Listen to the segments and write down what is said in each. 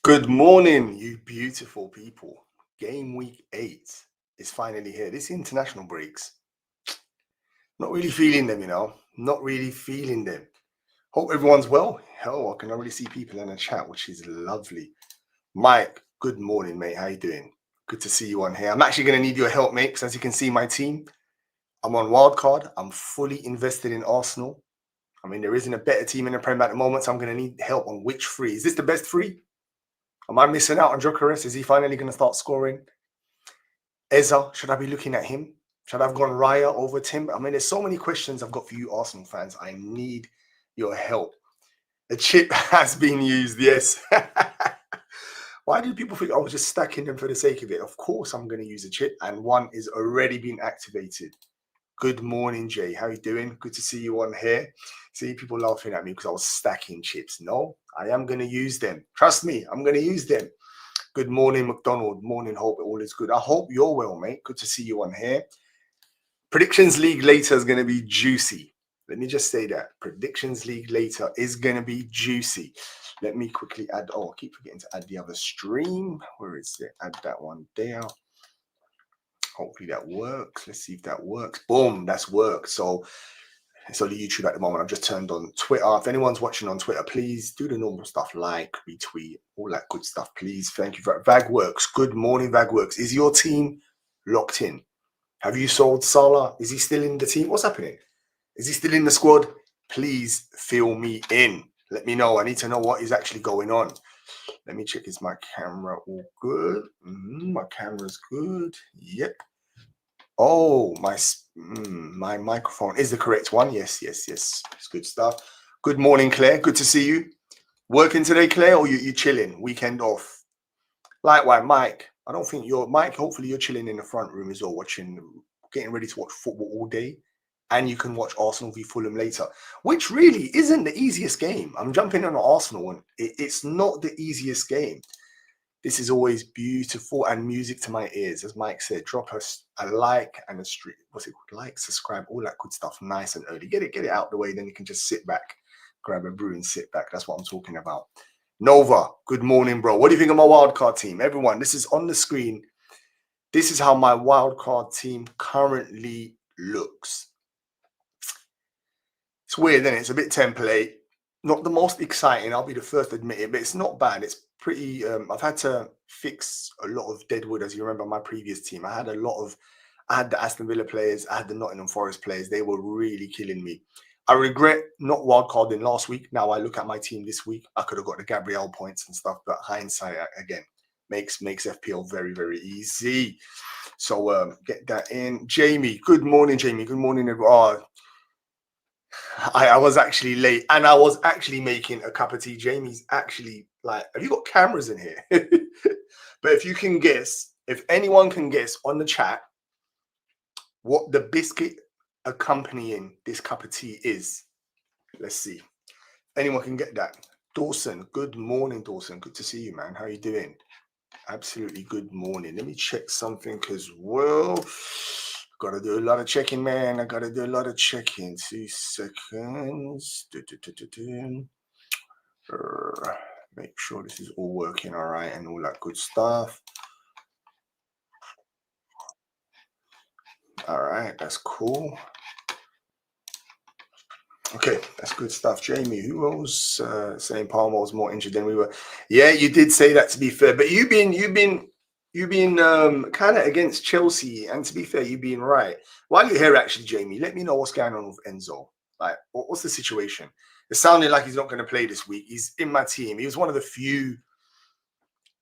Good morning, you beautiful people. Game week 8 is finally here. This international breaks. Not really feeling them, Not really feeling them. Hope everyone's well. Hell, I can already see people in the chat, which is lovely. Mike, good morning, mate. How you doing? Good to see you on here. I'm actually going to need your help, mate, because as you can see, my team, I'm on Wildcard. I'm fully invested in Arsenal. I mean, there isn't a better team in the Premier at the moment, so I'm going to need help on which three. Is this the best three? Am I missing out on Jokeres? Is he finally going to start scoring? Eza, should I be looking at him? Should I have gone Raya over Tim? I mean, there's so many questions I've got for you Arsenal fans. I need your help. The chip has been used, yes. Why do people think I was just stacking them for the sake of it? Of course I'm going to use a chip, and one is already been activated. Good morning, Jay. How you doing? Good to see you on here. See people laughing at me because I was stacking chips. No, I am going to use them. Trust me, I'm going to use them. Good morning, McDonald. Morning, Hope. All is good. I hope you're well, mate. Good to see you on here. Predictions League later is going to be juicy. Let me just say that. Predictions League later is going to be juicy. Let me quickly add. Oh, I keep forgetting to add the other stream. Where is it? Add that one there. Hopefully that works. Let's see if that works. Boom, that's worked. So it's only YouTube at the moment. I've just turned on Twitter. If anyone's watching on Twitter, please do the normal stuff, like, retweet, all that good stuff, please. Thank you. Vagworks, good morning, Vagworks. Is your team locked in? Have you sold Salah? Is he still in the team? What's happening? Is he still in the squad? Please fill me in. Let me know. I need to know what is actually going on. Let me check. Is my camera all good? My camera's good. Yep. Oh, my microphone is the correct one. Yes. It's good stuff. Good morning, Claire. Good to see you. Working today, Claire, or you chilling? Weekend off. Likewise, Mike. I don't think you're Mike. Hopefully, you're chilling in the front room as well, getting ready to watch football all day, and you can watch Arsenal v Fulham later, which really isn't the easiest game. I'm jumping on Arsenal, and it's not the easiest game. This is always beautiful and music to my ears. As Mike said, drop us a like and a stream. What's it called? Like, subscribe, all that good stuff nice and early. Get it out the way. Then you can just sit back, grab a brew and sit back. That's what I'm talking about. Nova, good morning, bro. What do you think of my wildcard team? Everyone, this is on the screen. This is how my wildcard team currently looks. It's weird, isn't it? It's a bit template. Not the most exciting, I'll be the first to admit it, but it's not bad. It's pretty, I've had to fix a lot of deadwood, as you remember my previous team. I had the Aston Villa players, I had the Nottingham Forest players. They were really killing me. I regret not wildcarding last week. Now I look at my team this week. I could have got the Gabriel points and stuff, but hindsight, again, makes FPL very, very easy. So get that in. Jamie, good morning, Jamie. Good morning, everyone. I was actually late, and I was actually making a cup of tea. Jamie's actually like, have you got cameras in here? But if you can guess, if anyone can guess on the chat what the biscuit accompanying this cup of tea is, let's see. Anyone can get that? Dawson, good morning, Dawson. Good to see you, man. How are you doing? Absolutely good morning. Let me check something as well. Gotta do a lot of checking, man. I gotta do a lot of checking. 2 seconds. Make sure this is all working all right and all that good stuff. All right, that's cool. Okay, that's good stuff. Jamie, who else saying Palmer was more injured than we were? Yeah, you did say that, to be fair. But you've been kind of against Chelsea, and to be fair, you've been right. While you're here, actually, Jamie, let me know what's going on with Enzo. Like, what's the situation? It sounded like he's not going to play this week. He's in my team. He was one of the few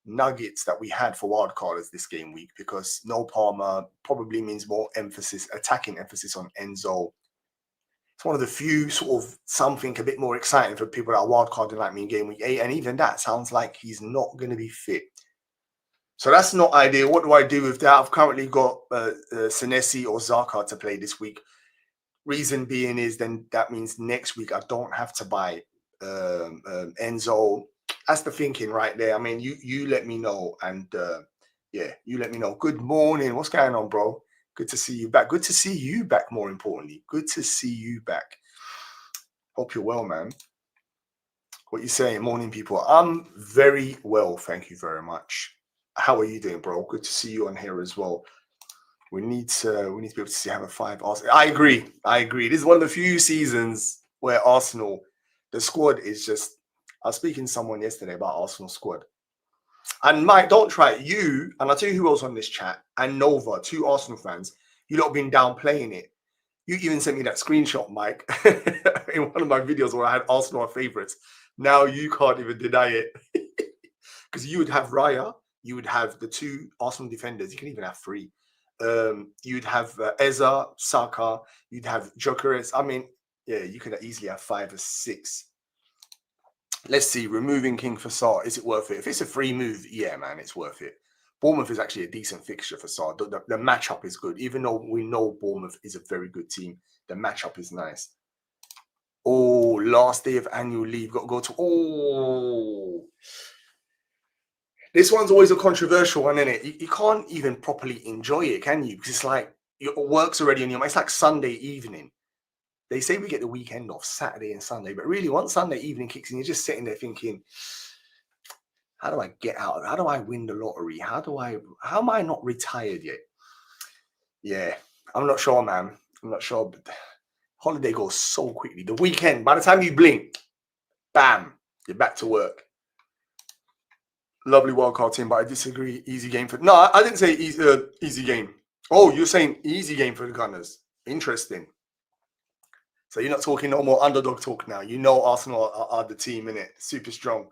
nuggets that we had for wildcarders this game week, because no Palmer probably means more attacking emphasis on Enzo. It's one of the few sort of something a bit more exciting for people that are wildcarding like me in game week 8, and even that sounds like he's not going to be fit. So that's not ideal. What do I do with that? I've currently got Senesi or Zaka to play this week. Reason being is then that means next week I don't have to buy Enzo. That's the thinking right there. I mean, you let me know, and yeah, you let me know. Good morning. What's going on, bro? Good to see you back. Good to see you back, more importantly. Good to see you back. Hope you're well, man. What you saying? Morning, people. I'm very well, thank you very much. How are you doing, bro? Good to see you on here as well. We need to be able to see have a 5 Arsenal. I agree. This is one of the few seasons where Arsenal, the squad is just. I was speaking to someone yesterday about Arsenal squad. And Mike, don't try it. You, and I'll tell you who else on this chat, and Nova, 2 Arsenal fans, you lot been downplaying it. You even sent me that screenshot, Mike, in one of my videos where I had Arsenal favourites. Now you can't even deny it. Because you would have Raya, you would have the 2 Arsenal defenders, you can even have 3. You'd have Eza, Saka, you'd have Gyökeres. I mean, yeah, you could easily have 5 or 6. Let's see, removing King Fassar, is it worth it? If it's a free move, yeah, man, it's worth it. Bournemouth is actually a decent fixture for Fassar. The matchup is good. Even though we know Bournemouth is a very good team, the matchup is nice. Oh, last day of annual leave. Got to go to... Oh... This one's always a controversial one, isn't it? You can't even properly enjoy it, can you? Because it's like your work's already on your mind. It's like Sunday evening. They say we get the weekend off, Saturday and Sunday, but really once Sunday evening kicks in, you're just sitting there thinking, how do I get out? How do I win the lottery? How am I not retired yet? Yeah, I'm not sure, man. I'm not sure, but holiday goes so quickly. The weekend, by the time you blink, bam, you're back to work. Lovely wildcard team, but I disagree. Easy game for... No, I didn't say easy game. Oh, you're saying easy game for the Gunners. Interesting. So you're not talking no more underdog talk now. You know Arsenal are the team, innit? Super strong.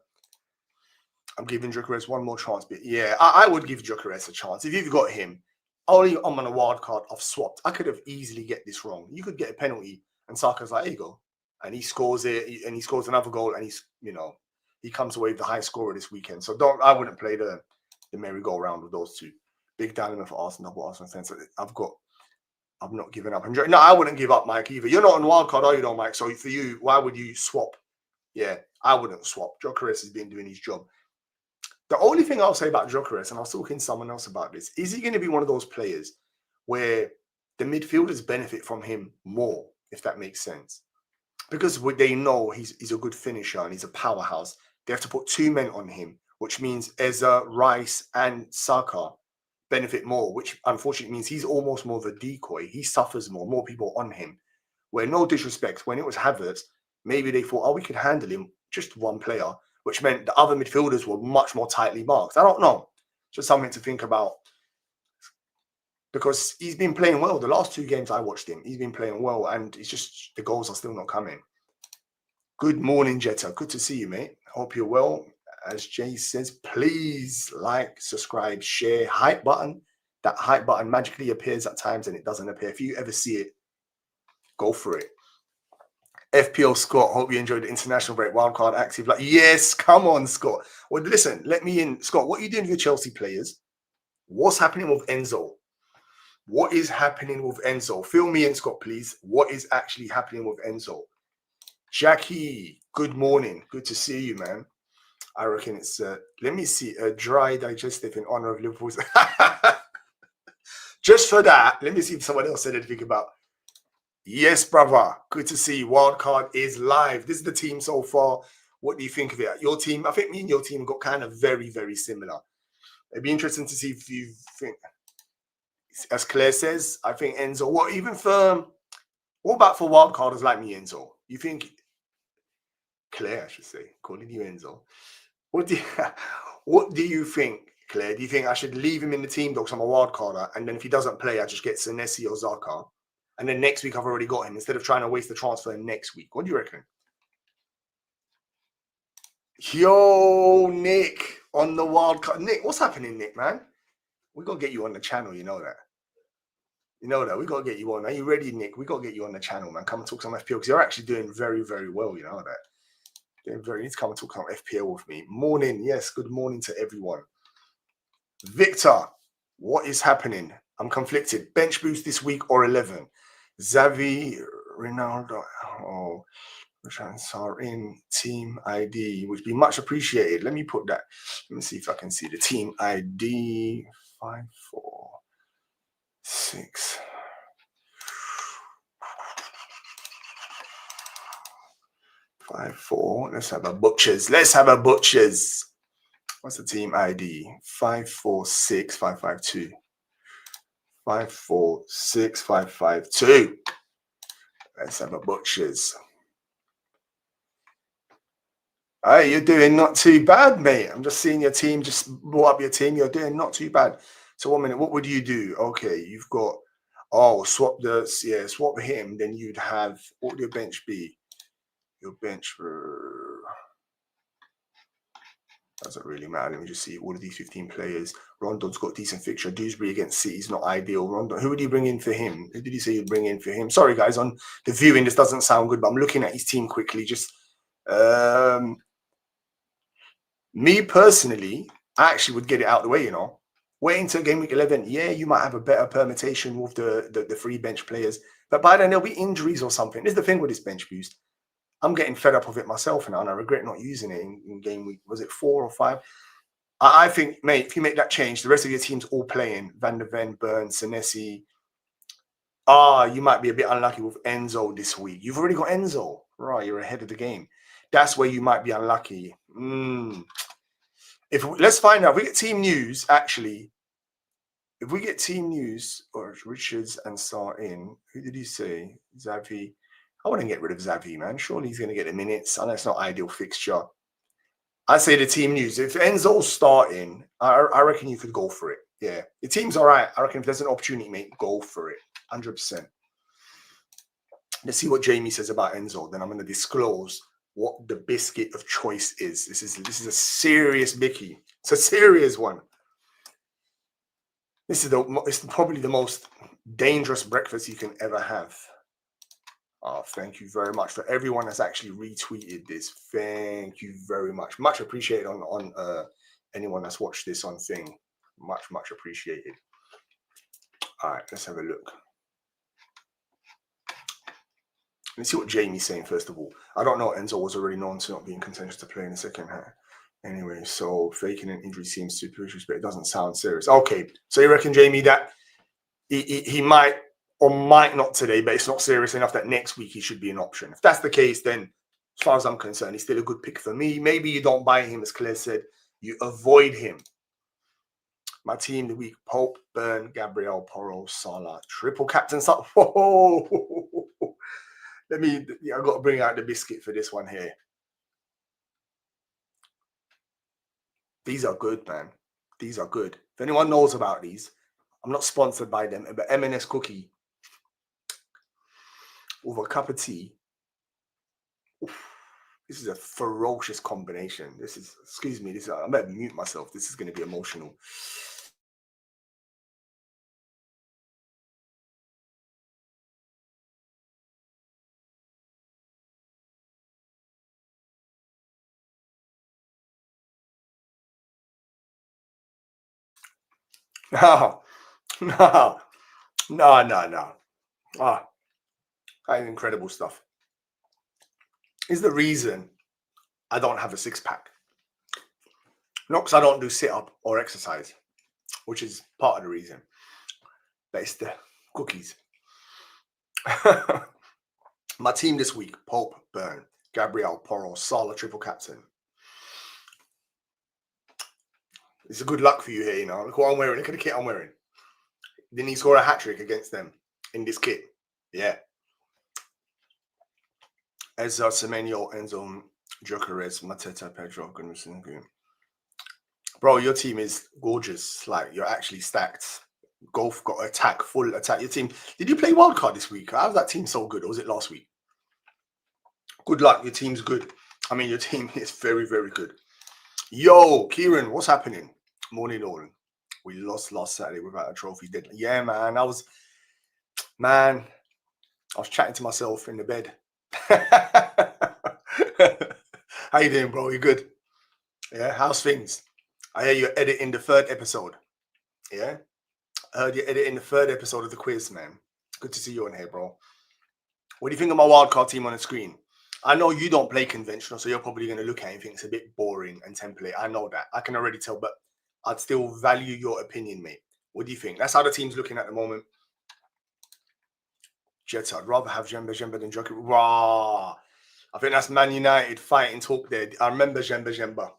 I'm giving Gyökeres one more chance. But yeah, I would give Gyökeres a chance. If you've got him, only I'm on a wild card. I've swapped. I could have easily get this wrong. You could get a penalty, and Saka's like, there you go. And he scores it, and he scores another goal, and he's, you know, he comes away with the high scorer this weekend. So I wouldn't play the merry-go-round with those 2. Big dilemma for Arsenal, double Arsenal fans. I've not given up. No, I wouldn't give up, Mike, either. You're not on wildcard, are you, though, Mike? So for you, why would you swap? Yeah, I wouldn't swap. Gyökeres has been doing his job. The only thing I'll say about Gyökeres, and I was talking to someone else about this, is he going to be one of those players where the midfielders benefit from him more, if that makes sense? Because they know he's a good finisher and he's a powerhouse. They have to put 2 men on him, which means Eza, Rice, and Saka benefit more, which unfortunately means he's almost more of a decoy. He suffers more people on him. Where, no disrespect, when it was Havertz, maybe they thought, oh, we could handle him, just 1 player, which meant the other midfielders were much more tightly marked. I don't know. Just something to think about. Because he's been playing well. The last 2 games I watched him, he's been playing well, and it's just the goals are still not coming. Good morning, Jetta. Good to see you, mate. Hope you're well. As Jay says, please like, subscribe, share, hype button. That hype button magically appears at times and it doesn't appear. If you ever see it, go for it. FPL Scott, hope you enjoyed the international break. Wildcard active. Like, yes, come on, Scott. Well, listen, let me in. Scott, what are you doing with your Chelsea players? What's happening with Enzo? What is happening with Enzo? Fill me in, Scott, please. What is actually happening with Enzo? Jackie, good morning. Good to see you, man. I reckon it's, let me see, a dry digestive in honor of Liverpool's. Just for that, let me see if someone else said anything about. Yes, brother. Good to see you. Wildcard is live. This is the team so far. What do you think of it? Your team, I think me and your team got kind of very, very similar. It'd be interesting to see if you think, as Claire says, I think Enzo, what about for wildcarders like me, Enzo? You think, Claire, I should say, calling you Enzo. What do you think, Claire? Do you think I should leave him in the team, though, because I'm a wildcarder, and then if he doesn't play, I just get Senesi or Zaka? And then next week I've already got him instead of trying to waste the transfer next week. What do you reckon? Yo, Nick on the wild card. Nick, what's happening, Nick, man? We got to get you on the channel. You know that. You know that. We got to get you on. Are you ready, Nick? We got to get you on the channel, man. Come and talk some FPL because you're actually doing very, very well. You know that. You need to come and talk some FPL with me. Morning. Yes, good morning to everyone. Victor, what is happening? I'm conflicted. Bench boost this week or 11? Xavi, Ronaldo, are in team ID, which would be much appreciated. Let me put that. Let me see if I can see the team ID 546. 5-4. Let's have a butchers. Let's have a butchers. What's the team ID? 5-4-6-5-5-2. 5-4-6-5-5-2. Let's have a butchers. Hey, you're doing not too bad, mate. I'm just seeing your team. Just brought up your team. You're doing not too bad. So 1 minute. What would you do? Okay, you've got. Oh, swap him. Then you'd have. What would your bench be? Your bench doesn't really matter. Let me just see all of these 15 players. Rondon's got decent fixture. Dewsbury against City's not ideal. Rondon, who would you bring in for him? Who did you say you'd bring in for him? Sorry, guys, on the viewing, this doesn't sound good, but I'm looking at his team quickly. Just me personally, I actually would get it out the way, you know. Wait until game week 11. Yeah, you might have a better permutation with the free bench players. But by then, there'll be injuries or something. This is the thing with this bench boost. I'm getting fed up with it myself now, and I regret not using it in game week. Was it 4 or 5? I think, mate, if you make that change, the rest of your team's all playing. Van der Ven, Burns, Senesi. You might be a bit unlucky with Enzo this week. You've already got Enzo. Right, you're ahead of the game. That's where you might be unlucky. Let's find out. If we get team news, actually, if we get team news, or Richards and Sar in, who did he say? Xavi. I want to get rid of Xavi, man. Surely he's going to get the minutes. I know it's not ideal fixture. I say the team news. If Enzo's starting, I reckon you could go for it. Yeah. The team's all right. I reckon if there's an opportunity, mate, go for it. 100%. Let's see what Jamie says about Enzo. Then I'm going to disclose what the biscuit of choice is. This is a serious bicky. It's a serious one. It's probably the most dangerous breakfast you can ever have. Oh, thank you very much for everyone that's actually retweeted this. Thank you very much. Much appreciated on anyone that's watched this on thing. Much appreciated. All right, let's have a look. Let's see what Jamie's saying first of all. I don't know. Enzo was already known to not being contentious to play in the second half. Anyway, so faking an injury seems superfluous, but it doesn't sound serious. Okay, so you reckon, Jamie, that he might or might not today, but it's not serious enough that next week he should be an option. If that's the case, then as far as I'm concerned, he's still a good pick for me. Maybe you don't buy him, as Claire said. You avoid him. My team the week: Pope, Burn, Gabriel, Porro, Salah, triple captain. Whoa! I've got to bring out the biscuit for this one here. These are good, man. These are good. If anyone knows about these, I'm not sponsored by them, but M&S cookie with a cup of tea. Oof, this is a ferocious combination. Excuse me, I better mute myself. This is going to be emotional. No. That is incredible stuff. Is the reason I don't have a six-pack. Not because I don't do sit-up or exercise, which is part of the reason. But it's the cookies. My team this week: Pope, Burn, Gabriel, Porro, Salah, triple captain. It's a good luck for you here, you know. Look what I'm wearing. Look at the kit I'm wearing. Didn't he score a hat-trick against them in this kit? Yeah. Enzo, Semenyo, Enzo, Jokeres, Mateta, Pedro, Gunnarsson. Bro, your team is gorgeous. Like, you're actually stacked. Golf got attack, full attack. Your team. Did you play Wildcard this week? How's that team so good? Or was it last week? Good luck. Your team's good. I mean, your team is very, very good. Yo, Kieran, what's happening? Morning, all. We lost last Saturday without a trophy. Yeah, man. I was chatting to myself in the bed. How you doing, bro? You good? Yeah, how's things? I hear you're editing the 3rd episode. Yeah? I heard you're editing the 3rd episode of the quiz, man. Good to see you on here, bro. What do you think of my wildcard team on the screen? I know you don't play conventional, so you're probably going to look at it and think it's a bit boring and template. I know that. I can already tell, but I'd still value your opinion, mate. What do you think? That's how the team's looking at the moment. Jetta, I'd rather have Jemba than Jockey. Rah. I think that's Man United fighting talk there. I remember Jemba.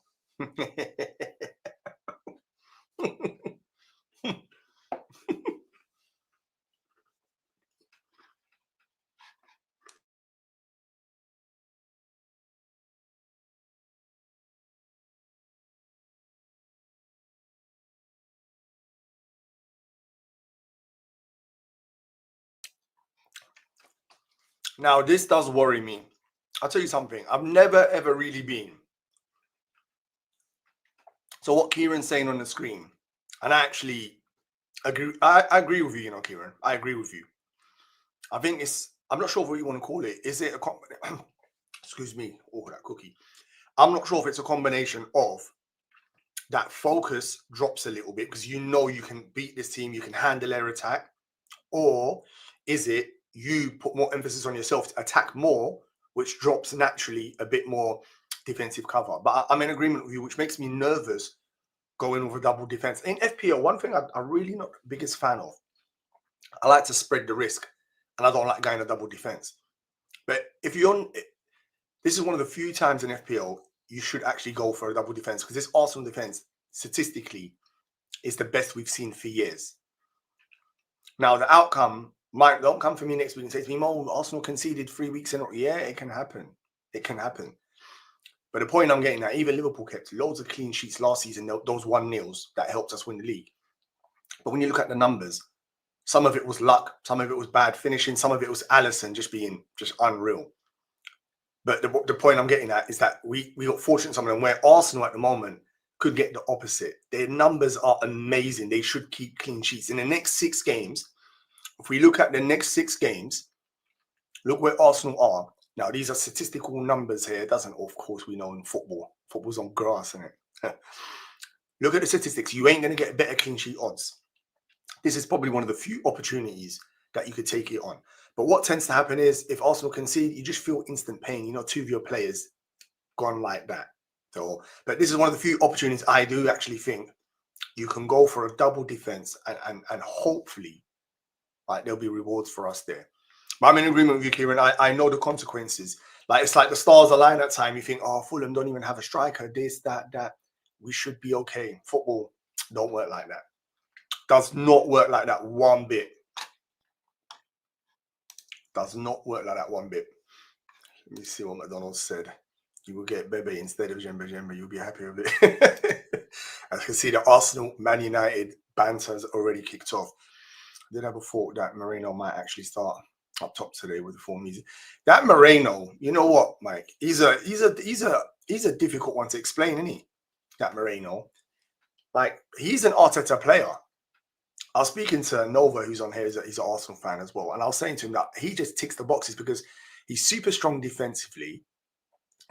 Now, this does worry me. I'll tell you something. I've never, ever really been. So what Kieran's saying on the screen, and I actually agree. I agree with you, you know, Kieran. I agree with you. I think I'm not sure what you want to call it. Is it a excuse me, oh, that cookie. I'm not sure if it's a combination of that focus drops a little bit because you know you can beat this team, you can handle their attack, or is it you put more emphasis on yourself to attack more, which drops naturally a bit more defensive cover. But I'm in agreement with you, which makes me nervous going with a double defense. In FPL, one thing I'm really not the biggest fan of, I like to spread the risk, and I don't like going a double defense. But if you're this is one of the few times in FPL you should actually go for a double defense, because this Arsenal defense statistically is the best we've seen for years. Now, the outcome don't come for me next week and say to me, Mo, Arsenal conceded 3 weeks in a row. Yeah, it can happen. It can happen. But the point I'm getting at, even Liverpool kept loads of clean sheets last season, those 1-0s that helped us win the league. But when you look at the numbers, some of it was luck, some of it was bad finishing, some of it was Alisson just being just unreal. But the point I'm getting at is that we got fortunate in some of them, where Arsenal at the moment could get the opposite. Their numbers are amazing. They should keep clean sheets. In the next 6 games, if we look at the next 6 games, look where Arsenal are. Now, these are statistical numbers here. It doesn't, of course, we know in football. Football's on grass, isn't it? Look at the statistics. You ain't going to get better clean sheet odds. This is probably one of the few opportunities that you could take it on. But what tends to happen is if Arsenal concede, you just feel instant pain. You know, 2 of your players gone like that. So, but this is one of the few opportunities I do actually think you can go for a double defense and hopefully there'll be rewards for us there. But I'm in agreement with you, Kieran. I know the consequences. Like, it's like the stars align at time. You think, oh, Fulham don't even have a striker, this, that. We should be okay. Football don't work like that. Does not work like that one bit. Does not work like that one bit. Let me see what McDonald's said. You will get Bebe instead of Jemba. You'll be happy with it. As you can see, the Arsenal Man United banter has already kicked off. I did have a thought that Moreno might actually start up top today with the form music. That Moreno, you know what, Mike? He's a difficult one to explain, isn't he? That Moreno, like, he's an Arteta player. I was speaking to Nova, who's on here. He's an Arsenal fan as well, and I was saying to him that he just ticks the boxes because he's super strong defensively.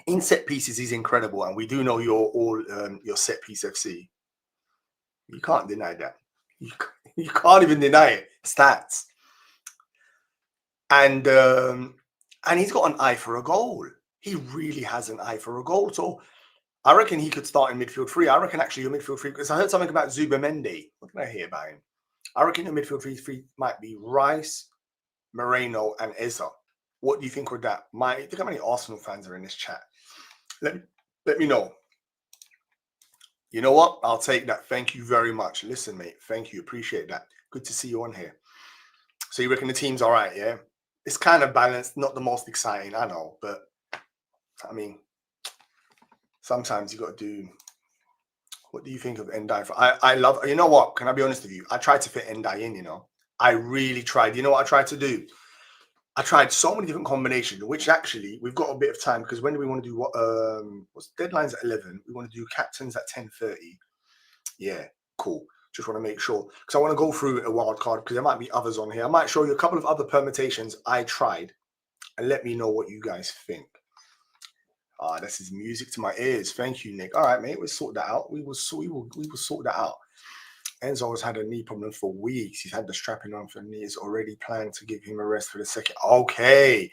In set pieces, he's incredible, and we do know you're all your set piece FC. You can't deny that. You can't even deny it. Stats. And he's got an eye for a goal. He really has an eye for a goal. So I reckon he could start in midfield 3. I reckon actually your midfield 3, because I heard something about Zubimendi. What did I hear about him? I reckon your midfield 3 might be Rice, Moreno, and Eza. What do you think with that? Think how many Arsenal fans are in this chat? Let me know. You know what? I'll take that. Thank you very much. Listen, mate. Thank you. Appreciate that. Good to see you on here. So you reckon the team's all right, yeah? It's kind of balanced. Not the most exciting, I know. But, I mean, sometimes you got to do... What do you think of Endai? I love... You know what? Can I be honest with you? I tried to fit Endai in, you know. I really tried. You know what I tried to do? I tried so many different combinations, which actually we've got a bit of time, because when do we want to do what? What's deadline's at 11? We want to do captains at 10:30. Yeah, cool. Just want to make sure, because I want to go through a wild card, because there might be others on here. I might show you a couple of other permutations I tried, and let me know what you guys think. This is music to my ears. Thank you, Nick. All right, mate. We'll sort that out. We will sort that out. Enzo has had a knee problem for weeks. He's had the strapping on for the knee. He's already planned to give him a rest for the second. Okay.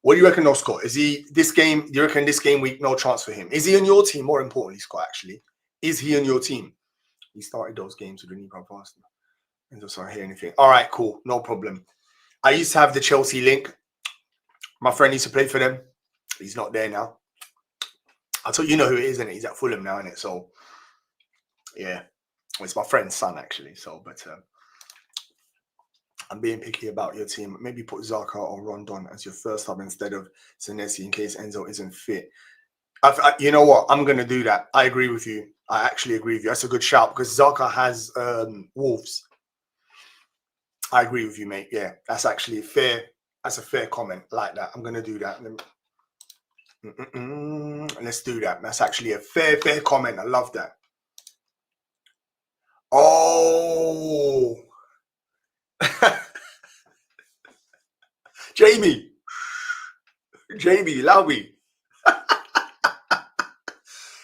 What do you reckon, though, Scott? Is he this game? Do you reckon this game week, no chance for him? Is he on your team? More importantly, Scott, actually. Is he on your team? He started those games with a knee problem faster. Enzo, sorry, I hear anything. All right, cool. No problem. I used to have the Chelsea link. My friend used to play for them. He's not there now. I thought you know who it is, isn't it? He's at Fulham now, isn't it? So, yeah. Well, it's my friend's son, actually. So, but I'm being picky about your team. Maybe put Xhaka or Rondon as your first sub instead of Senesi in case Enzo isn't fit. You know what? I'm going to do that. I agree with you. I actually agree with you. That's a good shout because Xhaka has Wolves. I agree with you, mate. Yeah, that's actually fair. That's a fair comment like that. I'm going to do that. Let's do that. That's actually a fair comment. I love that. Oh. Jamie, allow me.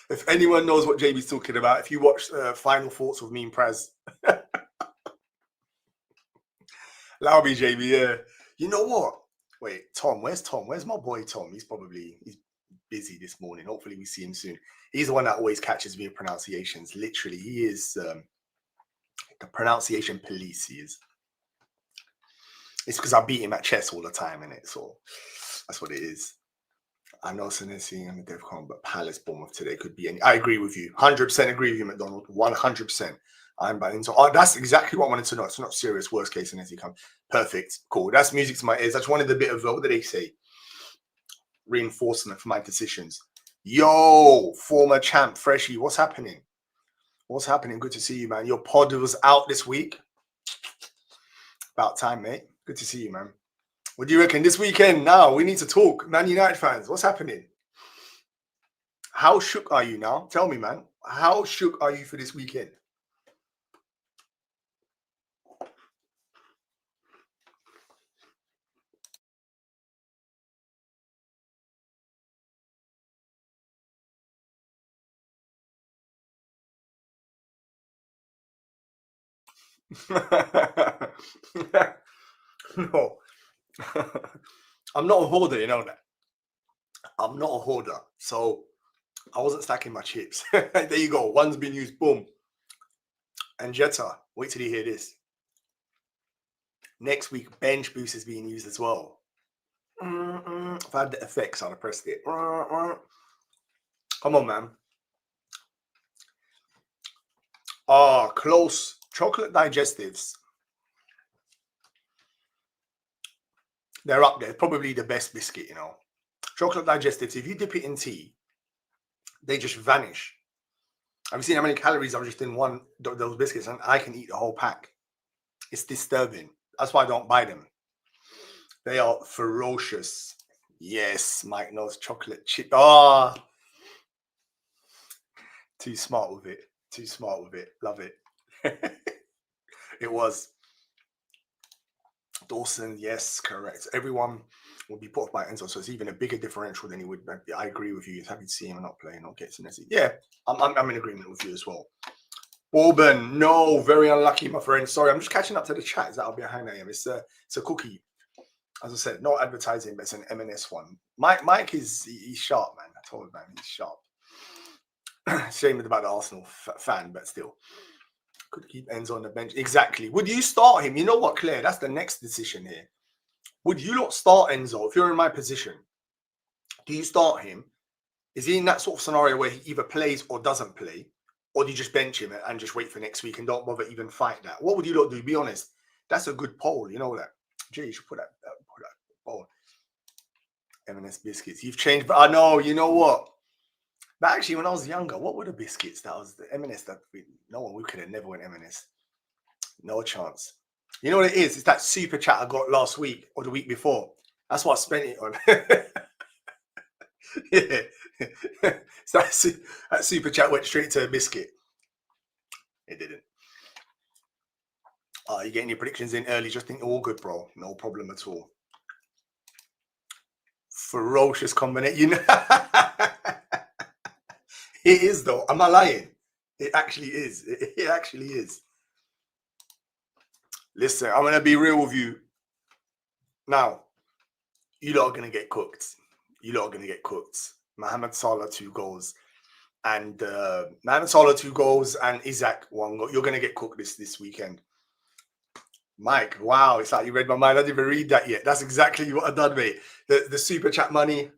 If anyone knows what Jamie's talking about, if you watch Final Thoughts with me and Praz, allow me, Jamie. Yeah. You know what? Wait, Tom. Where's Tom? Where's my boy Tom? He's busy this morning. Hopefully we see him soon. He's the one that always catches me in pronunciations. Literally, he is the pronunciation police. He is. It's because I beat him at chess all the time, innit? So that's what it is. I know Senesi and the DevCon, but Palace Bournemouth today could be any. I agree with you. 100% agree with you, McDonald. 100%. I'm buying into. Oh, that's exactly what I wanted to know. It's not serious. Worst case Senesi come. Perfect. Cool. That's music to my ears. I just wanted a bit of what do they say? Reinforcement for my decisions. Yo, former champ Freshie, what's happening? What's happening? Good to see you, man. Your pod was out this week. About time, mate. Good to see you, man. What do you reckon this weekend? Now we need to talk. Man United fans, what's happening? How shook are you now? Tell me, man. How shook are you for this weekend? No. I'm not a hoarder, you know that. I'm not a hoarder. So I wasn't stacking my chips. There you go. One's been used. Boom. And Jetta, wait till you hear this. Next week, bench boost is being used as well. If I had the effects, I'd have pressed it. Come on, man. Oh, close. Chocolate digestives. They're up there. Probably the best biscuit, you know. Chocolate digestives, if you dip it in tea, they just vanish. Have you seen how many calories are just in one those biscuits? And I can eat the whole pack. It's disturbing. That's why I don't buy them. They are ferocious. Yes, Mike knows chocolate chip. Ah, oh, too smart with it. Too smart with it. Love it. It was. Dawson, yes, correct. Everyone will be put off by Enzo, so it's even a bigger differential than he would. I agree with you. He's happy to see him not playing, not getting Nessie. Yeah, I'm in agreement with you as well. Bourbon, no, very unlucky, my friend. Sorry, I'm just catching up to the chat. Is that how behind I am? It's a cookie. As I said, not advertising, but it's an M&S one. Mike he's sharp, man. I told him, man, he's sharp. Shame about the Arsenal fan, but still. Could keep Enzo on the bench. Exactly. Would you start him? You know what, Claire? That's the next decision here. Would you not start Enzo if you're in my position? Do you start him? Is he in that sort of scenario where he either plays or doesn't play? Or do you just bench him and just wait for next week and don't bother even fight that? What would you lot do? Be honest. That's a good poll. You know that. Gee, you should put that poll. M&S biscuits. You've changed. But I know. You know what? But actually, when I was younger, what were the biscuits? That was the M&S that we could have never went M&S. No chance. You know what it is? It's that super chat I got last week or the week before. That's what I spent it on. Yeah. So that super chat went straight to a biscuit. It didn't. You getting your predictions in early? Just think all good, bro. No problem at all. Ferocious combination. You know. It is, though. Am I lying? It actually is. It actually is. Listen, I'm going to be real with you. Now, you lot are going to get cooked. You lot are going to get cooked. Mohamed Salah 2 goals. And Mohamed Salah 2 goals and Isaac 1 goal. You're going to get cooked this weekend. Mike, wow. It's like you read my mind. I didn't even read that yet. That's exactly what I've done, mate. The super chat money.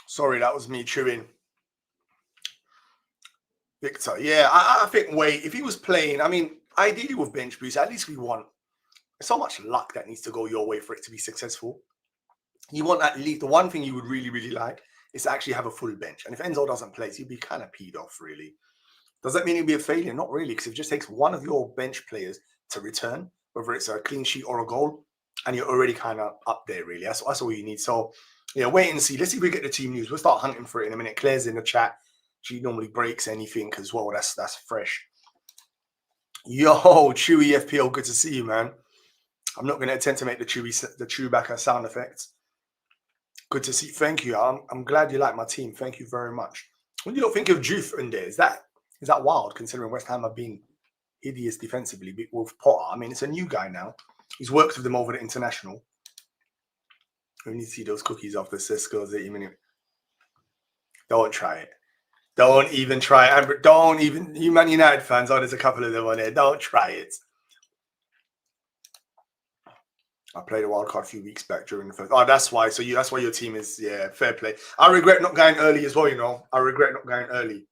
Sorry, that was me chewing. Victor, yeah, I think Wait, if he was playing, I mean, ideally with bench boost, at least we want so much luck that needs to go your way for it to be successful. You want at least the one thing you would really, really like is to actually have a full bench. And if Enzo doesn't play, you'd be kind of peed off, really. Does that mean it'd be a failure? Not really, because it just takes one of your bench players to return, whether it's a clean sheet or a goal, and you're already kind of up there, really. That's all you need. So, yeah, wait and see. Let's see if we get the team news. We'll start hunting for it in a minute. Claire's in the chat. She normally breaks anything as well. That's fresh. Yo, Chewy FPL, good to see you, man. I'm not going to attempt to make the Chewbacca sound effects. Good to see. Thank you. I'm glad you like my team. Thank you very much. When you don't think of Juve in there, is that wild? Considering West Ham have been hideous defensively with Potter. I mean, it's a new guy now. He's worked with them over the international. We need to see those cookies after Cisco's 80 minutes. Don't try it. Don't even try it. Amber, don't even. You Man United fans, oh, there's a couple of them on there. Don't try it. I played a wild card a few weeks back during the first. Oh, that's why. So that's why your team is, yeah, fair play. I regret not going early as well, you know. I regret not going early.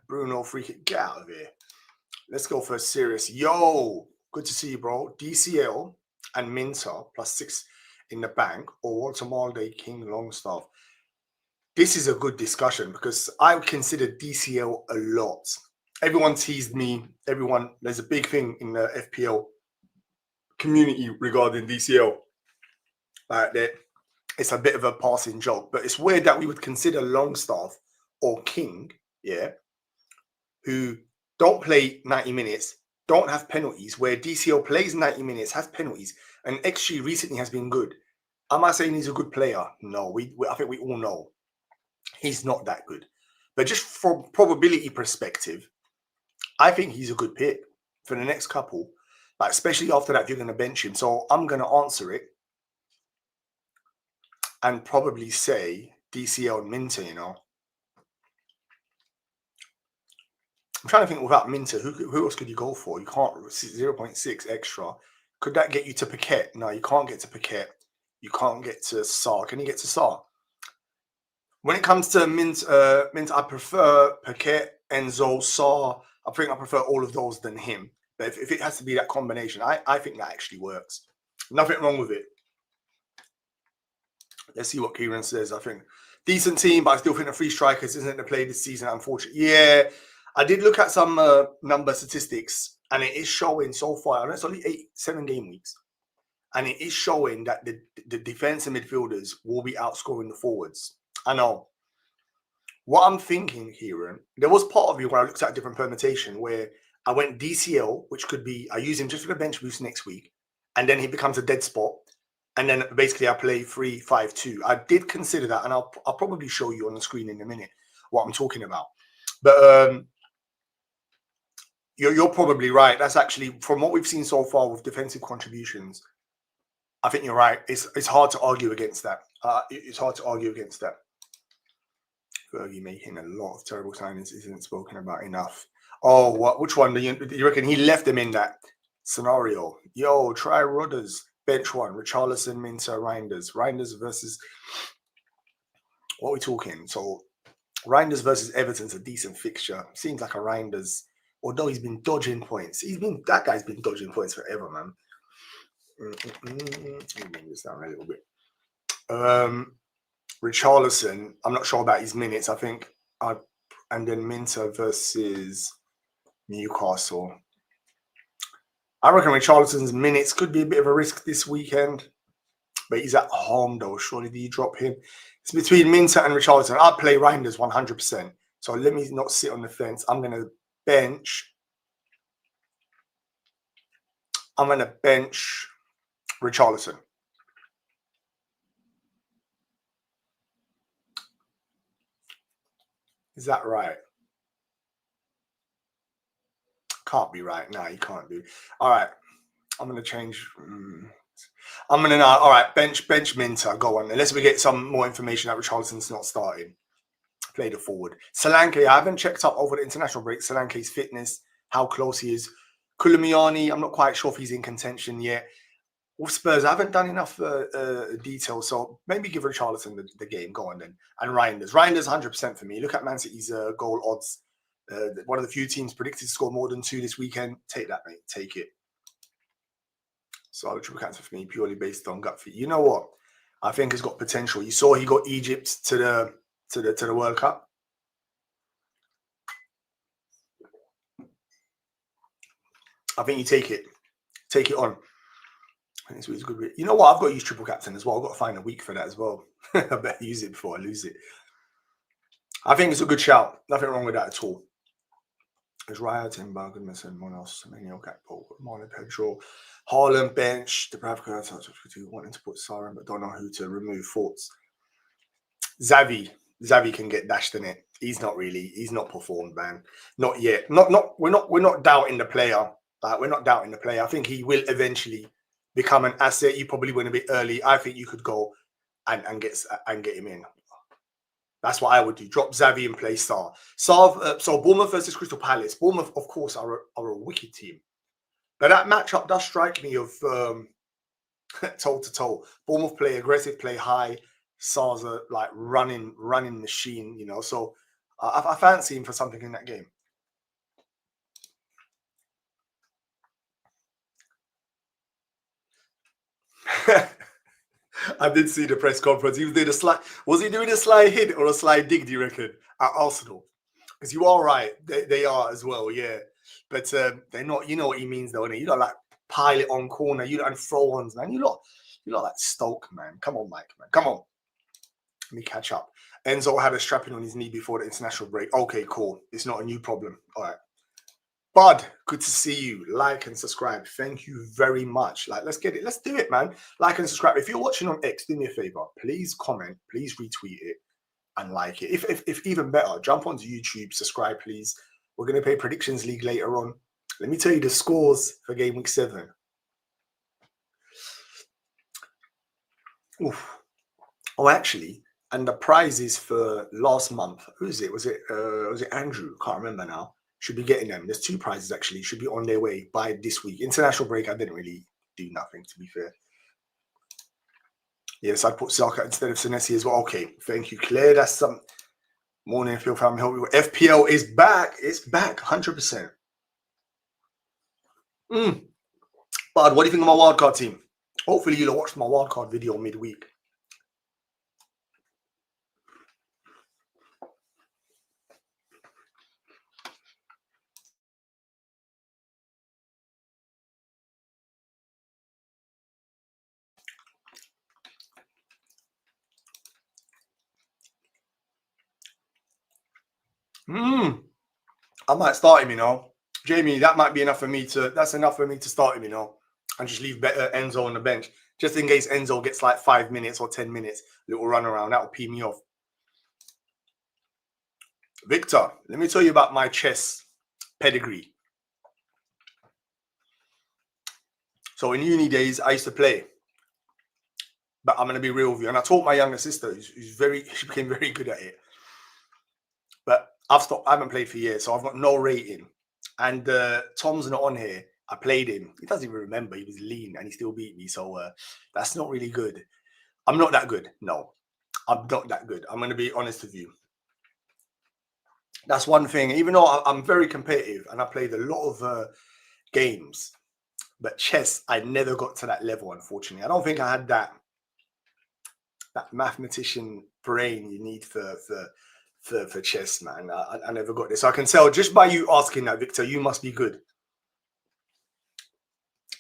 Bruno, free kick. Get out of here. Let's go for a serious. Yo, good to see you, bro. DCL and Minter +6 in the bank, or Walter Malday, King, Longstaff. This is a good discussion because I would consider DCL a lot. Everyone teased me. There's a big thing in the FPL community regarding DCL. Like that, it's a bit of a passing joke, but it's weird that we would consider Longstaff or King, yeah, who don't play 90 minutes, don't have penalties, where DCL plays 90 minutes, has penalties, and XG recently has been good. Am I saying he's a good player? No, I think we all know he's not that good. But just from probability perspective, I think he's a good pick for the next couple. Like, especially after that, you're going to bench him. So I'm going to answer it and probably say DCL and Minter, you know. I'm trying to think without Minter, who else could you go for? You can't, 0.6 extra. Could that get you to Paquet? No, you can't get to Paquet. You can't get to Sarr. Can you get to Sarr? When it comes to Minter, I prefer Paquet, Enzo, Sarr. I think I prefer all of those than him. But if it has to be that combination, I think that actually works. Nothing wrong with it. Let's see what Kieran says. I think decent team, but I still think the 3 strikers isn't to play this season, unfortunately. Yeah, I did look at some number statistics, and it is showing so far. I know it's only 7 game weeks, and it is showing that the defense and midfielders will be outscoring the forwards. I know. What I'm thinking, Kieran, there was part of me where I looked at a different permutation where I went DCL, which could be I use him just for the bench boost next week, and then he becomes a dead spot. And then basically I play 3-5-2. I did consider that, and I'll probably show you on the screen in a minute what I'm talking about. But you're probably right. That's actually, from what we've seen so far with defensive contributions, I think you're right. It's hard to argue against that. It's hard to argue against that. Fergie making a lot of terrible signings isn't spoken about enough. Oh, what? Which one do you reckon he left them in that scenario? Yo, try Rudders. Bench one, Richarlison, Minter, Reinders. Reinders versus, what are we talking? So Reinders versus Everton's a decent fixture. Seems like a Reinders, although he's been dodging points. That guy's been dodging points forever, man. Let me bring this down a little bit. Richarlison, I'm not sure about his minutes. I think, and then Minter versus Newcastle. I reckon Richarlison's minutes could be a bit of a risk this weekend, but he's at home though. Surely do you drop him? It's between Minter and Richarlison. I'd play Reinders 100%. So let me not sit on the fence. I'm going to bench Richarlison. Is that right? Can't be right. No, you can't do. All right. I'm going to change. I'm going to now. All right. Bench Minter. Go on. Unless we get some more information that Richarlison's not starting. Play the forward. Solanke. I haven't checked up over the international break. Solanke's fitness, how close he is. Kulimiani. I'm not quite sure if he's in contention yet. With Spurs, I haven't done enough detail, so maybe give Richarlison the game. Go on then. And Reinders 100% for me. Look at Man City's goal odds. One of the few teams predicted to score more than 2 this weekend. Take that, mate. Take it. So triple captain for me, purely based on gut feel. You know what? I think he's got potential. You saw he got Egypt to the World Cup. I think you take it. Take it on. I think it's good. You know what? I've got to use triple captain as well. I've got to find a week for that as well. I better use it before I lose it. I think it's a good shout. Nothing wrong with that at all. There's Raya, Timber, Goodness, and one else. Emmanuel Gakpo, Marlon Pedro, Haaland bench, Dubravka, wanting to put Saran, but don't know who to remove. Thoughts. Xavi can get dashed in it. He's not really. He's not performed, man. Not yet. We're not doubting the player. We're not doubting the player. I think he will eventually become an asset. You probably went a bit early. I think you could go and get him in. That's what I would do. Drop Xavi and play Sarr. So Bournemouth versus Crystal Palace. Bournemouth, of course, are a wicked team. But that matchup does strike me of toe-to-toe. Bournemouth play aggressive, play high. Sarr's a like running machine, you know. So I fancy him for something in that game. I did see the press conference. He was doing a slide. Was he doing a slide hit or a slide dig, do you reckon, at Arsenal? Because you are right. They are as well, yeah. But they're not, you know what he means, though, innit? You don't like pile it on corner. You don't throw ones, man. You lot like Stoke, man. Come on, Mike, man. Come on. Let me catch up. Enzo had a strapping on his knee before the international break. Okay, cool. It's not a new problem. All right. Bud, good to see you. Like and subscribe. Thank you very much. Like, let's get it. Let's do it, man. Like and subscribe. If you're watching on X, do me a favor. Please comment. Please retweet it and like it. If even better, jump onto YouTube. Subscribe, please. We're going to play Predictions League later on. Let me tell you the scores for game week 7. Oof. Oh, actually, and the prizes for last month. Who is it? Was it Andrew? Can't remember now. Should be getting them. There's 2 prizes actually. Should be on their way by this week. International break, I didn't really do nothing, to be fair. Yes, I put Saka instead of Senesi as well. Okay, thank you, Claire. That's some morning. Feel family help you. FPL is back. It's back, 100%. Bud, what do you think of my wildcard team? Hopefully you'll watch my wildcard video midweek. I might start him, you know. Jamie, that might be enough for me to. That's enough for me to start him, you know, and just leave Enzo on the bench, just in case Enzo gets like 5 minutes or 10 minutes, little run around. That will pee me off. Victor, let me tell you about my chess pedigree. So in uni days, I used to play, but I'm going to be real with you. And I taught my younger sister, she became very good at it. But I've stopped. I haven't played for years, so I've got no rating. And Tom's not on here. I played him. He doesn't even remember. He was lean and he still beat me. So that's not really good. I'm not that good. No, I'm not that good. I'm going to be honest with you. That's one thing. Even though I'm very competitive and I played a lot of games, but chess, I never got to that level, unfortunately. I don't think I had that mathematician brain you need for chess, man. I never got this. So I can tell just by you asking that, Victor, you must be good.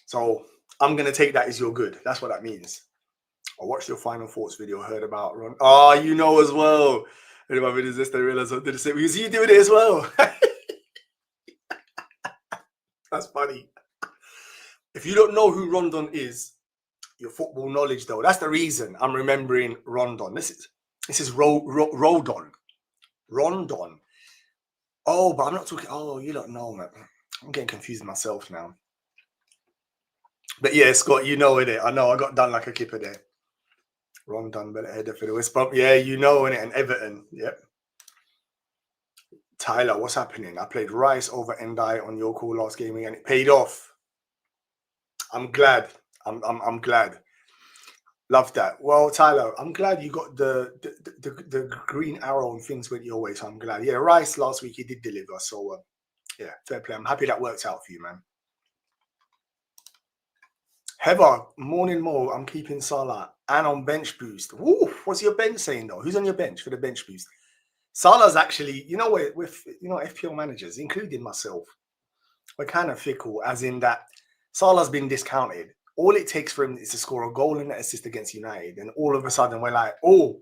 So I'm going to take that as you're good. That's what that means. I watched your final thoughts video, heard about Ron. Oh, you know as well. In my videos, this, they realized I did the same. Because you doing it as well. That's funny. If you don't know who Rondon is, your football knowledge, though, that's the reason I'm remembering Rondon. This is Rodon. Rondon. Oh, but I'm not talking. Oh, you don't know, man. I'm getting confused myself now. But yeah, Scott, you know it. I know I got done like a keeper there. Ron done better header for the West Brom. Yeah, you know it. And Everton. Yep. Tyler, what's happening? I played Rice over Endai on your call last game and it paid off. I'm glad. I'm glad. Love that. Well, Tyler, I'm glad you got the green arrow and things went your way. So I'm glad. Yeah, Rice last week he did deliver. So yeah, fair play. I'm happy that worked out for you, man. Heather, morning Mo. I'm keeping Salah and on bench boost. Woo, what's your bench saying though? Who's on your bench for the bench boost? Salah's actually, you know, with FPL managers, including myself, we're kind of fickle, as in that Salah's been discounted. All it takes for him is to score a goal and an assist against United, and all of a sudden we're like, oh,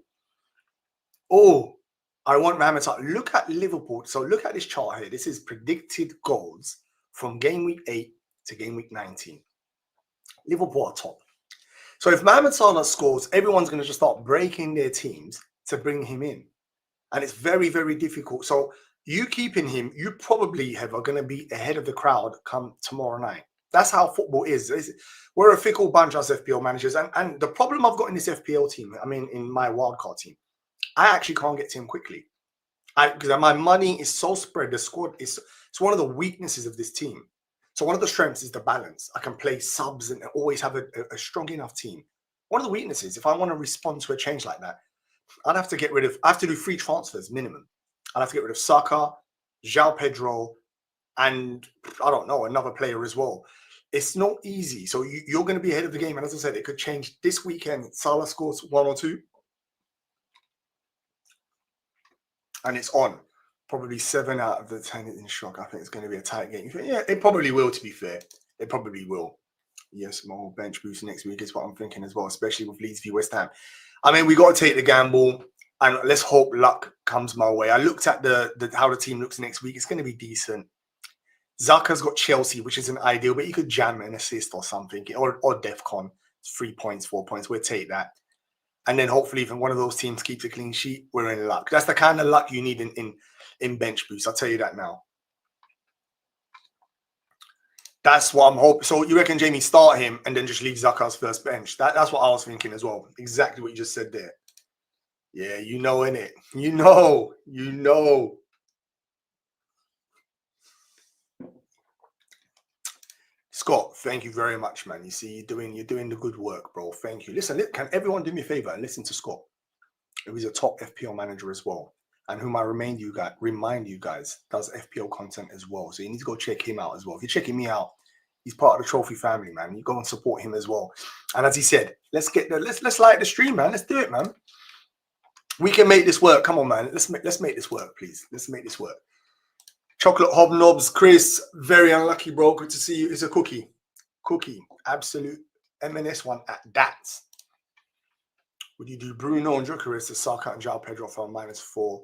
I want Mohamed Salah. Look at Liverpool. So look at this chart here. This is predicted goals from game week 8 to game week 19. Liverpool are top. So if Mohamed Salah scores, everyone's going to just start breaking their teams to bring him in. And it's very, very difficult. So you keeping him, you probably are going to be ahead of the crowd come tomorrow night. That's how football is. We're a fickle bunch as FPL managers. And the problem I've got in this FPL team, I mean, in my wildcard team, I actually can't get to him quickly. Because my money is so spread. The squad it's one of the weaknesses of this team. So one of the strengths is the balance. I can play subs and always have a strong enough team. One of the weaknesses, if I want to respond to a change like that, I have to do 3 transfers minimum. I'd have to get rid of Saka, João Pedro, and I don't know, another player as well. It's not easy. So you're going to be ahead of the game. And as I said, it could change this weekend. Salah scores 1 or 2. And it's on. Probably 7 out of the 10 in shock. I think it's going to be a tight game. Yeah, it probably will, to be fair. It probably will. Yes, more bench boost next week is what I'm thinking as well, especially with Leeds v West Ham. I mean, we got to take the gamble and let's hope luck comes my way. I looked at how the team looks next week. It's going to be decent. Zaka's got Chelsea, which isn't ideal, but you could jam an assist or something, or DEFCON. 3 points, 4 points. We'll take that. And then hopefully if one of those teams keeps a clean sheet, we're in luck. That's the kind of luck you need in bench boost. I'll tell you that now. That's what I'm hoping. So you reckon, Jamie, start him and then just leave Zaka's first bench? That's what I was thinking as well. Exactly what you just said there. Yeah, you know, innit? You know. Scott, thank you very much, man. You see, you're doing the good work, bro. Thank you. Listen, can everyone do me a favor and listen to Scott? He's a top FPL manager as well, and whom I remind you guys does FPL content as well. So you need to go check him out as well. If you're checking me out, he's part of the trophy family, man. You go and support him as well. And as he said, let's light the stream, man. Let's do it, man. We can make this work. Come on, man. Let's make this work, please. Let's make this work. Chocolate hobnobs, Chris. Very unlucky, bro. Good to see you. It's a cookie. Absolute M&S one at that. Would you do Bruno and Jokeris to Saka and João Pedro for -4?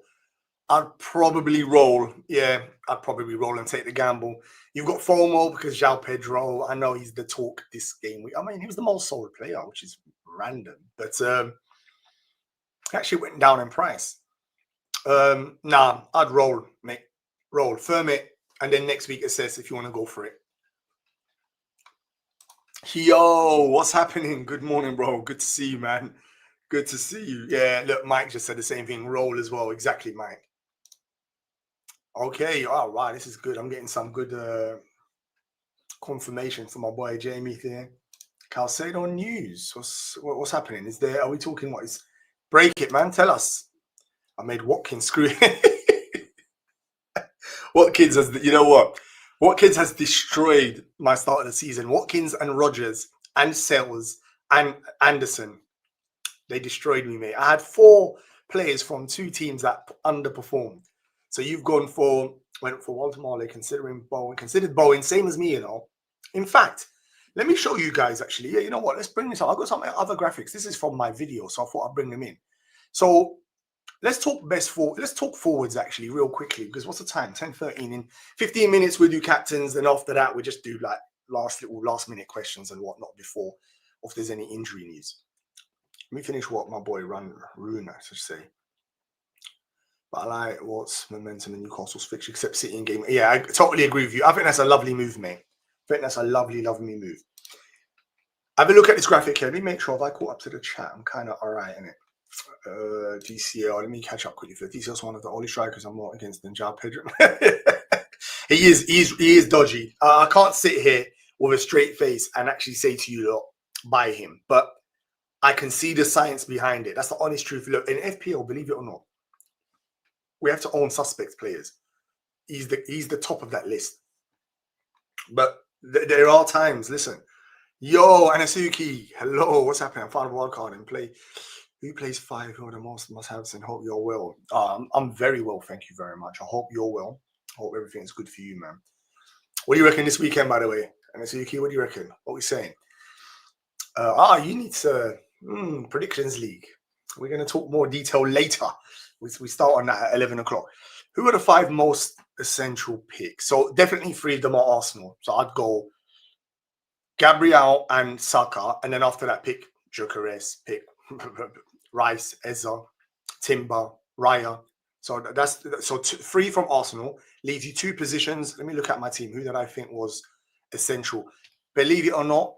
I'd probably roll. Yeah, I'd probably roll and take the gamble. You've got FOMO because João Pedro, I know he's the talk this game. I mean, he was the most sold player, which is random. But he actually went down in price. Nah, I'd roll, mate. Roll, firm it, and then next week assess if you want to go for it. Yo, what's happening? Good morning, bro. Good to see you, man. Good to see you. Yeah, look, Mike just said the same thing. Roll as well. Exactly, Mike. Okay. Oh, wow. This is good. I'm getting some good confirmation from my boy Jamie there. Calcedo news. What's happening? Are we talking what is? Break it, man. Tell us. I made Watkins screw. Watkins has, you know what? Watkins has destroyed my start of the season. Watkins and Rodgers and Sells and Anderson. They destroyed me, mate. I had 4 players from 2 teams that underperformed. So you've went for Walter Marley, considered Bowen, same as me, you know. In fact, let me show you guys actually. Yeah, you know what? Let's bring this up. I've got some other graphics. This is from my video, so I thought I'd bring them in. So let's talk forwards actually real quickly, because what's the time? 10:13. In 15 minutes we'll do captains, and after that we just do like last minute questions and whatnot before, if there's any injury news. Let me finish what my boy Runa should say. But I like what's momentum in Newcastle's fixture, except City in game. Yeah, I totally agree with you. I think that's a lovely move, mate. I think that's a lovely, lovely move. Have a look at this graphic here. Let me make sure if I caught up to the chat, I'm kind of all right in it. DCL, let me catch up quickly. For DCL's one of the only strikers I'm not against than João Pedro. he is dodgy. I can't sit here with a straight face and actually say to you, look, buy him. But I can see the science behind it. That's the honest truth. Look, in FPL, believe it or not, we have to own suspect players. He's the top of that list. But there are times, listen, yo, Anasuki, hello, what's happening? I'm found Wildcard and play. Who plays 5? Who are the most must-haves? And hope you're well. I'm very well, thank you very much. I hope you're well. I hope everything's good for you, man. What do you reckon this weekend, by the way? Anasuki, what do you reckon? What are we saying? You need to predictions league. We're going to talk more detail later. We start on that at 11 o'clock. Who are the 5 most essential picks? So definitely 3 of them are Arsenal. So I'd go Gabriel and Saka, and then after that pick Gyökeres, pick Rice, Enzo, Timber, Raya. So that's 3 from Arsenal leaves you 2 positions. Let me look at my team. Who did I think was essential? Believe it or not,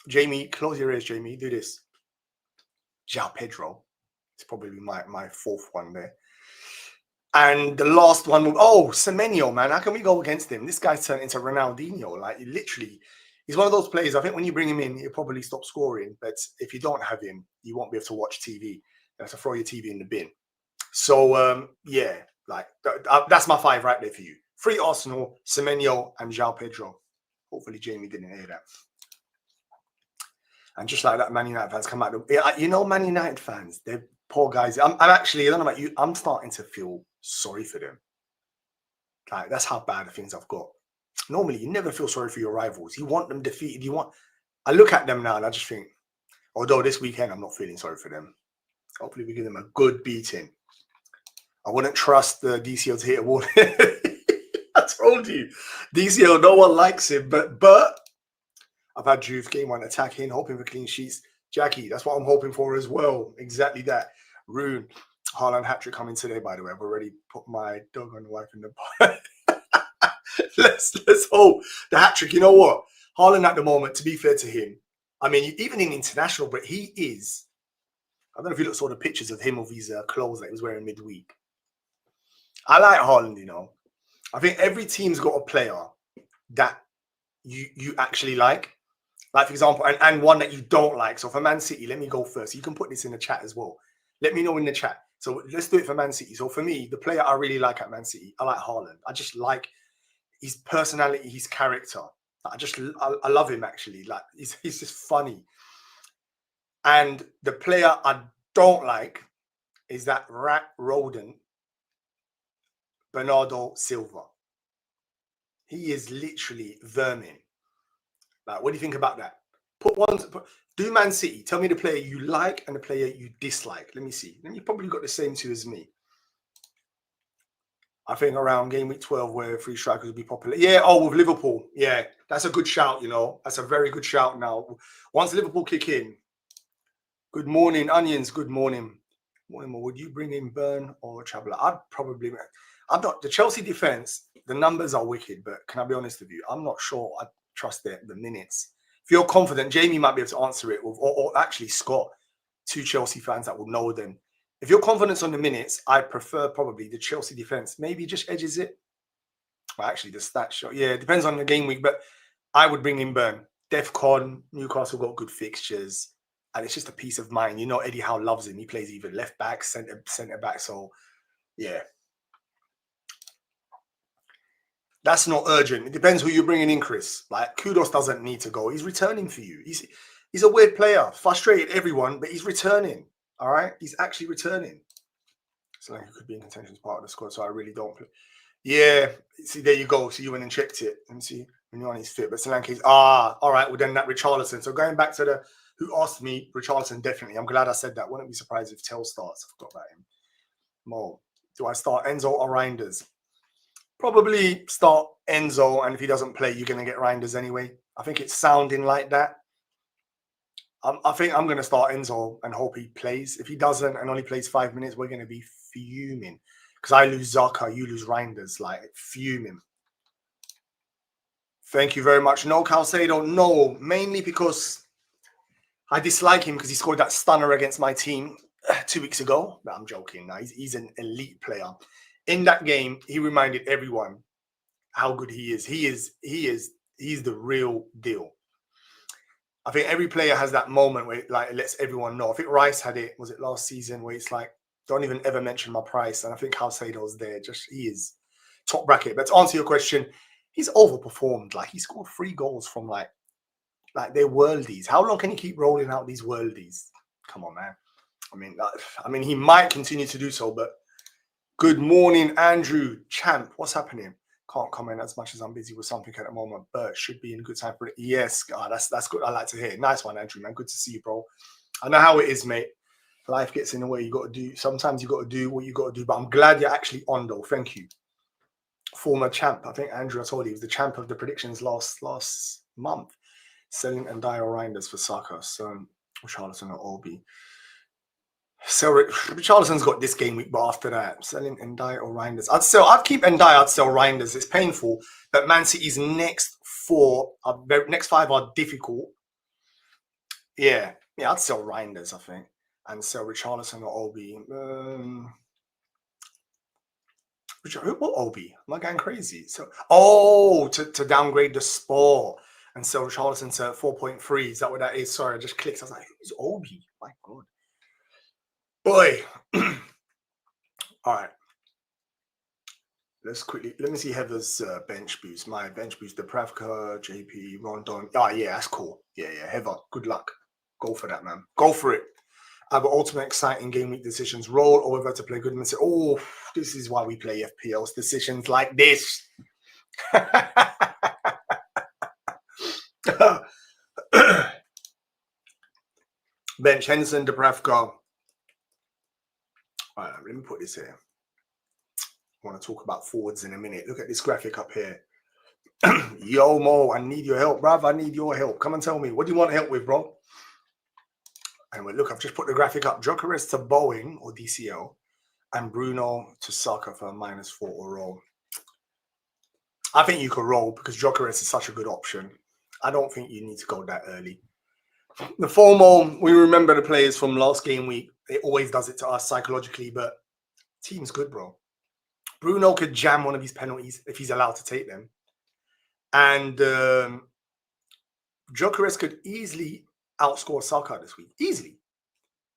Jamie, close your ears, Jamie. Do this. João Pedro. It's probably my 4th one there. And the last one, Semenyo, man. How can we go against him? This guy's turned into Ronaldinho. Like, literally, he's one of those players. I think when you bring him in, he'll probably stop scoring. But if you don't have him, you won't be able to watch TV. You have to throw your TV in the bin. So, yeah, like that's my 5 right there for you. 3 Arsenal, Semenyo, and João Pedro. Hopefully, Jamie didn't hear that. And just like that, Man United fans come out. You know, Man United fans, they're poor guys. I'm actually, I don't know about you, I'm starting to feel sorry for them. Like, that's how bad the things I've got. Normally, you never feel sorry for your rivals. You want them defeated. I look at them now and I just think, although this weekend I'm not feeling sorry for them. Hopefully, we give them a good beating. I wouldn't trust the DCL to hit a wall. I told you, DCL, no one likes him, but I've had Juve game 1 attacking, hoping for clean sheets. Jackie, that's what I'm hoping for as well. Exactly that. Rune, Haaland hat-trick coming today, by the way. I've already put my dog on the wife in the bar. let's hope the hat-trick. You know what? Haaland at the moment, to be fair to him, I mean, even in international, but he is, I don't know if you saw the pictures of him with his clothes that he was wearing midweek. I like Haaland, you know. I think every team's got a player that you actually like. Like, for example, and one that you don't like. So for Man City, let me go first. You can put this in the chat as well. Let me know in the chat. So let's do it for Man City. So for me, the player I really like at Man City, I like Haaland. I just like his personality, his character. I love him, actually. Like, he's just funny. And the player I don't like is that rat rodent, Bernardo Silva. He is literally vermin. Like, what do you think about that? Do Man City. Tell me the player you like and the player you dislike. Let me see. Then you probably got the same 2 as me. I think around game week 12 where 3 strikers would be popular. Yeah, with Liverpool. Yeah, that's a good shout, you know. That's a very good shout now. Once Liverpool kick in. Good morning, Onions. Good morning. Would you bring in Burn or Traveller? I'm not. The Chelsea defense, the numbers are wicked, but can I be honest with you? I'm not sure I trust the minutes. If you're confident, Jamie might be able to answer it, or actually Scott, 2 Chelsea fans that will know them. If you're confident on the minutes, I prefer probably the Chelsea defense. Maybe just edges it. Well, actually, the stats show. Yeah, it depends on the game week, but I would bring in Burn. DEFCON, Newcastle got good fixtures, and it's just a peace of mind. You know, Eddie Howe loves him. He plays either left back, centre back. So, yeah. That's not urgent. It depends who you're bringing in, Chris. Like, Kudos doesn't need to go. He's returning for you. He's a weird player. Frustrated everyone, but he's returning. All right? He's actually returning. So like, he could be in contention as part of the squad, so I really don't play. Yeah. See, there you go. So you went and checked it. And see, when you're on his fit. But Solanke's, all right. Well, then that Richarlison. So going back to who asked me, Richarlison, definitely. I'm glad I said that. Wouldn't be surprised if Tell starts. I forgot about him. Mo. Do I start Enzo or Reinders? Probably start Enzo, and if he doesn't play, you're going to get Reinders anyway. I think it's sounding like that. I think I'm going to start Enzo and hope he plays. If he doesn't and only plays 5 minutes, we're going to be fuming. Because I lose Zaka, you lose Reinders, like fuming. Thank you very much. No, Calcedo, no. Mainly because I dislike him because he scored that stunner against my team 2 weeks ago. But I'm joking. Now he's an elite player. In that game, he reminded everyone how good he is. He's the real deal. I think every player has that moment where it lets everyone know. I think Rice had it, was it last season, where it's like, don't even ever mention my price. And I think Calcedo's there. He is top bracket. But to answer your question, he's overperformed. Like he scored 3 goals from like they're worldies. How long can he keep rolling out these worldies? Come on, man. I mean, he might continue to do so, but good morning, Andrew Champ. What's happening? Can't comment as much as I'm busy with something at the moment, but should be in good time for it. Yes, God, that's good. I like to hear. Nice one, Andrew, man. Good to see you, bro. I know how it is, mate. Life gets in the way. Sometimes you got to do what you got to do, but I'm glad you're actually on, though. Thank you. Former champ. I think Andrew, I told you, he was the champ of the predictions last month. Selling and Dyer Reinders for Saka. So, Charlton or Obi. So Richarlison's got this game week, but after that, selling Ndiaye or Reinders. I'd keep Ndiaye, I'd sell Reinders. It's painful, but Man City's next 5 are difficult. Yeah, I'd sell Reinders, I think, and sell Richarlison or Obi. What Obi? Am I going crazy? So, to downgrade the sport and sell Richarlison to 4.3. Is that what that is? Sorry, I just clicked. I was like, who's Obi? My God. Boy. All right. Let me see Heather's bench boost. My bench boost, Depravka, JP, Rondon. Oh, yeah, that's cool. Yeah, Heather, good luck. Go for that, man. Go for it. I have ultimate exciting game week decisions. Roll or whether to play good and say, oh, this is why we play FPLs. Decisions like this. Bench, Henderson, Depravka. All right, let me put this here. I want to talk about forwards in a minute. Look at this graphic up here. Yo, Mo, I need your help, bruv. I need your help. Come and tell me. What do you want help with, bro? Anyway, look, I've just put the graphic up. Gyökeres to Boeing or DCL and Bruno to Saka for a -4 or roll. I think you could roll because Gyökeres is such a good option. I don't think you need to go that early. The FOMO, we remember the players from last game week. It always does it to us psychologically, but team's good, bro. Bruno could jam one of his penalties if he's allowed to take them. And Gyökeres could easily outscore Saka this week. Easily.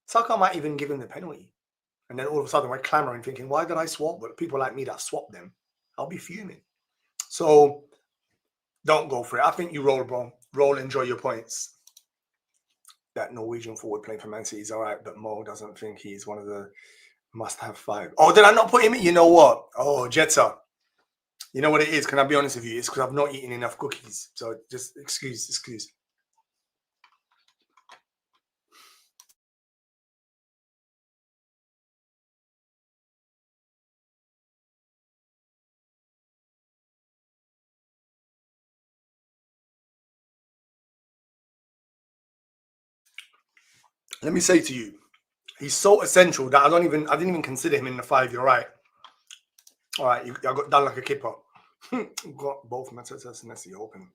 Saka might even give him the penalty. And then all of a sudden we're clamoring thinking, why did I swap? But people like me that swap them, I'll be fuming. So don't go for it. I think you roll, bro. Roll, enjoy your points. That Norwegian forward playing for Man City is all right, but Mo doesn't think he's one of the must-have 5. Oh, did I not put him in? You know what? Oh, Jetta. You know what it is? Can I be honest with you? It's because I've not eaten enough cookies. So just excuse. Let me say to you, he's so essential that I didn't even consider him in the 5. You're right. All right, I got done like a kipper. Got both Mateta and Nessie open.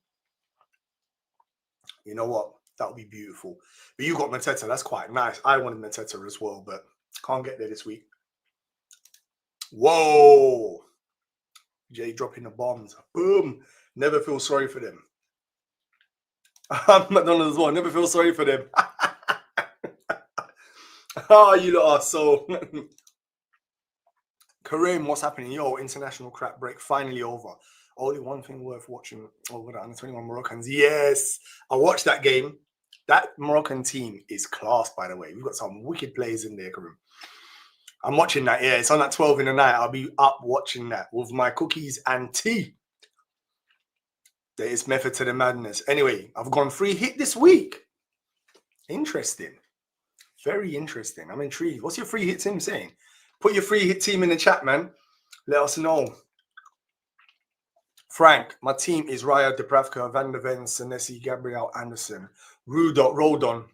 You know what? That would be beautiful. But you got Mateta. That's quite nice. I wanted Mateta as well, but can't get there this week. Whoa. Jay dropping the bombs. Boom. Never feel sorry for them. McDonald's as well. Never feel sorry for them. Oh, you lot are so... Kareem, what's happening? Yo, international crap break finally over. Only one thing worth watching over the under 21 Moroccans. Yes, I watched that game. That Moroccan team is class, by the way. We've got some wicked players in there, Kareem. I'm watching that. Yeah, it's on at 12 in the night. I'll be up watching that with my cookies and tea. There is method to the madness. Anyway, I've gone free hit this week. Interesting. Very interesting. I'm intrigued. What's your free hit team saying? Put your free hit team in the chat, man. Let us know. Frank, my team is Raya, Depravka, Van der Ven, Senesi, Gabriel, Anderson, Rodon.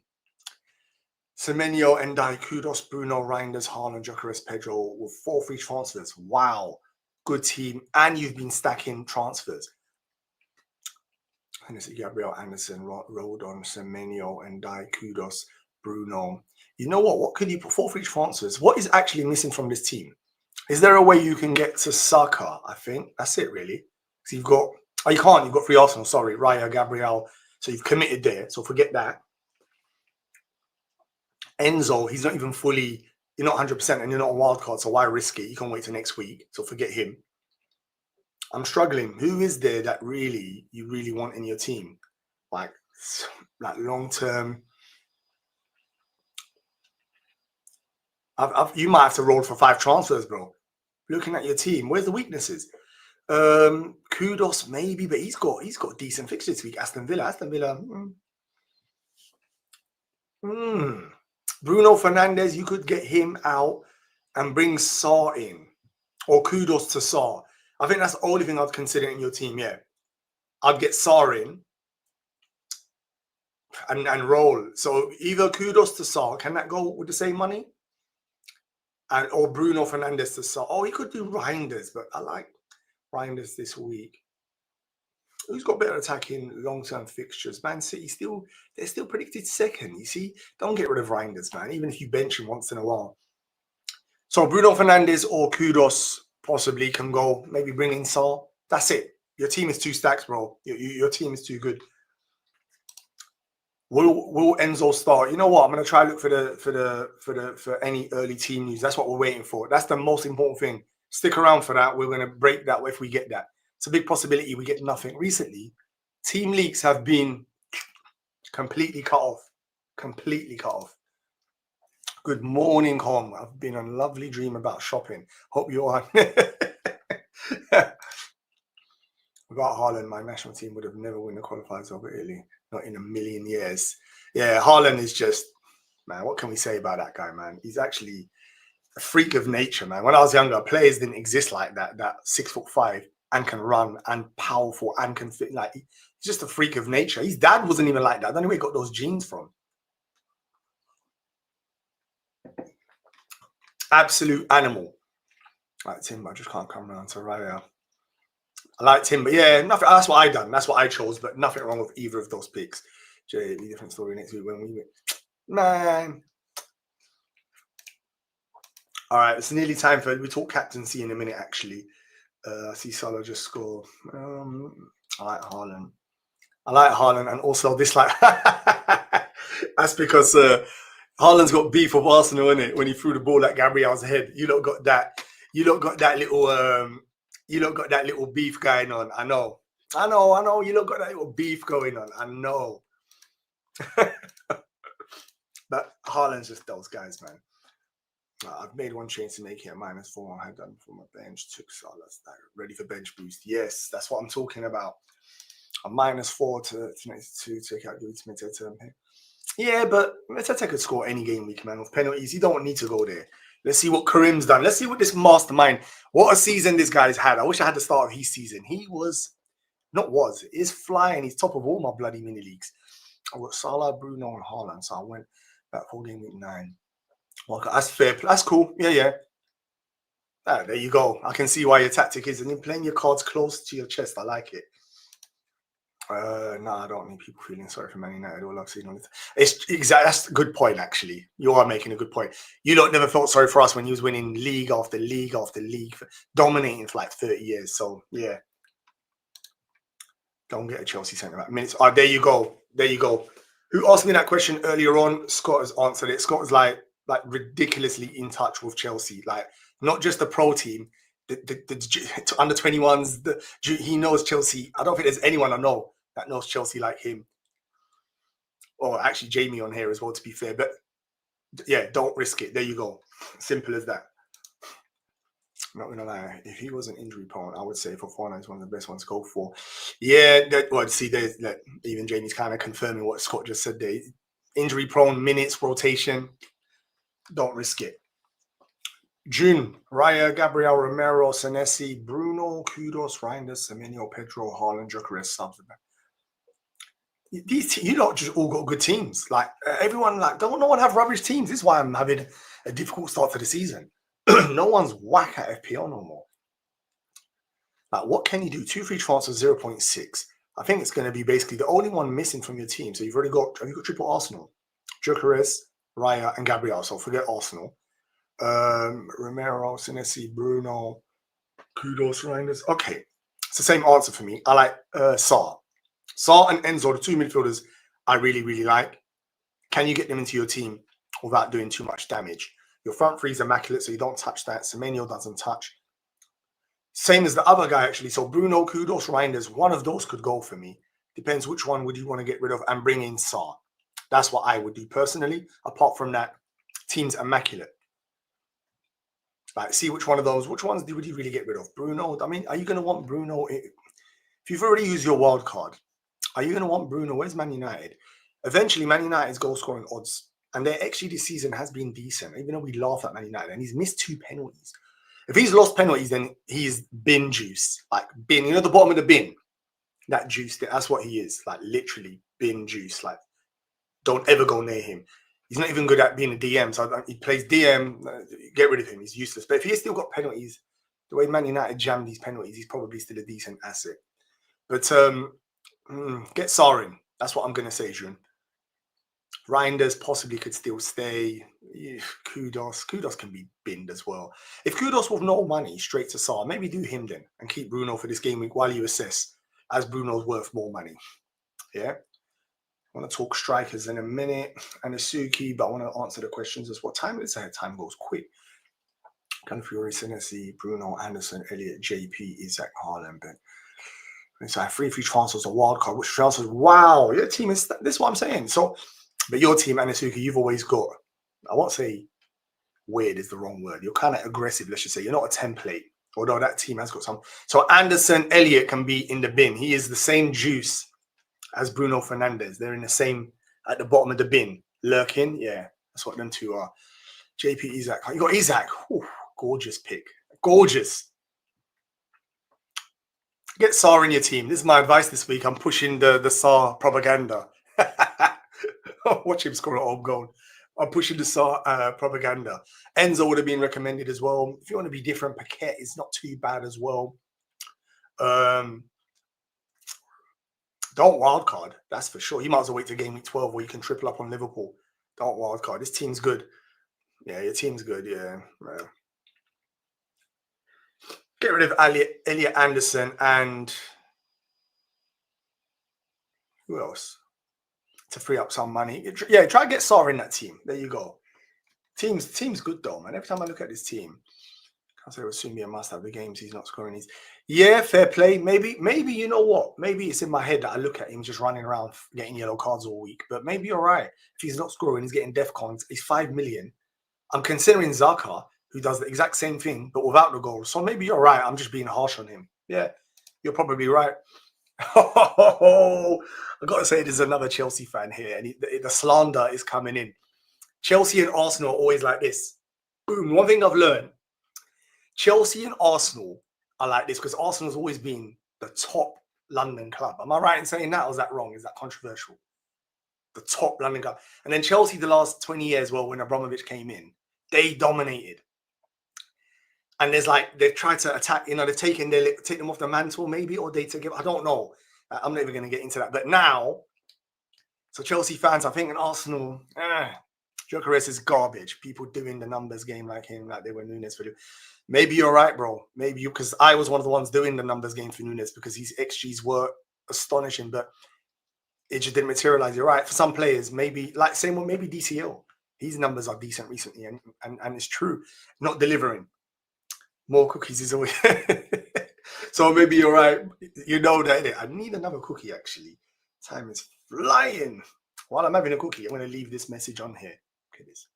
Semenyo, Endai, Kudos, Bruno, Reinders, Haaland, Gyökeres, Pedro with 4 free transfers. Wow. Good team. And you've been stacking transfers. And it's Gabriel Anderson, Rodon, Semenyo, Endai, Kudos, Bruno. You know what? What could you put 4 free transfers? What is actually missing from this team? Is there a way you can get to Saka? I think that's it, really. So you've got, oh, you can't. You've got 3 Arsenal. Sorry, Raya, Gabriel. So you've committed there. So forget that. Enzo, he's not even fully, you're not 100% and you're not a wild card, so why risk it? You can wait till next week, so forget him. I'm struggling. Who is there that you really want in your team? Like long-term. You might have to roll for 5 transfers, bro. Looking at your team, where's the weaknesses? Kudos, maybe, but he's got decent fixtures this week. Aston Villa. Bruno Fernandes, you could get him out and bring Saar in, or Kudos to Saar. I think that's the only thing I'd consider in your team. Yeah, I'd get Saar in and roll. So either Kudos to Saar, can that go with the same money? Or Bruno Fernandes to Saar. Oh, he could do Reinders, but I like Reinders this week. Who's got better attacking long-term fixtures? Man City they're still predicted second. You see, don't get rid of Reinders, man. Even if you bench him once in a while. So Bruno Fernandes or Kudos possibly can go. Maybe bring in Saar. That's it. Your team is too stacked, bro. Your team is too good. Will Enzo start? You know what? I'm gonna try to look for any early team news. That's what we're waiting for. That's the most important thing. Stick around for that. We're gonna break that if we get that. It's a big possibility we get nothing. Recently, team leaks have been completely cut off. Good morning, Hom. I've been on a lovely dream about shopping. Hope you are. Without Haaland, my national team would have never won the qualifiers over Italy. Not in a million years. Yeah, Haaland is just, man, what can we say about that guy, man? He's actually a freak of nature, man. When I was younger, players didn't exist like that 6'5" and can run and powerful and can fit. Like, he's just a freak of nature. His dad wasn't even like that. I don't know where he got those genes from. Absolute animal. Like Tim, I just can't come around to Raya. I like Tim, but yeah, nothing. That's what I done. That's what I chose, but nothing wrong with either of those picks. Jay, different story next week when we win. Man. All right, it's nearly time for we talk captaincy in a minute. Actually, I see Salah just scored. I like Haaland, and also this like that's because Haaland's got beef with Arsenal in it when he threw the ball at Gabriel's head. You lot got that. You lot got that little. You lot got that little beef going on. I know. You lot got that little beef going on. I know. But Haaland's just those guys, man. I've made one change to make it a -4. I had done for my bench. Took Salah's ready for bench boost. Yes, that's what I'm talking about. A -4 to take out Mitete. Yeah, but Mitete could score any game week, man. With penalties, you don't need to go there. Let's see what Karim's done. Let's see what this mastermind, what a season this guy's had. I wish I had the start of his season. He is flying. He's top of all my bloody mini leagues. I've got Salah, Bruno, and Haaland. So I went back for game week 9. Well, that's fair. That's cool. Yeah. There you go. I can see why your tactic is. And you're playing your cards close to your chest. I like it. No, I don't need people feeling sorry for Man United. All I've seen on it. It's exactly, that's a good point, actually. You are making a good point. You lot never felt sorry for us when you was winning league after league after league, dominating for like 30 years. So, yeah. Don't get a Chelsea centre-back minutes. There you go. Who asked me that question earlier on? Scott has answered it. Scott was like ridiculously in touch with Chelsea. Like, not just the pro team, the under 21s. He knows Chelsea. I don't think there's anyone I know that knows Chelsea like him. Or actually Jamie on here as well, to be fair. But yeah, don't risk it. There you go. Simple as that. I'm not gonna lie. If he was an injury prone, I would say Fofana is one of the best ones to go for. Yeah, even Jamie's kind of confirming what Scott just said there. Injury prone, minutes, rotation. Don't risk it. June, Raya, Gabriel, Romero, Senesi, Bruno, Kudos, Reinders, Semenyo, Pedro, Haaland, Gyökeres, subs. You lot just all got good teams. Like everyone, like don't no one have rubbish teams. This is why I'm having a difficult start to the season. No one's whack at FPL no more. Like, what can you do? 2-3 transfers, 0.6. I think it's going to be basically the only one missing from your team. So you've already got, have you got triple Arsenal? Gyökeres, Raya, and Gabriel. So forget Arsenal. Romero, Senesi, Bruno, Kudos, Reinders. Okay, it's the same answer for me. I like Sarr. Sarr and Enzo, the two midfielders I really, really like. Can you get them into your team without doing too much damage? Your front three is immaculate, so you don't touch that. Semenyo doesn't touch. Same as the other guy, actually. So Bruno, Kudos, Reinders, one of those could go for me. Depends which one would you want to get rid of and bring in Sarr. That's what I would do personally. Apart from that, team's immaculate. Like, see which one of those, which ones would you really get rid of? Bruno, I mean, are you going to want Bruno? If you've already used your wild card, are you going to want Bruno? Where's Man United? Eventually, Man United's goal scoring odds, and their XG this season has been decent, even though we laugh at Man United, and he's missed 2 penalties. If he's lost penalties, then he's bin juice. Like bin, you know, the bottom of the bin, that juice, that's what he is. Like literally bin juice. Like don't ever go near him. He's not even good at being a DM. So he plays DM, get rid of him. He's useless. But if he's still got penalties, the way Man United jam these penalties, he's probably still a decent asset. But get Sarr in. That's what I'm going to say, June. Reinders possibly could still stay. Kudos can be binned as well. If Kudos with no money straight to Sarr, maybe do him then and keep Bruno for this game week while you assess as Bruno's worth more money. Yeah. I want to talk strikers in a minute and Asuki, but I want to answer the questions as what time is it? Time goes quick. Canfiori, Senesi, Bruno, Anderson, Elliott, JP, Isaac, Haaland, Ben. So I have 3 transfers, a wild card, which transfers. Wow, your team is this is what I'm saying. So, but your team, Anasuka, you've always got, I won't say weird is the wrong word. You're kind of aggressive, let's just say. You're not a template, although that team has got some. So Anderson, Elliott can be in the bin. He is the same juice as Bruno Fernandes. They're in the same, at the bottom of the bin, lurking. Yeah, that's what them two are. JP, Isaac. You got Isaac. Ooh, gorgeous pick. Gorgeous. Get Sarr in your team. This is my advice this week. I'm pushing the Sarr propaganda. Watch him score an own goal. I'm pushing the Sarr propaganda. Enzo would have been recommended as well. If you want to be different, Paquette is not too bad as well. Don't wildcard. That's for sure. You might as well wait to game week 12 where you can triple up on Liverpool. Don't wildcard. This team's good. Yeah, your team's good. Yeah. Get rid of Elliott Anderson and who else? To free up some money. Yeah, try to get Sarr in that team. There you go. Team's good though, man. Every time I look at this team, I say it will soon be a must-have. The games he's not scoring these. Yeah, fair play. Maybe you know what? Maybe it's in my head that I look at him just running around getting yellow cards all week. But maybe you're right. If he's not scoring, he's getting def cons. He's 5 million. I'm considering Zaka, who does the exact same thing, but without the goal. So maybe you're right. I'm just being harsh on him. Yeah, you're probably right. Oh, I got to say, there's another Chelsea fan here, and the slander is coming in. Chelsea and Arsenal are always like this. Boom. One thing I've learned, Chelsea and Arsenal are like this because Arsenal's always been the top London club. Am I right in saying that, or is that wrong? Is that controversial? The top London club. And then Chelsea the last 20 years, well, when Abramovich came in, they dominated. And there's like, they've tried to attack, they've take them off the mantle maybe, or they take it, I don't know. I'm never going to get into that. But now, so Chelsea fans, I think in Arsenal, Gyökeres is garbage. People doing the numbers game like him, like they were Nunes for. Maybe you're right, bro. Maybe you, because I was one of the ones doing the numbers game for Nunes because his XGs were astonishing, but it just didn't materialize. You're right. For some players, maybe like same one, maybe DCL. His numbers are decent recently, and it's true. Not delivering. More cookies is always. So maybe you're right. You know that. I need another cookie, actually. Time is flying. While I'm having a cookie, I'm going to leave this message on here. Look at this.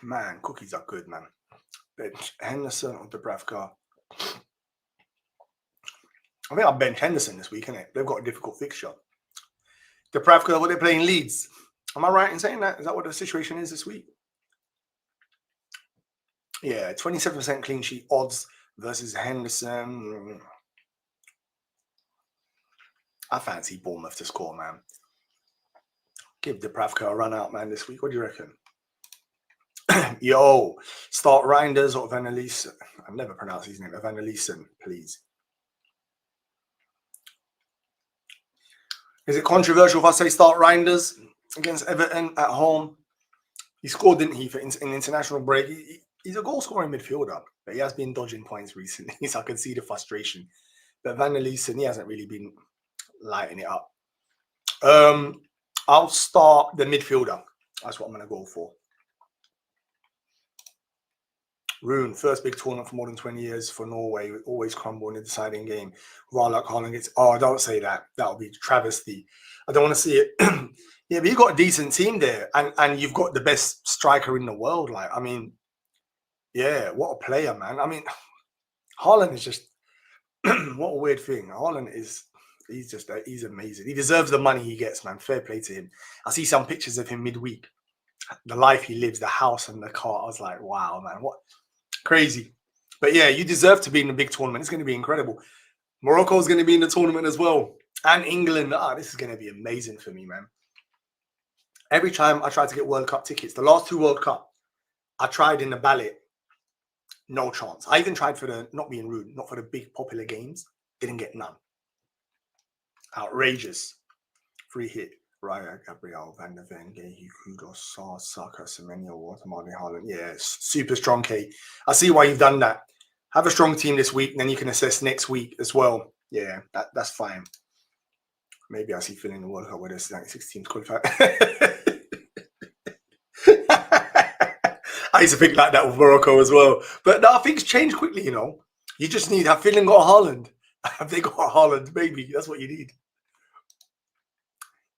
Man, cookies are good, man. Bench Henderson or Dubravka. I think I'll bench Henderson this week, innit? They've got a difficult fixture. Dubravka, what they're playing Leeds. Am I right in saying that? Is that what the situation is this week? Yeah, 27% clean sheet odds versus Henderson. I fancy Bournemouth to score, man. Give Dubravka a run out, man, this week. What do you reckon? Yo, start Reinders or Van der Leesen. I've never pronounced his name. Van der Leesen, please. Is it controversial if I say start Reinders against Everton at home? He scored, didn't he, for an international break? He's a goal-scoring midfielder, but he has been dodging points recently, so I can see the frustration. But Van der Leesen, he hasn't really been lighting it up. I'll start the midfielder. That's what I'm going to go for. Rune, first big tournament for more than 20 years for Norway, always crumble in the deciding game. Wildcard Haaland gets, oh, don't say that. That'll be travesty. I don't want to see it. Yeah, but you've got a decent team there, and you've got the best striker in the world. Like, I mean, yeah, what a player, man. I mean, Haaland is just, what a weird thing. Haaland is, he's amazing. He deserves the money he gets, man. Fair play to him. I see some pictures of him midweek. The life he lives, the house and the car. I was like, wow, man, what crazy. But yeah, you deserve to be in the big tournament. It's going to be incredible. Morocco is going to be in the tournament as well. And England. This is going to be amazing for me, man. Every time I try to get World Cup tickets, the last 2 World Cup, I tried in the ballot. No chance. I even tried for the, not being rude, not for the big popular games. Didn't get none. Outrageous. Free hit. Raya, Gabriel, Van der Ven, Gehi, Kudos, Sar, Saka, Semenyo, Watermani, Haaland. Yeah, super strong, K. I see why you've done that. Have a strong team this week, and then you can assess next week as well. Yeah, that's fine. Maybe I see filling the World Cup where there's like 6 teams qualified. I used to think like that with Morocco as well. But no, things change quickly, you know. You just need, have Finland got a Haaland? Have they got a Haaland, baby? That's what you need.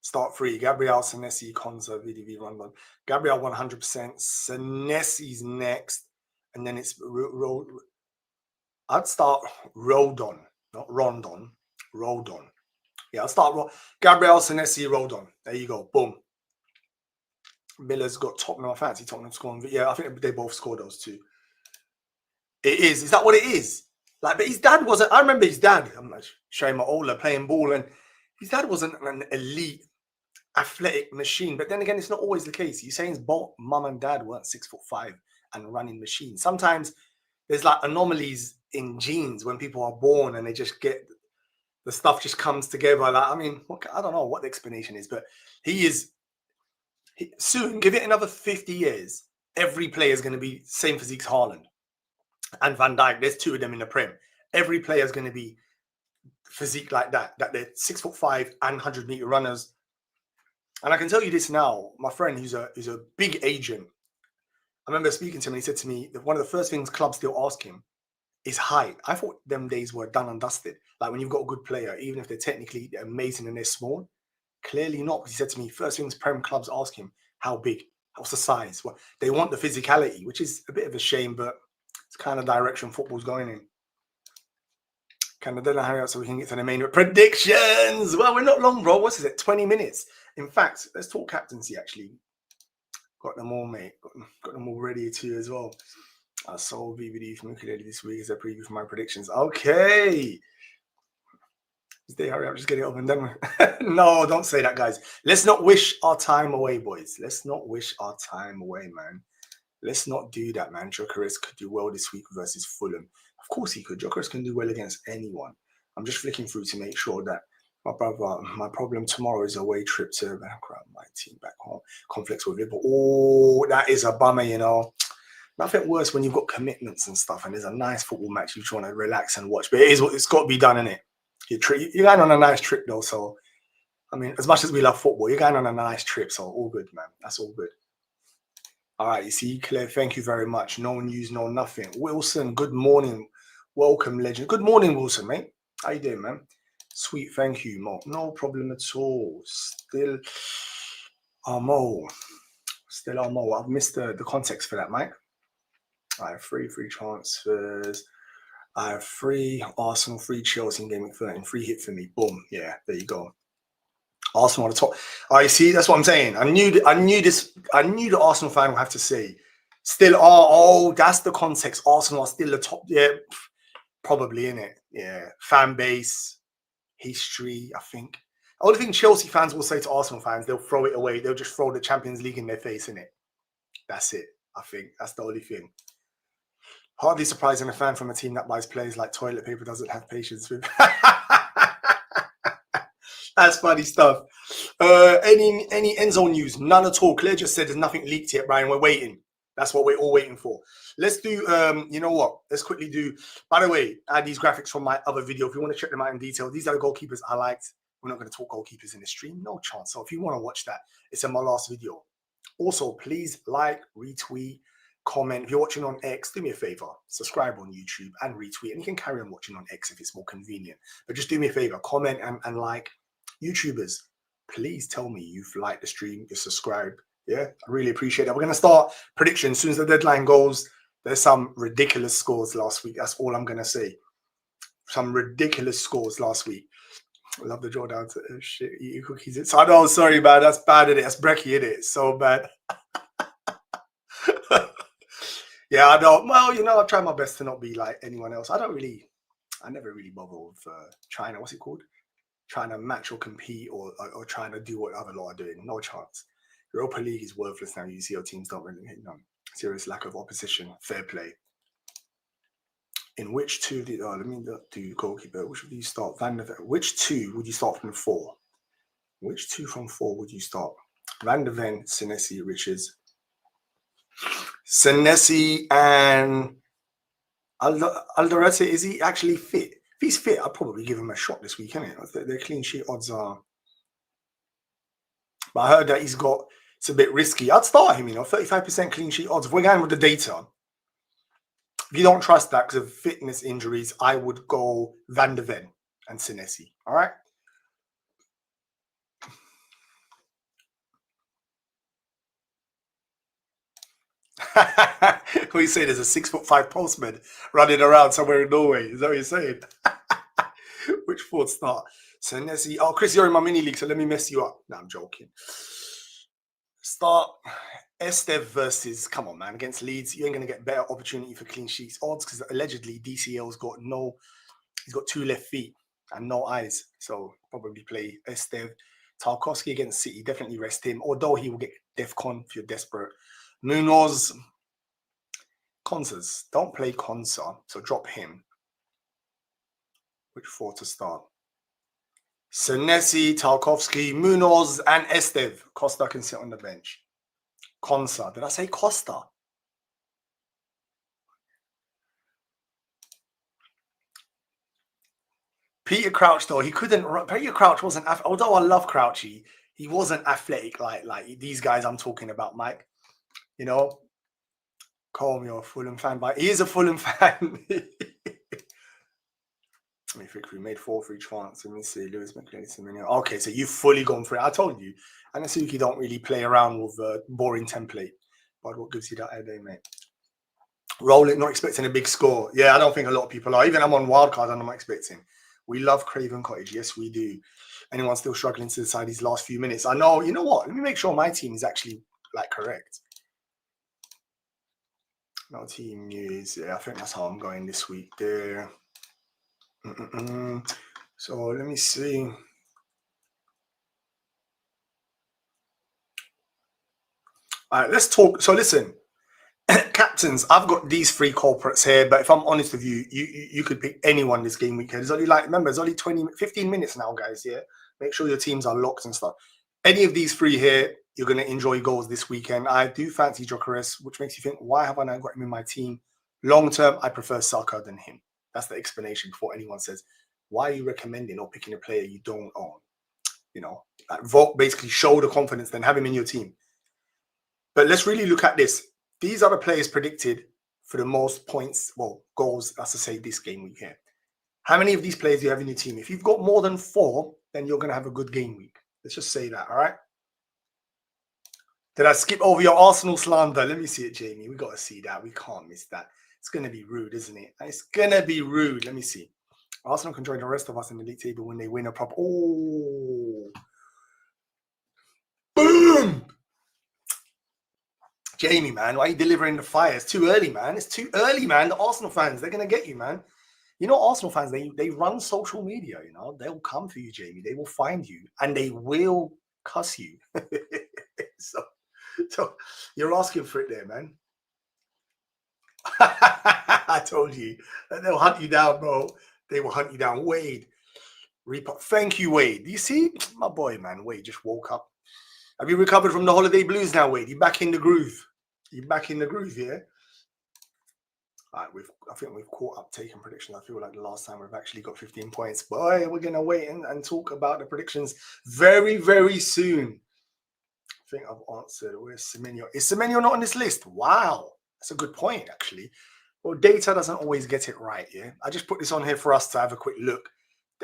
Start 3. Gabriel, Senesi, Konza, VDV, Rondon. Gabriel 100%. Senesi's next. And then it's I'd start Rodon, not Rondon. Rodon. Yeah, I'll start Gabriel, Senesi, Rodon. There you go. Boom. Miller's got Tottenham. I fancy Tottenham scoring. Yeah, I think they both scored those 2. It is. Is that what it is? Like, but his dad wasn't. I remember his dad. I'm like showing my Ola playing ball, and his dad wasn't an elite athletic machine. But then again, it's not always the case. You're saying both mum and dad weren't 6'5" and running machines. Sometimes there's like anomalies in genes when people are born and they just get the stuff just comes together. Like, I mean, I don't know what the explanation is, but soon, give it another 50 years, every player is going to be same physique as Haaland and Van Dijk. There's 2 of them in the Prem. Every player is going to be physique like that they're 6'5" and 100-meter runners. And I can tell you this now, my friend who's a big agent, I remember speaking to him and he said to me that one of the first things clubs still ask him is height. I thought them days were done and dusted. Like when you've got a good player, even if they're technically amazing and they're small, clearly not. He said to me, first things Prem clubs ask him, how big? What's the size? Well, they want the physicality, which is a bit of a shame, but it's kind of direction football's going in. Kind of don't know how so we can get to the main predictions. Well, we're not long, bro. What is it? 20 minutes. In fact, let's talk captaincy, actually. Got them all, mate. Got them all ready too as well. I saw VVD from Ukulele this week as a preview for my predictions. Okay. Stay hurry up, just get it up and done with. No, don't say that, guys. Let's not wish our time away, boys. Let's not wish our time away, man. Let's not do that, man. Gyökeres could do well this week versus Fulham. Of course he could. Gyökeres can do well against anyone. I'm just flicking through to make sure that my problem tomorrow is a away trip to my team back home. Conflicts with Liverpool. Oh, that is a bummer, you know. Nothing worse when you've got commitments and stuff and there's a nice football match you want to relax and watch. But it's got to be done, innit? You're going on a nice trip, though. So, I mean, as much as we love football, you're going on a nice trip. So, all good, man. That's all good. All right, you see, Claire, thank you very much. No news, no nothing. Wilson, good morning. Welcome, legend. Good morning, Wilson, mate. How you doing, man? Sweet, thank you, Mo. No problem at all. Still Mo. I've missed the context for that, Mike. I have 3 free transfers. I have 3 Arsenal, 3 Chelsea in game week 13. 3 hit for me. Boom. Yeah, there you go. Arsenal on the top. I see. That's what I'm saying. I knew the Arsenal fan would have to say, still, oh, that's the context. Arsenal are still the top. Yeah, probably, innit? Yeah. Fan base, history, I think. The only thing Chelsea fans will say to Arsenal fans, they'll throw it away. They'll just throw the Champions League in their face, innit? That's it. I think that's the only thing. Hardly surprising a fan from a team that buys players like toilet paper doesn't have patience with. That's funny stuff. Any Enzo news? None at all. Claire just said there's nothing leaked yet, Brian. We're waiting. That's what we're all waiting for. Let's do, you know what? Let's quickly do, by the way, add these graphics from my other video. If you want to check them out in detail, these are the goalkeepers I liked. We're not going to talk goalkeepers in the stream. No chance. So if you want to watch that, it's in my last video. Also, please like, retweet, comment. If you're watching on X, do me a favor. Subscribe on YouTube and retweet. And you can carry on watching on X if it's more convenient. But just do me a favor. Comment and like. YouTubers, please tell me you've liked the stream, you subscribed. Yeah, I really appreciate it. We're going to start predictions. As soon as the deadline goes, there's some ridiculous scores last week. That's all I'm going to say. Some ridiculous scores last week. I love the draw down to shit, eating cookies. So I know, sorry, man. That's bad, isn't it? That's brekkie, isn't it? It's so bad. Yeah, I know. Well, you know, I try my best to not be like anyone else. I never really bother with China. What's it called? Trying to match or compete or trying to do what other lot are doing. No chance. Europa League is worthless now. You see your teams don't really hit them. Serious lack of opposition. Fair play. In which two did let me do goalkeeper. Which would you start? Which 2 would you start from 4? Which 2 from 4 would you start? Van der Ven, Senesi, Richards. Senesi and Alderete, is he actually fit? If he's fit, I'd probably give him a shot this week, innit? Their clean sheet odds are. But I heard that it's a bit risky. I'd start him, 35% clean sheet odds. If we're going with the data, if you don't trust that because of fitness injuries, I would go Van der Ven and Senesi. All right? What you say? There's a 6'5" postman running around somewhere in Norway. Is that what you're saying? Which 4th start? Senesi. Oh, Chris, you're in my mini league, so let me mess you up. No, I'm joking. Start Estev versus, come on, man, against Leeds. You ain't going to get better opportunity for clean sheets odds because allegedly DCL's got he's got 2 left feet and no eyes. So probably play Estev. Tarkowski against City, definitely rest him, although he will get DEFCON if you're desperate. Munoz, Consas. Don't play Consa, so drop him. Which 4 to start? Senesi, Tarkowski, Munoz, and Estev. Costa can sit on the bench. Consa. Did I say Costa? Peter Crouch, though, he couldn't run. Peter Crouch wasn't, although I love Crouchy, he wasn't athletic like these guys I'm talking about, Mike. You know, call me a Fulham fan, but he is a Fulham fan. Let me think. We made 4 free transfers. Let me see. Lewis McLean. Okay, so you've fully gone for it. I told you. And Asuki don't really play around with a boring template. But what gives you that idea, mate? Rolling, not expecting a big score. Yeah, I don't think a lot of people are. Even I'm on Wildcard and I'm not expecting. We love Craven Cottage. Yes, we do. Anyone still struggling to decide these last few minutes? I know. You know what? Let me make sure my team is actually correct. No team news. Yeah, I think that's how I'm going this week there. So let me see. All right, let's talk. So listen, captains, I've got these 3 culprits here, but if I'm honest with you, you could pick anyone this game week. There's only remember, it's only 15 minutes now, guys. Yeah, make sure your teams are locked and stuff. Any of these 3 here, you're going to enjoy goals this weekend. I do fancy Jokeres, which makes you think, why have I not got him in my team? Long term, I prefer Saka than him. That's the explanation before anyone says, why are you recommending or picking a player you don't own? Vote, basically show the confidence, then have him in your team. But let's really look at this. These are the players predicted for the most points, goals, that's to say, this game week here. How many of these players do you have in your team? If you've got more than 4, then you're going to have a good game week. Let's just say that, all right? Did I skip over your Arsenal slander? Let me see it, Jamie. We got to see that. We can't miss that. It's going to be rude, isn't it? It's going to be rude. Let me see. Arsenal can join the rest of us in the league table when they win a proper... Oh. Boom! Jamie, man, why are you delivering the fire? It's too early, man. It's too early, man. The Arsenal fans, they're going to get you, man. You know, Arsenal fans, they run social media, you know. They'll come for you, Jamie. They will find you, and they will cuss you. So you're asking for it there, man. I told you. They'll hunt you down, bro. They will hunt you down. Wade. Thank you, Wade. You see? My boy, man. Wade just woke up. Have you recovered from the holiday blues now, Wade? You back in the groove? You back in the groove, yeah? All right, I think we've caught up taking predictions. I feel like the last time we've actually got 15 points. Boy, we're going to wait and talk about the predictions very, very soon. I think I've answered. Where's Semenyo? Is Semenyo not on this list? Wow. That's a good point, actually. Well, data doesn't always get it right, yeah? I just put this on here for us to have a quick look.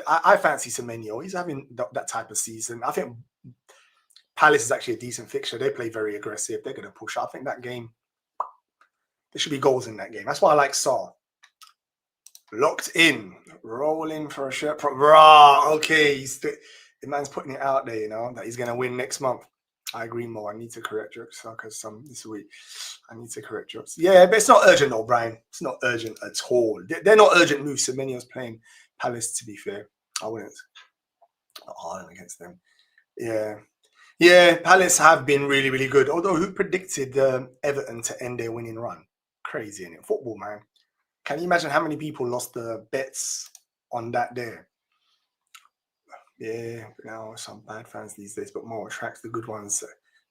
I fancy Semenyo. He's having that type of season. I think Palace is actually a decent fixture. They play very aggressive. They're going to push. I think that game, there should be goals in that game. That's why I like Saul. Locked in. Rolling for a shirt. Rah, okay. The man's putting it out there, you know, that he's going to win next month. I agree more. I need to correct jokes because this week. I need to correct jokes. Yeah, but it's not urgent, though, Brian. It's not urgent at all. They're not urgent moves. Semenyo's playing Palace, to be fair. I wouldn't. Not hard against them. Yeah. Yeah, Palace have been really, really good. Although, who predicted Everton to end their winning run? Crazy, isn't it? Football, man. Can you imagine how many people lost the bets on that day? Yeah, now some bad fans these days, but more attracts the good ones.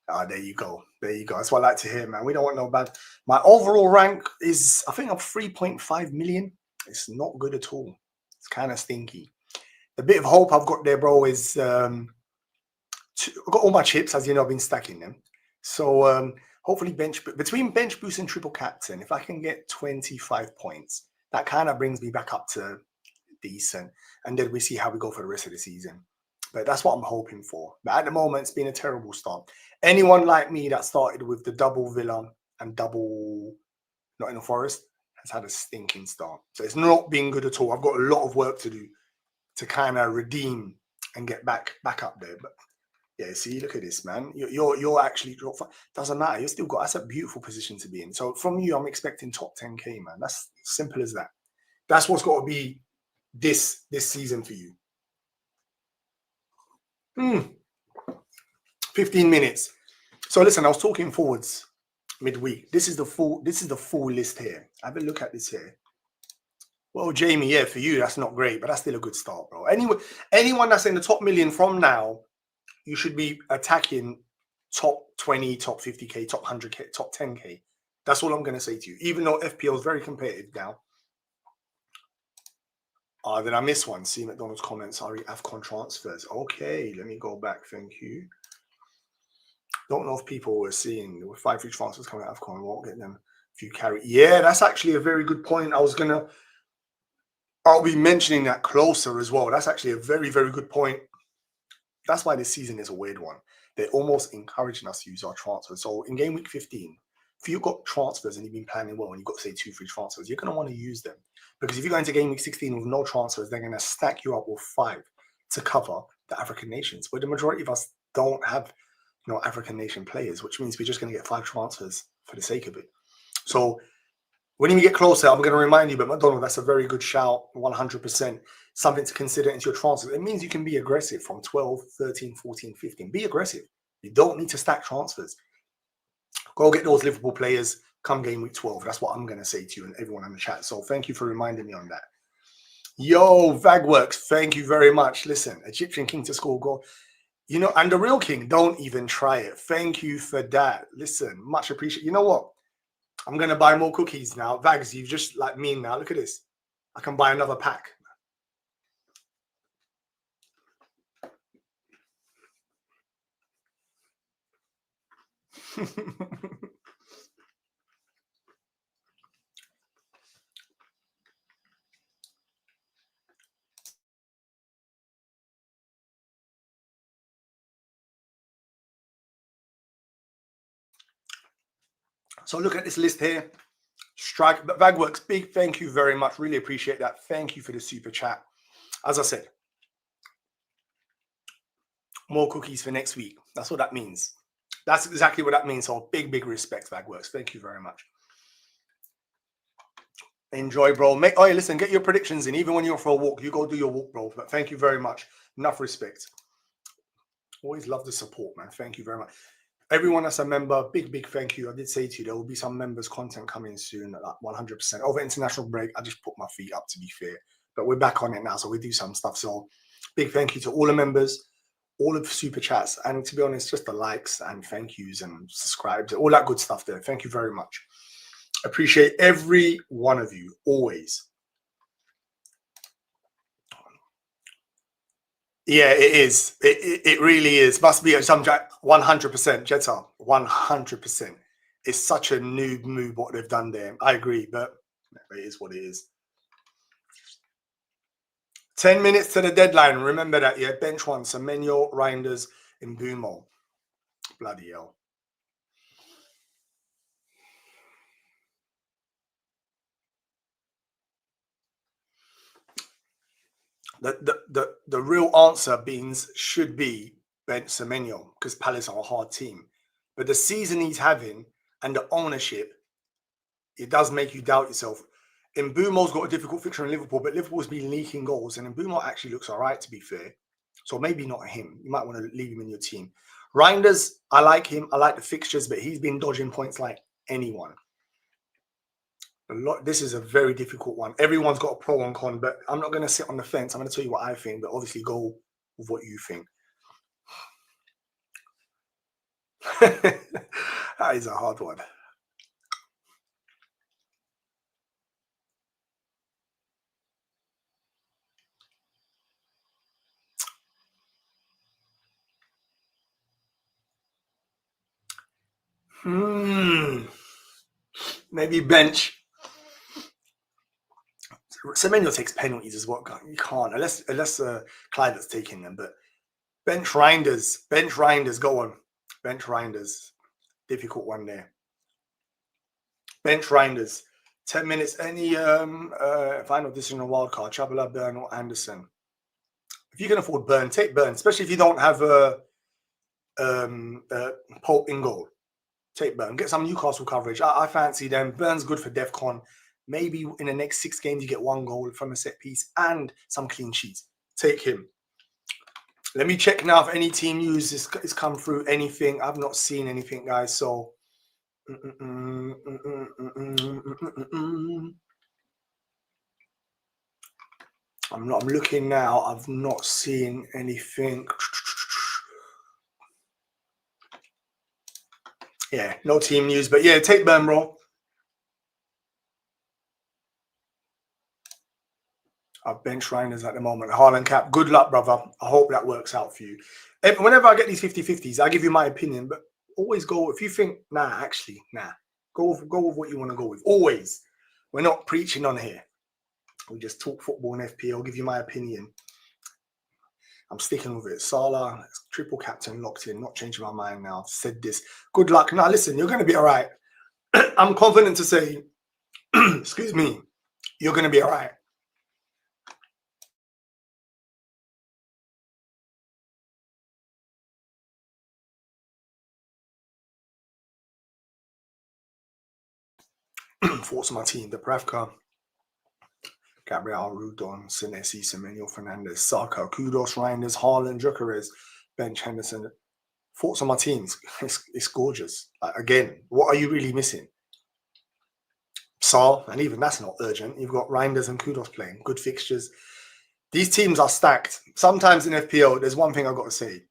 There you go. There you go. That's what I like to hear, man. We don't want no bad. My overall rank is, I think I'm 3.5 million. It's not good at all. It's kind of stinky. The bit of hope I've got there, bro, is I've got all my chips, as you know, I've been stacking them. So hopefully between bench boost and triple captain, if I can get 25 points, that kind of brings me back up to decent. And then we see how we go for the rest of the season. But that's what I'm hoping for. But at the moment, it's been a terrible start. Anyone like me that started with the double Villa and double Nottingham Forest has had a stinking start. So it's not been good at all. I've got a lot of work to do to kind of redeem and get back up there. But yeah, see, look at this, man. You're actually doesn't matter. You still got, that's a beautiful position to be in. So from you, I'm expecting top 10K, man. That's simple as that. That's what's got to be this season for you. 15 minutes. So listen, I was talking forwards midweek. This is the full list here. Have a look at this here. Well, Jamie, yeah, for you, that's not great, but that's still a good start, bro. Anyway, anyone that's in the top million from now, you should be attacking top 20, top 50K, top 100K, top 10K. That's all I'm going to say to you. Even though FPL is very competitive now. Did I miss one? See McDonald's comments. Sorry, AFCON transfers. Okay, let me go back. Thank you. Don't know if people were seeing with 5 free transfers coming out of AFCON. Won't get them if you carry. Yeah, that's actually a very good point. I'll be mentioning that closer as well. That's actually a very, very good point. That's why this season is a weird one. They're almost encouraging us to use our transfers. So in game week 15, if you've got transfers and you've been planning well and you've got, say, 2 free transfers, you're going to want to use them. Because if you go into game week 16 with no transfers, they're going to stack you up with 5 to cover the African nations. But the majority of us don't have African nation players, which means we're just going to get 5 transfers for the sake of it. So when you get closer, I'm going to remind you, but McDonald, that's a very good shout, 100%. Something to consider into your transfers. It means you can be aggressive from 12, 13, 14, 15. Be aggressive. You don't need to stack transfers. Go get those Liverpool players come game week 12. That's what I'm going to say to you and everyone in the chat. So thank you for reminding me on that. Yo, Vagworks, thank you very much. Listen, Egyptian king to score goal. And the real king, don't even try it. Thank you for that. Listen, much appreciated. You know what? I'm going to buy more cookies now. Vags, you've just like me now. Look at this. I can buy another pack. So look at this list here. Strike, but Vagworks, big thank you very much. Really appreciate that. Thank you for the super chat. As I said, more cookies for next week. That's what that means. That's exactly what that means. So big respect, Vagworks. Thank you very much. Enjoy, bro. Oh, yeah, listen, get your predictions in. Even when you're for a walk, you go do your walk, bro. But thank you very much. Enough respect. Always love the support, man. Thank you very much. Everyone that's a member, big thank you. I did say to you, there will be some members content coming soon, like 100%. Over international break, I just put my feet up, to be fair. But we're back on it now, so we do some stuff. So big thank you to all the members, all of the super chats, and to be honest, just the likes and thank yous and subscribes, all that good stuff there. Thank you very much. Appreciate every one of you, always. Yeah, it is. It really is. Must be some 100%. Jetta, 100%. It's such a noob move what they've done there. I agree, but it is what it is. 10 minutes to the deadline. Remember that, yeah. Bench one, Semenyo, Reinders, and Bumo. Bloody hell. The real answer, Beans, should be bench Semenyo, because Palace are a hard team. But the season he's having and the ownership, it does make you doubt yourself. Mbumo's got a difficult fixture in Liverpool, but Liverpool's been leaking goals, and Mbumo actually looks all right, to be fair. So maybe not him. You might want to leave him in your team. Reinders, I like him. I like the fixtures, but he's been dodging points like anyone. This is a very difficult one. Everyone's got a pro and con, but I'm not going to sit on the fence. I'm going to tell you what I think, but obviously go with what you think. That is a hard one. Maybe bench. Semenyo takes penalties as well. You can't, unless Clivert's taking them. But bench Reinders, go on. Bench Reinders. Difficult one there. Bench Reinders. 10 minutes. Any final decision on Wildcard. Chabala, Burn, or Anderson. If you can afford Burn, take Burn. Especially if you don't have Pope in goal. Take Burn. Get some Newcastle coverage. I fancy them. Burn's good for DEFCON. Maybe in the next 6 games, you get 1 goal from a set piece and some clean sheets. Take him. Let me check now if any team news has come through. Anything. I've not seen anything, guys. So, I'm looking now. I've not seen anything. Yeah, no team news. But yeah, take Burn, bro. I've bench Reinders at the moment. Haaland cap. Good luck, brother. I hope that works out for you. Whenever I get these 50-50s, I give you my opinion, but always go. If you think, nah, go with what you want to go with. Always. We're not preaching on here. We just talk football and FPL. I'll give you my opinion. I'm sticking with it. Salah, triple captain, locked in. Not changing my mind now. I've said this. Good luck. Now, listen, you're going to be all right. I'm confident to say, excuse me, you're going to be all right. Thoughts on my team: Dubravka, Gabriel, Rudon, Senesi, Semenyo, Fernandez, Saka, Kudos, Reinders, Haaland, Gyökeres, bench Henderson. Thoughts on my team? It's gorgeous. Again, what are you really missing? Saul, and even that's not urgent. You've got Reinders and Kudos playing. Good fixtures. These teams are stacked. Sometimes in FPL, there's one thing I've got to say.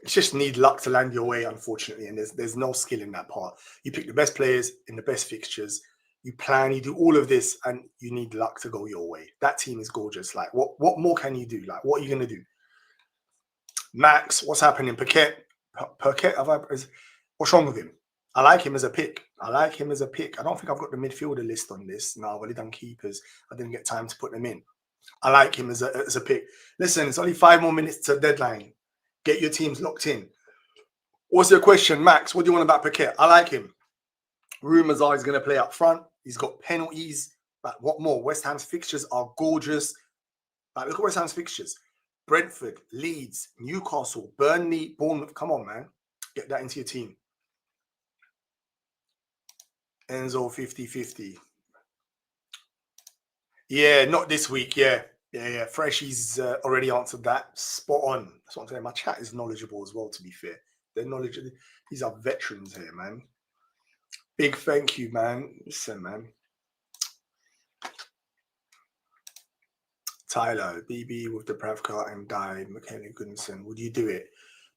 You just need luck to land your way, unfortunately, and there's no skill in that part. You pick the best players in the best fixtures. You plan, you do all of this, and you need luck to go your way. That team is gorgeous. Like, what more can you do? Like, what are you going to do? Max, what's happening? Paquet, what's wrong with him? I like him as a pick. I don't think I've got the midfielder list on this. No, I've only done keepers. I didn't get time to put them in. I like him as a pick. Listen, it's only 5 more minutes to deadline. Get your teams locked in. What's your question, Max? What do you want about Paquet? I like him. Rumours are he's going to play up front. He's got penalties. But what more? West Ham's fixtures are gorgeous. Like, look at West Ham's fixtures. Brentford, Leeds, Newcastle, Burnley, Bournemouth. Come on, man. Get that into your team. Enzo 50-50. Yeah, not this week. Yeah. Freshy's already answered that. Spot on. That's what I'm saying. My chat is knowledgeable as well, to be fair. They're knowledgeable. These are veterans here, man. Big thank you, man. Listen, man. Tyler, BB with the Pravka and Dye, Michele Goodnson. Would you do it?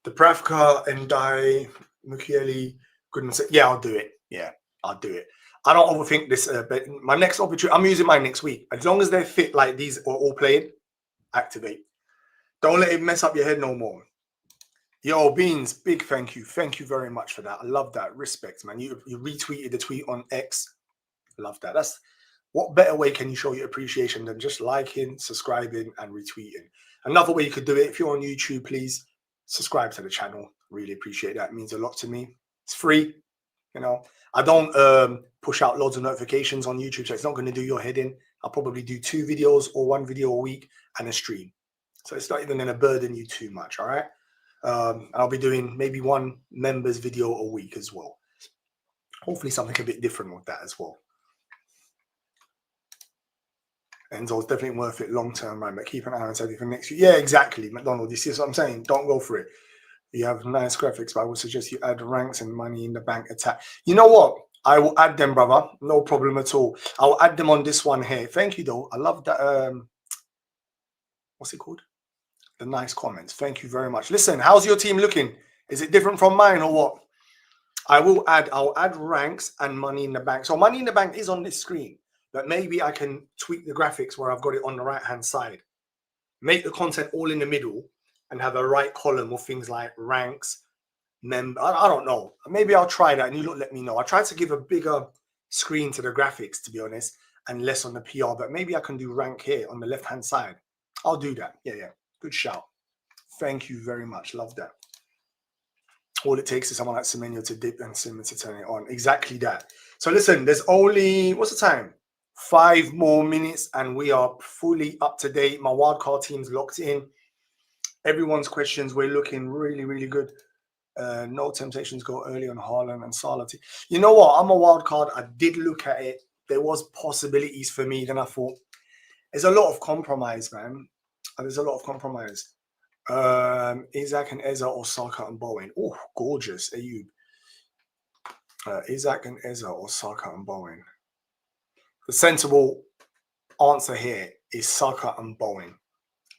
The Pravka and Dye, Michele Goodnson. Yeah, I'll do it. Yeah, I'll do it. I don't overthink this. But my next opportunity, I'm using mine next week. As long as they're fit like these are all playing, activate. Don't let it mess up your head no more. Yo, Beans, big thank you. Thank you very much for that. I love that. Respect, man. You retweeted the tweet on X. Love that. That's what better way can you show your appreciation than just liking, subscribing, and retweeting? Another way you could do it, if you're on YouTube, please subscribe to the channel. Really appreciate that. It means a lot to me. It's free. You know, I don't push out loads of notifications on YouTube, so it's not going to do your head in. I'll probably do 2 videos or 1 video a week and a stream. So it's not even going to burden you too much, all right? I'll be doing maybe 1 members video a week as well. Hopefully something a bit different with that as well. Enzo's definitely worth it long term, right? But keep an eye on something for next year. Yeah, exactly, McDonald. You see what I'm saying? Don't go for it. You have nice graphics, but I would suggest you add ranks and money in the bank attack. You know what? I will add them, brother. No problem at all. I'll add them on this one here. Thank you, though. I love that. What's it called? The nice comments. Thank you very much. Listen, how's your team looking? Is it different from mine or what? I'll add ranks and money in the bank. So money in the bank is on this screen, but maybe I can tweak the graphics where I've got it on the right-hand side. Make the content all in the middle and have a right column of things like ranks, member. I don't know. Maybe I'll try that and you let me know. I tried to give a bigger screen to the graphics, to be honest, and less on the PR, but maybe I can do rank here on the left-hand side. I'll do that. Yeah. Good shout. Thank you very much. Love that. All it takes is someone like Semenyo to dip and Simon to turn it on. Exactly that. So listen, there's only, what's the time? 5 more minutes and we are fully up to date. My wildcard team's locked in. Everyone's questions, we're looking really, really good. No temptations go early on Haaland and Salah. You know what? I'm a wildcard. I did look at it. There was possibilities for me. Then I thought, there's a lot of compromise, man. There's a lot of compromise. Isaac and Eza or Saka and Bowen. Oh, gorgeous. Ayub. Isaac and Eza or Saka and Bowen. The sensible answer here is Saka and Bowen.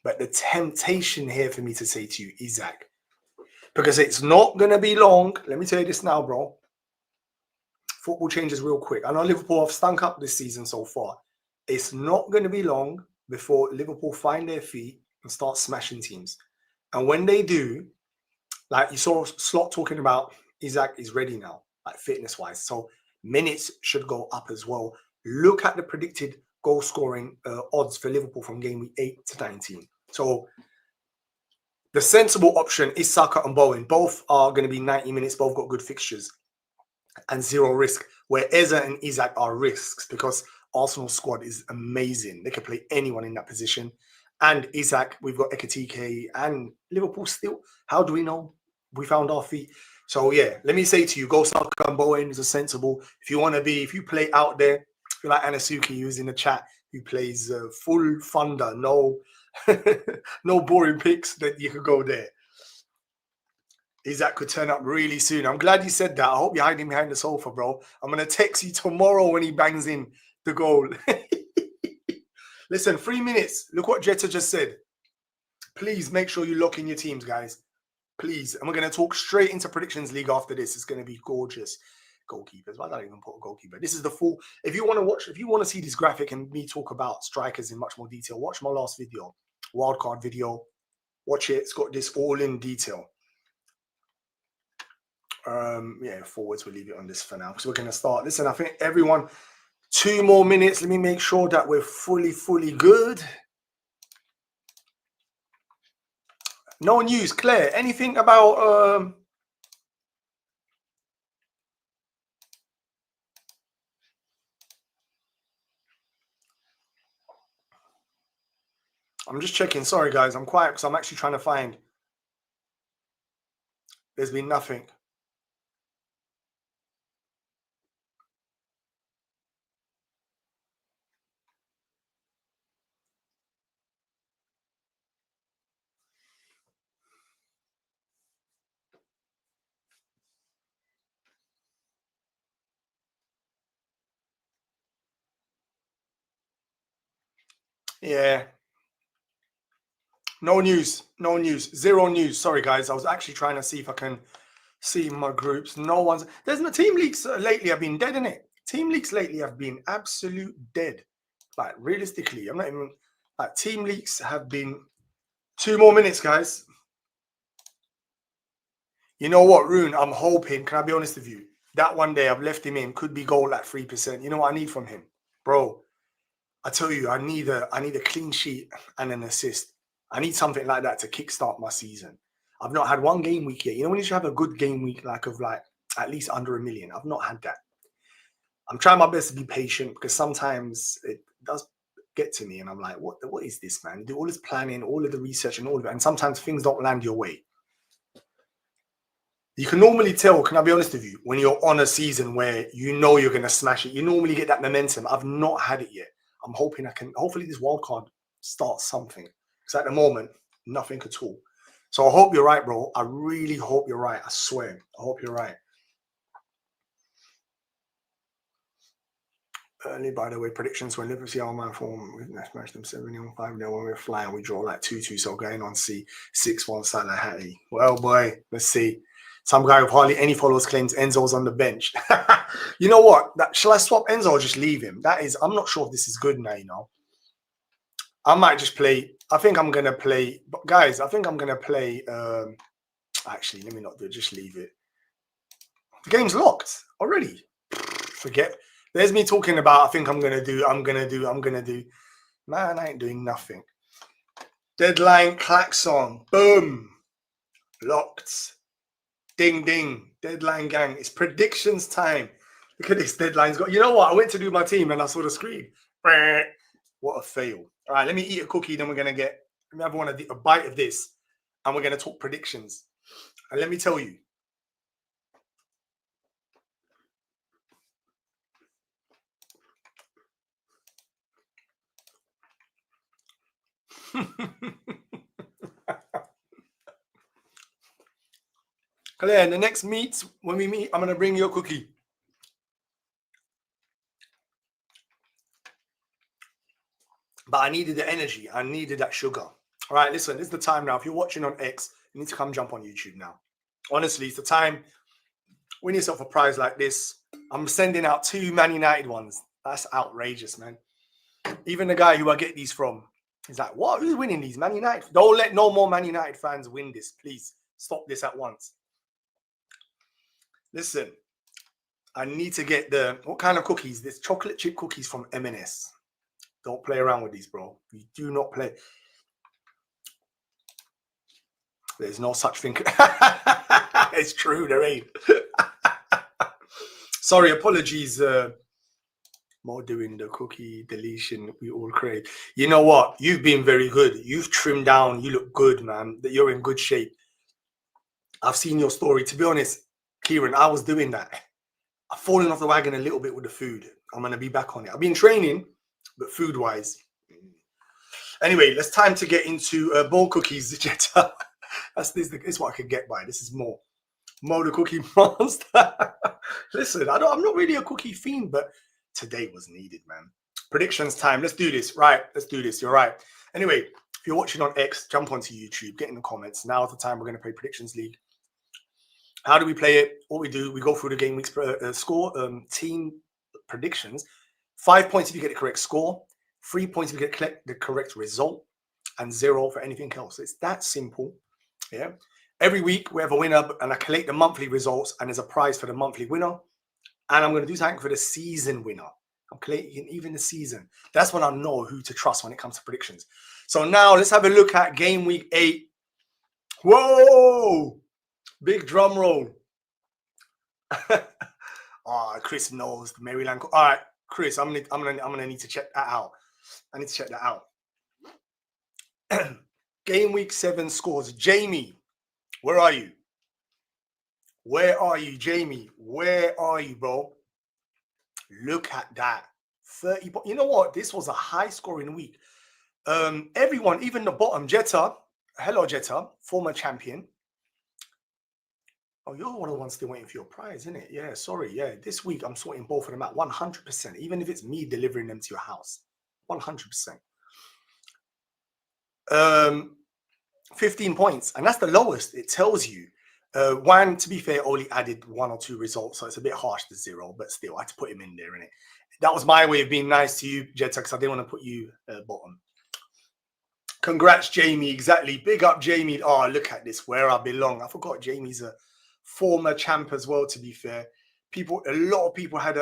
But the temptation here for me to say to you, Isaac, because it's not going to be long. Let me tell you this now, bro. Football changes real quick. I know Liverpool have stunk up this season so far. It's not going to be long before Liverpool find their feet and start smashing teams. And when they do, like you saw Slot talking about, Isaac is ready now, like fitness-wise. So minutes should go up as well. Look at the predicted goal scoring odds for Liverpool from game week 8 to 19. So the sensible option is Saka and Bowen. Both are going to be 90 minutes. Both got good fixtures and 0 risk. Where Eza and Isaac are risks because Arsenal's squad is amazing. They can play anyone in that position. And Isaac, we've got Ekitike and Liverpool still. How do we know? We found our feet. So yeah, let me say to you, go Saka and Bowen is a sensible. If you want to be, if you play out there, if you like Anasuki, who's in the chat, who plays full thunder, no, no boring picks, that you could go there. Isaac could turn up really soon. I'm glad you said that. I hope you're hiding behind the sofa, bro. I'm going to text you tomorrow when he bangs in the goal. Listen, 3 minutes. Look what Jetta just said. Please make sure you lock in your teams, guys. Please. And we're going to talk straight into Predictions League after this. It's going to be gorgeous. Goalkeepers. I don't even put a goalkeeper. This is the full. If you want to watch, if you want to see this graphic and me talk about strikers in much more detail, watch my last video, wildcard video. Watch it. It's got this all in detail. Yeah, forwards, we'll leave it on this for now because we're going to start. Listen, I think everyone, 2 more minutes. Let me make sure that we're fully good. No news, Claire. Anything about I'm just checking. Sorry, guys. I'm quiet because I'm actually trying to find. There's been nothing. Yeah. No news. No news. Zero news. Sorry, guys. I was actually trying to see if I can see my groups. No one's. There's no team leaks lately have been dead, innit? Team leaks lately have been absolute dead. Like, realistically, I'm not even. Like, team leaks have been 2 more minutes, guys. You know what, Rune? I'm hoping, can I be honest with you? That one day I've left him in, could be goal at 3%. You know what I need from him? Bro, I tell you, I need a clean sheet and an assist. I need something like that to kickstart my season. I've not had one game week yet. You know when you should have a good game week, like at least under 1 million. I've not had that. I'm trying my best to be patient because sometimes it does get to me and I'm like, what is this, man? You do all this planning, all of the research and all of it. And sometimes things don't land your way. You can normally tell, can I be honest with you, when you're on a season where you know you're going to smash it, you normally get that momentum. I've not had it yet. I'm hoping I can, hopefully this wildcard starts something. Because at the moment, nothing at all. So I hope you're right, bro. I really hope you're right. I swear. I hope you're right. Early, by the way, predictions when Liverpool see our man form, we smash them 7-0, 5-0 when we're flying. We draw like 2-2. So going on C 6-1 Salah Hattie. Well, boy, let's see. Some guy with hardly any followers claims Enzo's on the bench. You know what? Shall I swap Enzo or just leave him? I'm not sure if this is good now, you know. I might just play. I think I'm going to play. But guys, I think I'm going to play. Actually, let me not do it. Just leave it. The game's locked already. Forget. There's me talking about, I think I'm going to do. Man, I ain't doing nothing. Deadline klaxon. Boom. Locked. Ding, ding. Deadline gang. It's predictions time. Look at this. Deadline's got. You know what? I went to do my team and I saw the screen. What a fail. All right, let me eat a cookie. Then we're going to get. Let me have a bite of this. And we're going to talk predictions. And let me tell you. Claire, the next meet, when we meet, I'm going to bring you a cookie. But I needed the energy. I needed that sugar. All right, listen, this is the time now. If you're watching on X, you need to come jump on YouTube now. Honestly, it's the time. Win yourself a prize like this. I'm sending out 2 Man United ones. That's outrageous, man. Even the guy who I get these from, he's like, what? Who's winning these? Man United. Don't let no more Man United fans win this. Please stop this at once. Listen, I need to get what kind of cookies? This chocolate chip cookies from M&S. Don't play around with these, bro. You do not play. There's no such thing. It's true, there ain't. Sorry, apologies. More doing the cookie deletion we all crave. You know what? You've been very good. You've trimmed down. You look good, man. You're in good shape. I've seen your story. To be honest, Kieran, I was doing that. I've fallen off the wagon a little bit with the food. I'm going to be back on it. I've been training, but food-wise. Anyway, it's time to get into ball cookies. This is what I could get by. This is more the cookie monster. Listen, I'm not really a cookie fiend, but today was needed, man. Predictions time. Let's do this. Right, let's do this. You're right. Anyway, if you're watching on X, jump onto YouTube, get in the comments. Now's the time we're going to play Predictions League. How do we play it? What we do, we go through the game week's score, team predictions. 5 points if you get the correct score, 3 points if you get the correct result, and 0 for anything else. It's that simple. Yeah. Every week we have a winner, and I collect the monthly results, and there's a prize for the monthly winner. And I'm going to do something for the season winner. I'm collecting even the season. That's when I know who to trust when it comes to predictions. So now let's have a look at game week 8. Whoa! Big drum roll. Oh, Chris knows the Maryland. All right, Chris, I'm gonna need to check that out. I need to check that out. Game week 7 scores. Jamie, where are you? Where are you, Jamie? Where are you, bro? Look at that. 30 points. You know what? This was a high scoring week. Everyone, even the bottom, Jetta. Hello, Jetta, former champion. Oh, you're one of the ones still waiting for your prize, isn't it? Yeah, sorry. Yeah, this week I'm sorting both of them out 100%, even if it's me delivering them to your house. 100%. 15 points, and that's the lowest. It tells you. One, to be fair, only added 1 or 2 results, so it's a bit harsh to 0, but still, I had to put him in there, innit? That was my way of being nice to you, Jetta, because I didn't want to put you bottom. Congrats, Jamie. Exactly. Big up, Jamie. Oh, look at this. Where I belong. I forgot Jamie's a former champ as well, to be fair. A lot of people had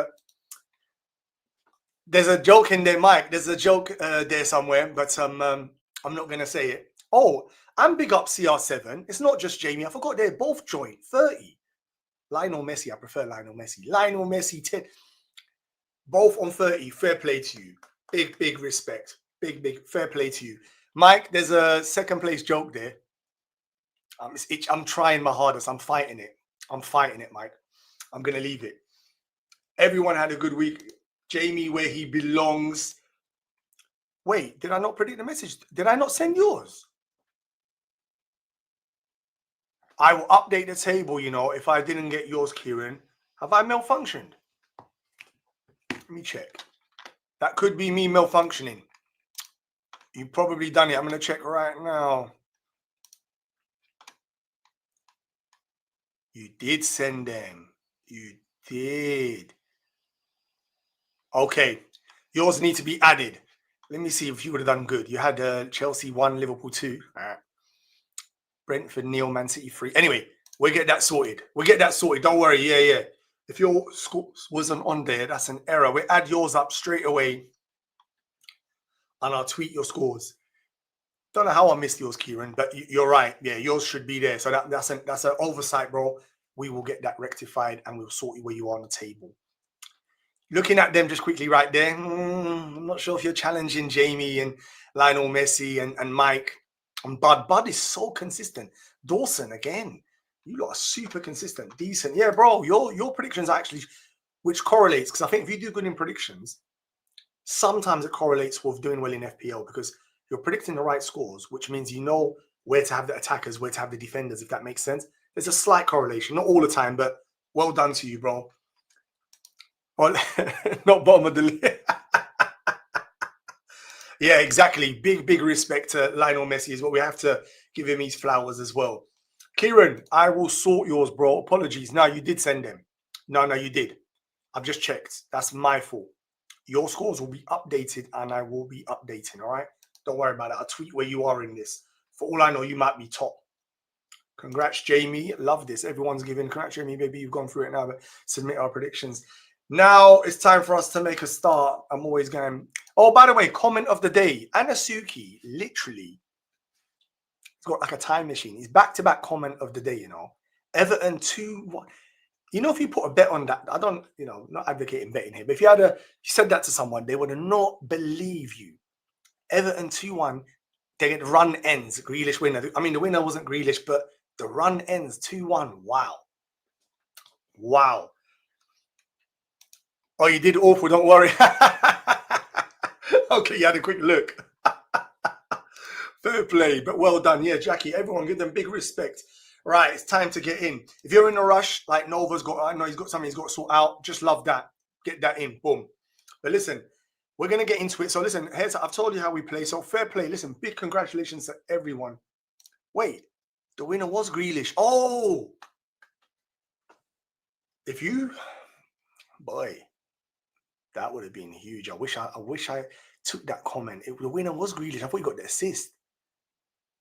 there's a joke in there, Mike. There's a joke there somewhere, but I'm not going to say it. Oh, I'm big up CR7. It's not just Jamie. I forgot they're both joined. 30. Lionel Messi. I prefer Lionel Messi. Lionel Messi, 10. Both on 30. Fair play to you. Big respect. Big fair play to you. Mike, there's a second place joke there. I'm trying my hardest. I'm fighting it. Mike. I'm going to leave it. Everyone had a good week. Jamie, where he belongs. Wait, did I not predict the message? Did I not send yours? I will update the table, if I didn't get yours, Kieran. Have I malfunctioned? Let me check. That could be me malfunctioning. You've probably done it. I'm going to check right now. You did send them. You did. Okay. Yours need to be added. Let me see if you would have done good. You had Chelsea 1, Liverpool 2. Brentford, Neil, Man City 3. Anyway, we'll get that sorted. Don't worry. Yeah. If your score wasn't on there, that's an error. We'll add yours up straight away. And I'll tweet your scores. Don't know how I missed yours, Kieran, but you're right. Yeah, yours should be there. So that's an oversight, bro. We will get that rectified and we'll sort you where you are on the table. Looking at them just quickly right there. I'm not sure if you're challenging Jamie and Lionel Messi and Mike. And Bud is so consistent. Dawson, again. You lot are super consistent. Decent. Yeah, bro, your predictions are actually, which correlates. Because I think if you do good in predictions, sometimes it correlates with doing well in FPL because you're predicting the right scores, which means you know where to have the attackers, where to have the defenders, if that makes sense. There's a slight correlation. Not all the time, but well done to you, bro. Well, not bottom of the list. Yeah, exactly. Big respect to Lionel Messi is what we have to give him his flowers as well. Kieran, I will sort yours, bro. Apologies. No, you did send them. No, you did. I've just checked. That's my fault. Your scores will be updated and I will be updating, all right? Don't worry about it. I'll tweet where you are in this. For all I know, you might be top. Congrats, Jamie. Love this. Everyone's giving. Congrats, Jamie, baby. You've gone through it now, but submit our predictions. Now it's time for us to make a start. I'm always going. Oh, by the way, comment of the day. Anasuki, literally, he's got like a time machine. He's back-to-back comment of the day, Everton 2-1. If you put a bet on that, I don't, not advocating betting here, but if you said that to someone, they would not believe you. Everton 2-1, they get run ends, Grealish winner. I mean, the winner wasn't Grealish, but the run ends 2-1. Wow. Oh, you did awful, don't worry. Okay, you had a quick look. Fair play, but well done. Yeah, Jackie, everyone give them big respect. Right, it's time to get in. If you're in a rush, like Nova's got, I know he's got something he's got to sort out. Just love that. Get that in. Boom. But listen, we're going to get into it. So listen, I've told you how we play. So fair play. Listen, big congratulations to everyone. Wait, the winner was Grealish. Oh! Boy, that would have been huge. I wish I took that comment. The winner was Grealish. I thought you got the assist.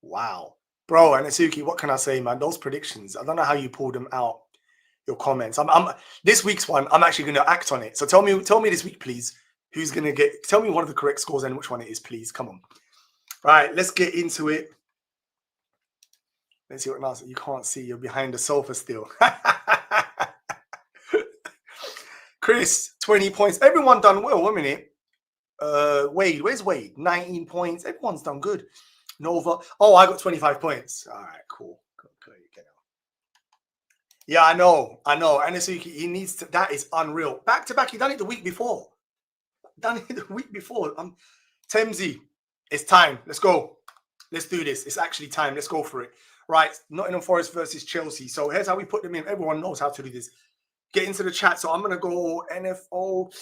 Wow. Bro, Anasuki, what can I say, man? Those predictions, I don't know how you pulled them out, your comments. This week's one, I'm actually going to act on it. So tell me this week, please, who's going to tell me one of the correct scores and which one it is, please. Come on. Right, let's get into it. Let's see what else. You can't see. You're behind the sofa still. Chris, 20 points. Everyone done well, 1 minute. Wade, where's Wade? 19 points. Everyone's done good. Nova. Oh, I got 25 points. All right, cool. Okay, yeah, I know. Anasuki, he needs to. That is unreal. Back to back. He done it the week before. Temsy, it's time. Let's go. Let's do this. It's actually time. Let's go for it. Right. Nottingham Forest versus Chelsea. So here's how we put them in. Everyone knows how to do this. Get into the chat. So I'm going to go NFO.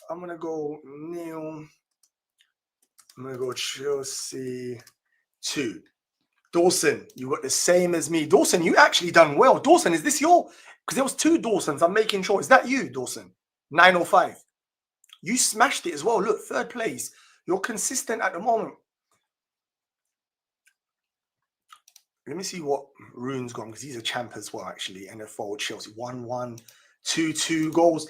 I'm going to go Neil. I'm going to go Chelsea 2. Dawson, you got the same as me. Dawson, you actually done well. Dawson, is this your... Because there was 2 Dawsons. I'm making sure. Is that you, Dawson? 905. You smashed it as well. Look, 3rd place. You're consistent at the moment. Let me see what Rune's gone, because he's a champ as well, actually. NFL, Chelsea, 1-1, 2-2 goals.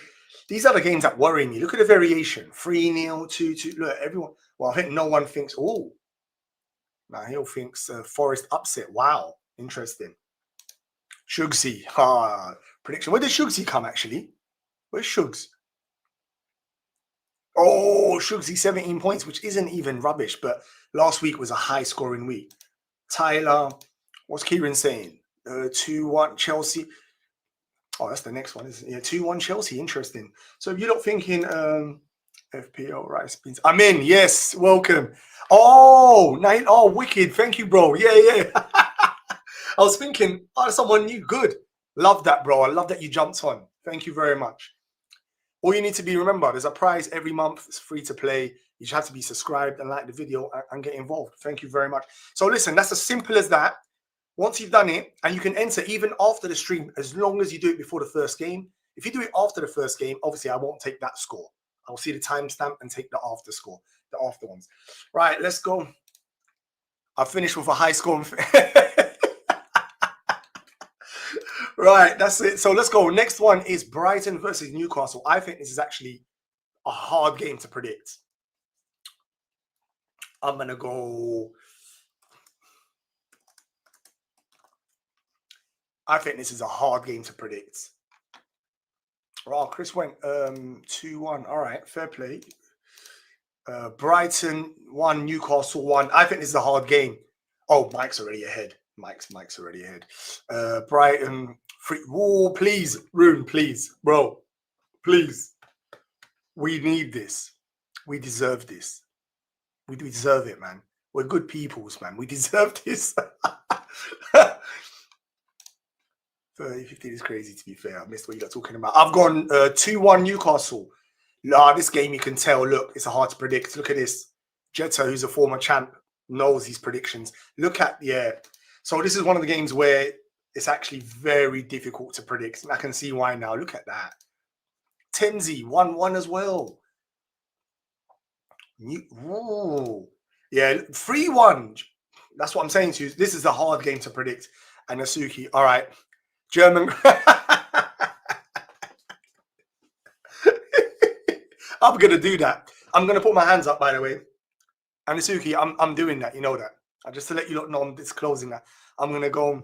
These are the games that worry me. Look at the variation. 3-0, 2-2. Look, everyone. Well, I think no one thinks, oh. Now, Hill thinks Forest upset. Wow. Interesting. Shugsy. Prediction. Where did Shugsy come, actually? Where's Shugs? Oh, Shugsy, 17 points, which isn't even rubbish, but last week was a high-scoring week. Tyler, what's Kieran saying? 2-1 Chelsea. Oh, that's the next one, isn't it? Yeah, 2-1 Chelsea. Interesting. So if you're not thinking FPL rice beans, I'm in. Yes, welcome. Oh, wicked. Thank you, bro. Yeah. I was thinking, someone new. Good. Love that, bro. I love that you jumped on. Thank you very much. All you need to be, remember, there's a prize every month. It's free to play. You just have to be subscribed and like the video and get involved. Thank you very much. So listen, that's as simple as that. Once you've done it, and you can enter even after the stream, as long as you do it before the first game. If you do it after the first game, obviously I won't take that score. I'll see the timestamp and take the after score, the after ones. Right, let's go. I finished with a high score. Right, that's it. So let's go. Next one is Brighton versus Newcastle. I think this is actually a hard game to predict. I'm going to go... I think this is a hard game to predict. Oh, Chris went 2-1. All right, fair play. Brighton 1, Newcastle 1. I think this is a hard game. Oh, Mike's already ahead. Mike's already ahead. Brighton 3. Whoa, please, Rune, please, bro, please. We need this. We deserve this. We deserve it, man. We're good peoples, man. We deserve this. 30-15 is crazy, to be fair. I missed what you're talking about. I've gone 2-1 Newcastle. This game, you can tell, look, it's hard to predict. Look at this. Jetta, who's a former champ, knows his predictions. Look at, yeah. So this is one of the games where it's actually very difficult to predict. And I can see why now. Look at that. Temsy, 1-1 as well. Yeah, 3-1. That's what I'm saying to you. This is a hard game to predict. And Asuki, all right. German. I'm going to do that. I'm going to put my hands up, by the way. And Asuki, I'm doing that. You know that. Just to let you know, I'm disclosing that. I'm going to go.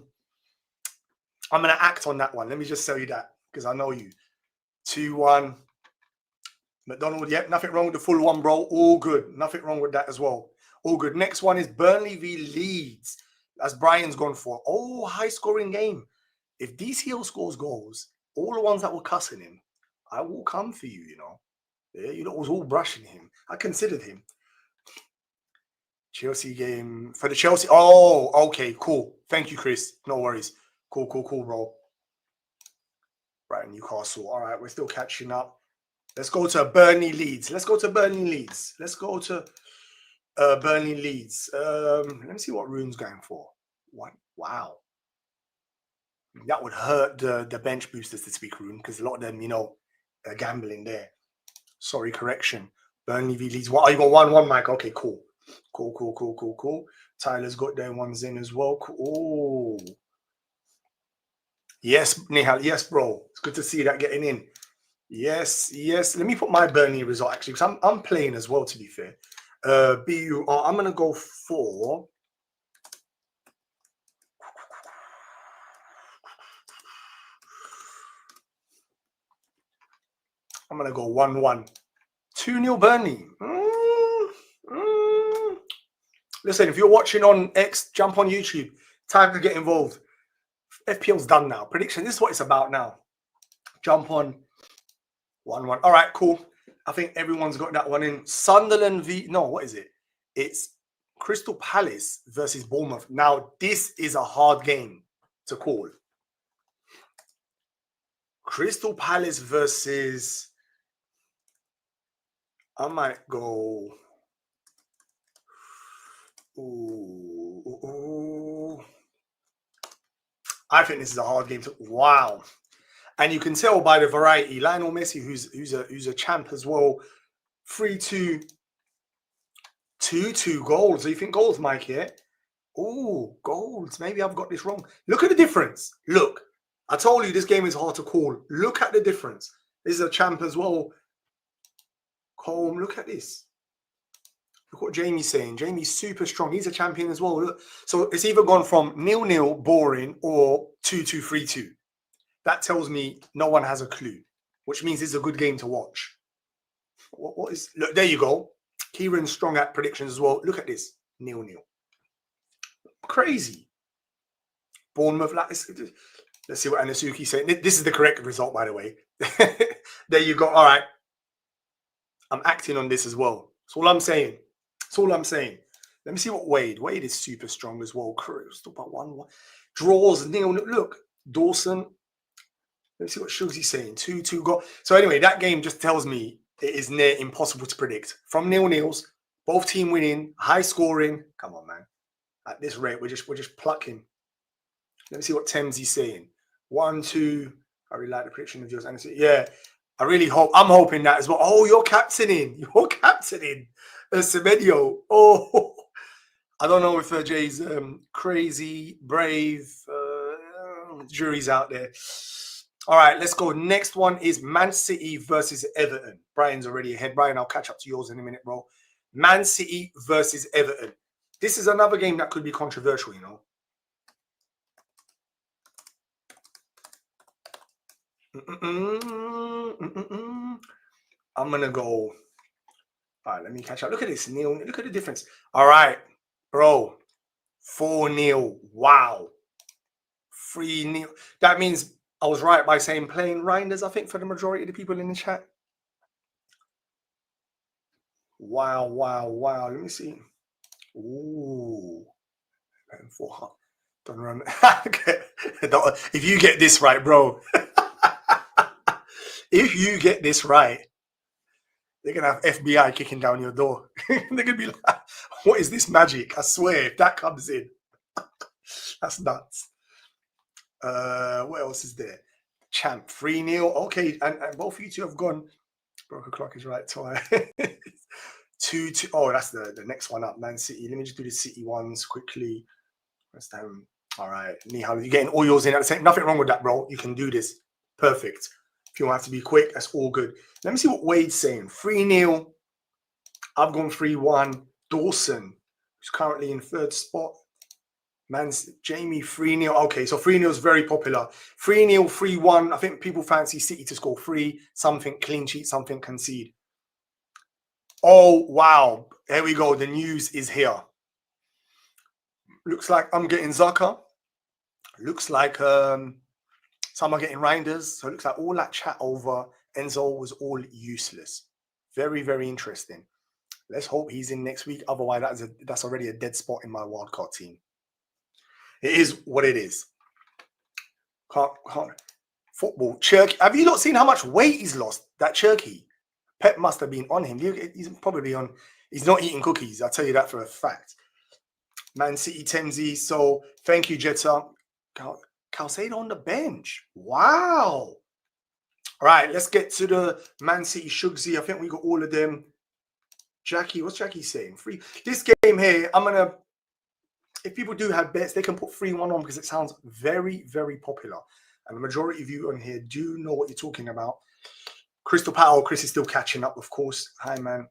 I'm going to act on that one. Let me just tell you that, because I know you. 2-1. McDonald, yep. Nothing wrong with the full one, bro. All good. Nothing wrong with that as well. All good. Next one is Burnley v Leeds. That's Brian's gone for. Oh, high-scoring game. If DC Hill scores goals, all the ones that were cussing him, I will come for you, you know. Yeah, you know, was all brushing him. I considered him. Chelsea game. For the Chelsea. Oh, okay, cool. Thank you, Chris. No worries. Cool, bro. Right, Newcastle. All right, we're still catching up. Let's go to Burnley Leeds. Let me see what Rune's going for. Wow. That would hurt the bench boosters to speak, Rune, because a lot of them, you know, are gambling there. Sorry, correction. Burnley v Leeds. Oh, you got 1-1, Mike. Okay, cool. Cool. Tyler's got their ones in as well. Cool. Oh. Yes, Nihal. Yes, bro. It's good to see that getting in. Yes. Let me put my Burnley result, actually, because I'm playing as well, to be fair. BUR. I'm going to go for... I'm going to go 1-1. 2-0 Burnley. Listen, if you're watching on X, jump on YouTube. Time to get involved. FPL's done now. Prediction. This is what it's about now. Jump on 1-1. All right, cool. I think everyone's got that one in. Sunderland v... No, what is it? It's Crystal Palace versus Bournemouth. Now, this is a hard game to call. Crystal Palace versus... I might go... Ooh. I think this is a hard game to... Wow. And you can tell by the variety. Lionel Messi, who's a champ as well. 3-2. 2-2 goals. So you think goals, Mike, here? Oh, goals. Maybe I've got this wrong. Look at the difference. Look. I told you this game is hard to call. Look at the difference. This is a champ as well. Colm, look at this. Look what Jamie's saying. Jamie's super strong. He's a champion as well. Look. So it's either gone from 0-0, boring, or 2-2, 3-2. That tells me no one has a clue, which means it's a good game to watch. What is... Look, there you go. Kieran's strong at predictions as well. Look at this. 0-0. Crazy. Bournemouth. Let's see what Anasuki's saying. This is the correct result, by the way. There you go. All right. I'm acting on this as well. That's all I'm saying. That's all I'm saying. Let me see what Wade. Wade is super strong as well. Still about 1-1. Draws 0-0. Look. Dawson. Let me see what Shugsy's saying. 2-2 goal. So anyway, that game just tells me it is near impossible to predict. From 0-0s, both team winning, high scoring. Come on, man. At this rate, we're just plucking. Let me see what Temsy's saying. 1-2. I really like the prediction of yours. Yeah, I really hope. I'm hoping that as well. Oh, you're captaining. You're captaining. Semedo. Oh, I don't know if Jay's crazy, brave. Jury's out there. All right, let's go. Next one is Man City versus Everton. Brian's already ahead. Brian, I'll catch up to yours in a minute, bro. Man City versus Everton. This is another game that could be controversial, you know. I'm going to go. All right, let me catch up. Look at this, Neil. Look at the difference. All right, bro. 4-0. Wow. 3-0. That means I was right by saying playing Reinders, I think, for the majority of the people in the chat. Wow, wow, wow. Let me see. Ooh. Don't run. If you get this right, bro. If you get this right, they're going to have FBI kicking down your door. They're going to be like, what is this magic? I swear, if that comes in, that's nuts. What else is there? Champ, 3-0. Okay, and both of you two have gone. Broker clock is right twice. 2-2. Oh, that's the next one up, Man City. Let me just do the City ones quickly. West Ham. All right, Nihal, you're getting all yours in at the same. Nothing wrong with that, bro. You can do this. Perfect. If you want to be quick, that's all good. Let me see what Wade's saying. 3-0. I've gone 3-1. Dawson, who's currently in third spot. Jamie, 3-0. Okay, so 3-0 is very popular. 3-0, 3-1. I think people fancy City to score 3. Something clean sheet, something concede. Oh, wow. Here we go. The news is here. Looks like I'm getting Zucker. Looks like some are getting Reinders. So it looks like all that chat over Enzo was all useless. Very, very interesting. Let's hope he's in next week. Otherwise, that's already a dead spot in my wildcard team. It is what it is. Can't. Football. Cherky. Have you not seen how much weight he's lost? That Cherky. Pep must have been on him. He's probably on. He's not eating cookies. I'll tell you that for a fact. Man City, Temsy. So thank you, Jetta. Calcedo on the bench. Wow. All right, let's get to the Man City Shugsy. I think we got all of them. Jackie, what's Jackie saying? 3. This game here, I'm going to, if people do have bets, they can put 3-1 on because it sounds very, very popular. And the majority of you on here do know what you're talking about. Crystal Palace, Chris is still catching up, of course. Hi, man.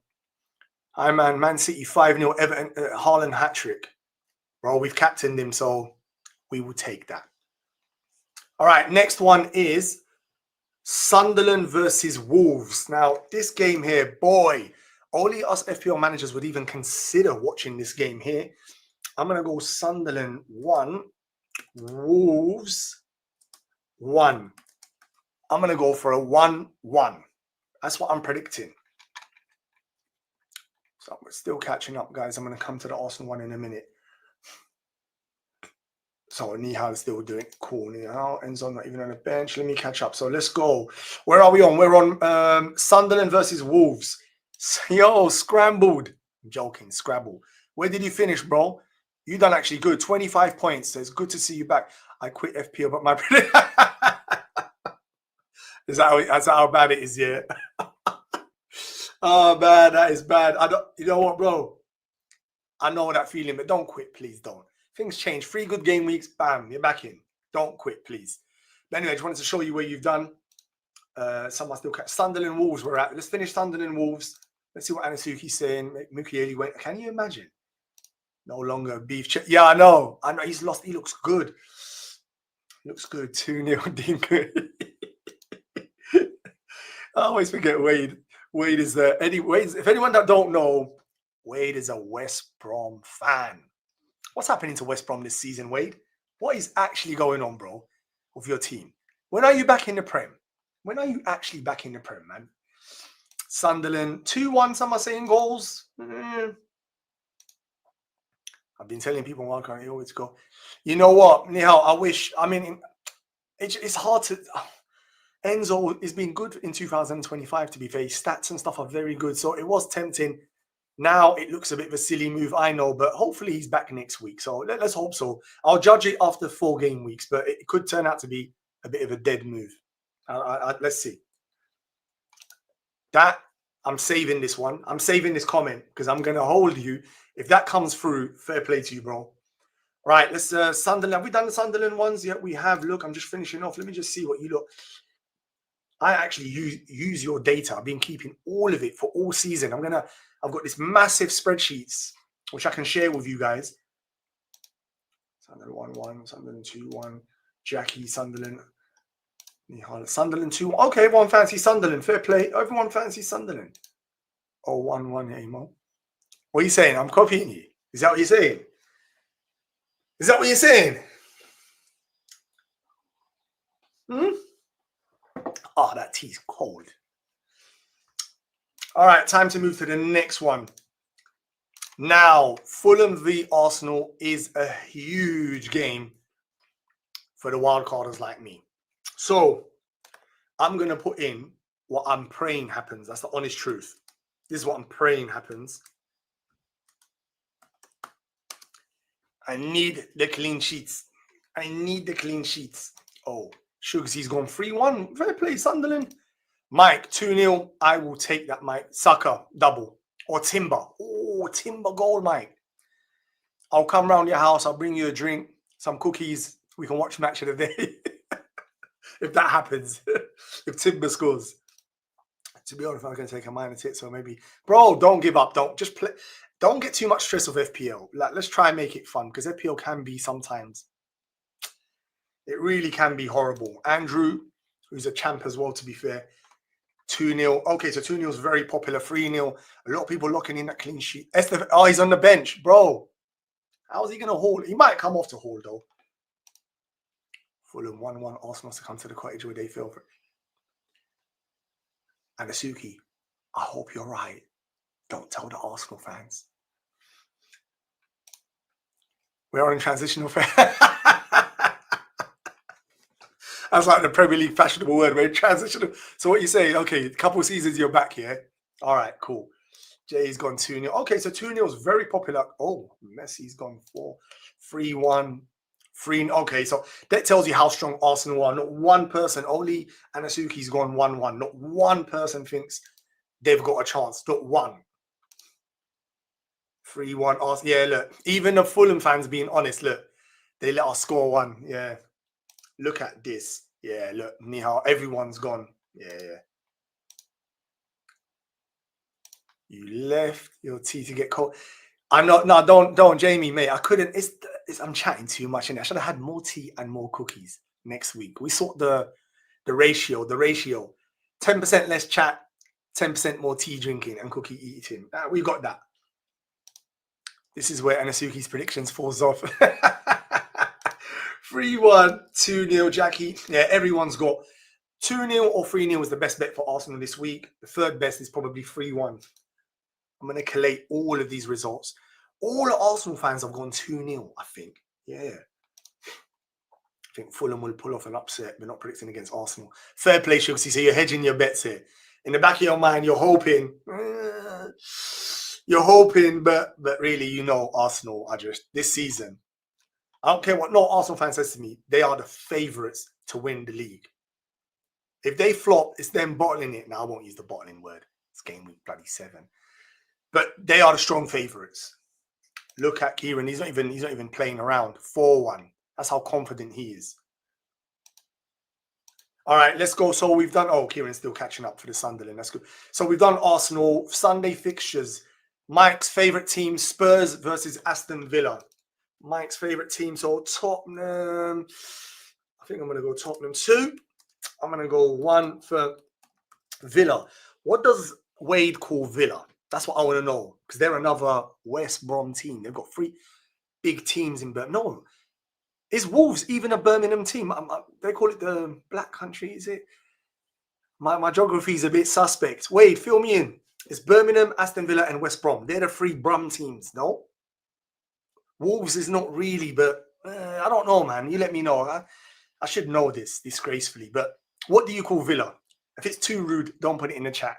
Hi, man. Man City 5-0, Everton, Haaland hat-trick. Bro, we've captained him, so we will take that. All right, next one is Sunderland versus Wolves. Now, this game here, boy, only us FPL managers would even consider watching this game here. I'm going to go Sunderland 1, Wolves 1. I'm going to go for a 1-1. That's what I'm predicting. So we're still catching up, guys. I'm going to come to the Arsenal one in a minute. So Nihal's still doing cool. Nihal, Enzo not even on the bench. Let me catch up. So let's go. Where are we on? We're on Sunderland versus Wolves. Yo, scrambled. I'm joking, Scrabble. Where did you finish, bro? You done actually good. 25 points. So it's good to see you back. I quit FPL, but my that's how bad it is, yeah. Oh man, that is bad. You know what, bro? I know that feeling, but don't quit, please. Don't. Things change. 3 good game weeks, bam, you're back in. Don't quit, please. But anyway, I just wanted to show you where you've done. Someone still catch Sunderland Wolves. We're at. Let's finish Sunderland Wolves. Let's see what Anasuki's saying. Mukiele went. Can you imagine? No longer beef. Yeah, I know. He's lost. He looks good. Looks good. 2-0. Dean good. I always forget Wade. Wade is the if anyone that don't know, Wade is a West Brom fan. What's happening to West Brom this season, Wade? What is actually going on, bro, with your team? When are you back in the Prem? When are you actually back in the Prem, man? Sunderland 2-1. Some are saying goals. I've been telling people Wildcard always go. You know what, Nihal? I wish. I mean, it's hard to. Enzo has been good in 2025, to be fair. His stats and stuff are very good. So it was tempting. Now it looks a bit of a silly move, I know, but hopefully he's back next week. So let's hope so. I'll judge it after 4 game weeks, but it could turn out to be a bit of a dead move. Let's see. That, I'm saving this one. I'm saving this comment because I'm going to hold you. If that comes through, fair play to you, bro. Right, let's Sunderland. Have we done the Sunderland ones yet? We have. Look, I'm just finishing off. Let me just see what you look. I actually use your data. I've been keeping all of it for all season. I've got this massive spreadsheets which I can share with you guys. Sunderland 1-1, Sunderland 2-1, Jackie, Sunderland, Sunderland 2-1. Okay, everyone fancy Sunderland. Fair play. Everyone fancy Sunderland. Oh, 1-1, hey, Mo. What are you saying? I'm copying you. Is that what you're saying? Is that what you're saying? Oh, that tea's cold. All right, time to move to the next one. Now, Fulham v Arsenal is a huge game for the wildcarders like me. So I'm going to put in what I'm praying happens. That's the honest truth. This is what I'm praying happens. I need the clean sheets. I need the clean sheets. Oh, Shugs, he's gone 3-1. Fair play, Sunderland. Mike, 2-0. I will take that, Mike. Saka, double. Or Timber. Oh, Timber goal, Mike. I'll come round your house. I'll bring you a drink, some cookies. We can watch match of the day. If that happens. If Timber scores. To be honest, I'm going to take a minor hit. So maybe, bro, don't give up. Don't just play. Don't get too much stress of FPL. Let's try and make it fun because FPL can be sometimes. It really can be horrible. Andrew, who's a champ as well, to be fair. 2-0. Okay, so 2-0 is very popular. 3-0. A lot of people locking in that clean sheet. Oh, he's on the bench. Bro, how's he going to hold? He might come off to hold, though. Fulham 1-1. Arsenal to come to the cottage where they feel for it. And Asuki, I hope you're right. Don't tell the Arsenal fans. We're in transitional phase. That's like the Premier League fashionable word. We're transitional. So what you saying? Okay, a couple of seasons you're back here. All right, cool. Jay's gone 2-0. Okay, so 2-0 is very popular. Oh, Messi's gone 3-1. 3. Okay, so that tells you how strong Arsenal are. Not one person, only Anasuki's gone 1-1. Not one person thinks they've got a chance. Not one. 3-1 Arsenal. Yeah, look. Even the Fulham fans being honest, look. They let us score 1. Yeah. Look at this. Yeah, look. Nihal, everyone's gone. Yeah. You left your tea to get cold. I'm not. No, don't, Jamie, mate. I couldn't. I'm chatting too much, and I should have had more tea and more cookies next week. We sort the ratio. 10% less chat, 10% more tea drinking and cookie eating. We got that. This is where Anasuki's predictions falls off. 3-1, 2-0, Jackie. Yeah, everyone's got 2-0 or 3-0 is the best bet for Arsenal this week. The third best is probably 3-1. I'm going to collate all of these results. All the Arsenal fans have gone 2-0, I think. Yeah. I think Fulham will pull off an upset. We're not predicting against Arsenal. Fair play, Shugsy. So you're hedging your bets here. In the back of your mind, you're hoping. You're hoping, but really, you know, Arsenal are just, this season, I don't care what no Arsenal fan says to me, they are the favourites to win the league. If they flop, it's them bottling it. Now, I won't use the bottling word. It's game week bloody 7. But they are the strong favourites. Look at Kieran. He's not even playing around. 4-1. That's how confident he is. All right, let's go. So we've done... Oh, Kieran's still catching up for the Sunderland. That's good. So we've done Arsenal. Sunday fixtures. Mike's favourite team, Spurs versus Aston Villa. Mike's favourite team, so Tottenham. I think I'm going to go Tottenham 2. I'm going to go 1 for Villa. What does Wade call Villa? That's what I want to know, because they're another West Brom team. They've got 3 big teams in Birmingham. No, is Wolves even a Birmingham team? They call it the Black Country, is it? My geography is a bit suspect. Wade, fill me in. It's Birmingham, Aston Villa, and West Brom. They're the 3 Brum teams, no? Wolves is not really, but I don't know, man. You let me know. I should know this disgracefully, but what do you call Villa? If it's too rude, don't put it in the chat.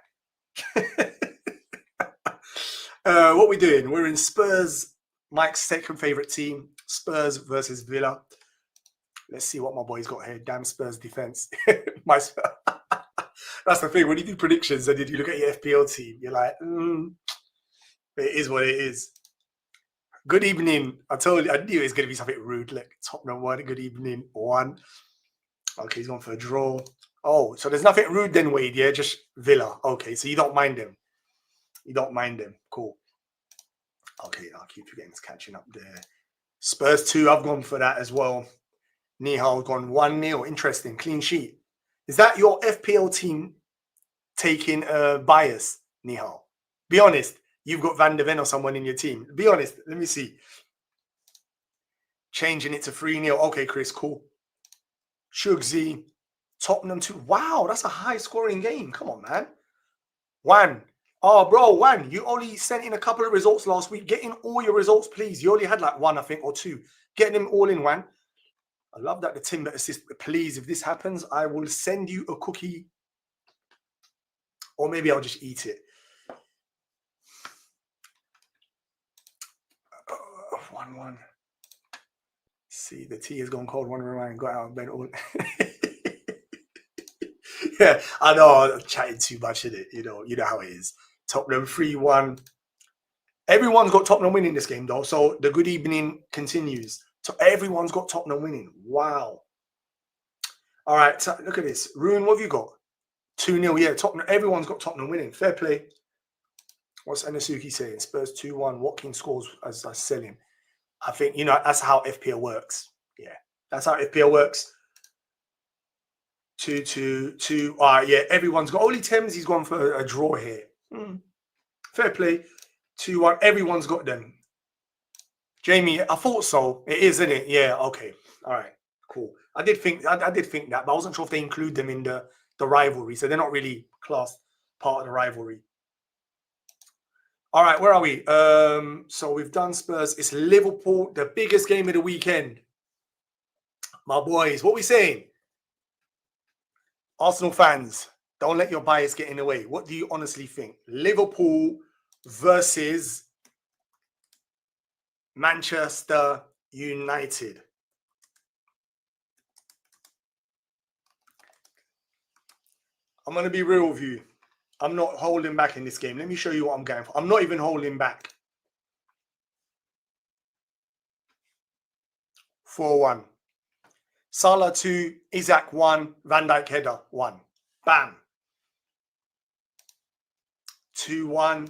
What we doing? We're in Spurs, Mike's second favourite team. Spurs versus Villa. Let's see what my boy's got here. Damn Spurs defence. That's the thing. When you do predictions and you look at your FPL team, you're like, it is what it is. Good evening. I told you, I knew it was going to be something rude. Like Tottenham 1, good evening 1. Okay, he's gone for a draw. Oh, so there's nothing rude then, Wade, yeah? Just Villa. Okay, so you don't mind them. You don't mind them. Cool. Okay, I'll keep forgetting it's catching up there. Spurs 2, I've gone for that as well. Nihal's gone 1-0. Interesting. Clean sheet. Is that your FPL team taking a bias, Nihal? Be honest. You've got Van der Ven or someone in your team. Be honest. Let me see. Changing it to 3-0. Okay, Chris, cool. Shugsy. Tottenham 2. Wow, that's a high-scoring game. Come on, man. 1. Oh, bro, 1. You only sent in a couple of results last week. Get in all your results, please. You only had like 1, I think, or 2. Get them all in 1. I love that the Timber assist. Please, if this happens, I will send you a cookie. Or maybe I'll just eat it. 1-1. See, the tea has gone cold. Wondering why I got out of bed all. Yeah, I know I'm chatting too much in it. You know how it is. Tottenham 3-1. Everyone's got Tottenham winning this game, though. So the good evening continues. So everyone's got Tottenham winning. Wow. All right, so look at this. Rune, what have you got? 2-0. Yeah, Tottenham. Everyone's got Tottenham winning. Fair play. What's Anasuki saying? Spurs 2-1. Watkins scores as I sell him. I think, that's how FPL works. Yeah, that's how FPL works. 2-2-2. All right, yeah, everyone's got. Only Thames, he's gone for a draw here. Fair play. 2-1. Everyone's got them. Jamie, I thought so. It is, isn't it? Yeah, okay. All right, cool. I did think that, but I wasn't sure if they include them in the rivalry. So they're not really classed part of the rivalry. All right, where are we? So we've done Spurs. It's Liverpool, the biggest game of the weekend. My boys, what are we saying? Arsenal fans, don't let your bias get in the way. What do you honestly think? Liverpool versus Manchester United. I'm going to be real with you. I'm not holding back in this game. Let me show you what I'm going for. I'm not even holding back. 4-1. Salah 2, Isaac 1, Van Dijk header 1. Bam. 2-1.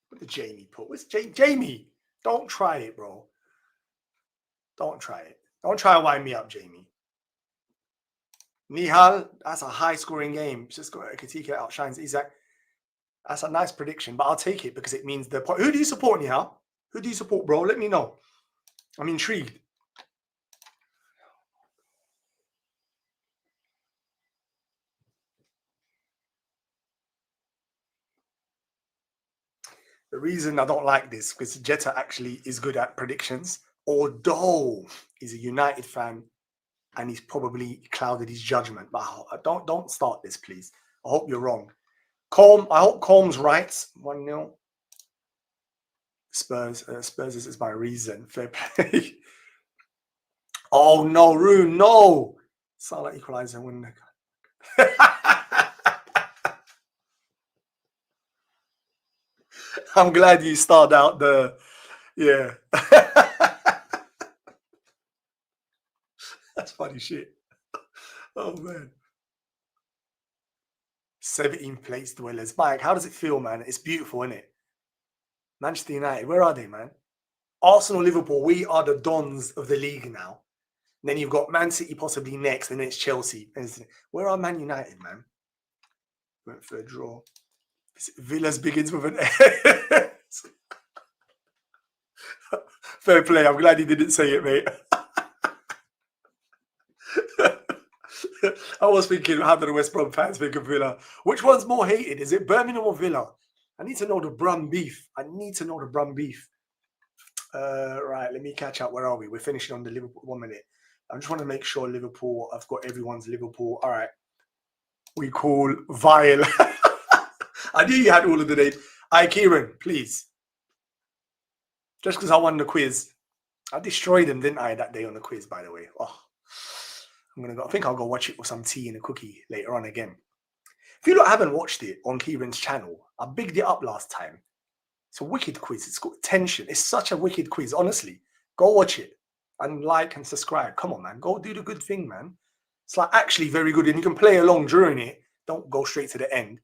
What did Jamie put? What's Jamie? Don't try it, bro. Don't try it. Don't try to wind me up, Jamie. Nihal, that's a high-scoring game. Just got Katika outshines Isaac. That's a nice prediction, but I'll take it because it means the... Who do you support, Nihal? Who do you support, bro? Let me know. I'm intrigued. The reason I don't like this because Jetta actually is good at predictions, although he's a United fan and he's probably clouded his judgment. But don't start this, please. I hope you're wrong. I hope Colm's right. 1-0. Spurs. Spurs is my reason. Fair play. Oh no, Rune, no. Salah equalizer win. I'm glad you started out the That's funny shit. Oh man. 17th place dwellers. Mike, how does it feel, man? It's beautiful, isn't it? Manchester United, where are they, man? Arsenal, Liverpool, we are the dons of the league now. And then you've got Man City possibly next, and then it's Chelsea. Where are Man United, man? Went for a draw. Villas begins with an S. Fair play. I'm glad he didn't say it, mate. I was thinking, how do the West Brom fans think of Villa? Which one's more hated? Is it Birmingham or Villa? I need to know the Brum beef. Right, let me catch up. Where are we? We're finishing on the Liverpool. 1 minute. I just want to make sure Liverpool, I've got everyone's Liverpool. All right. We call Vile. I knew you had all of the names. Hi, Kieran, please. Just because I won the quiz. I destroyed them, didn't I, that day on the quiz, by the way? Oh, I think I'll go watch it with some tea and a cookie later on again. If you haven't watched it on Kieran's channel, I bigged it up last time. It's a wicked quiz. It's got tension. It's such a wicked quiz, honestly. Go watch it and like and subscribe. Come on, man. Go do the good thing, man. It's like actually very good. And you can play along during it. Don't go straight to the end.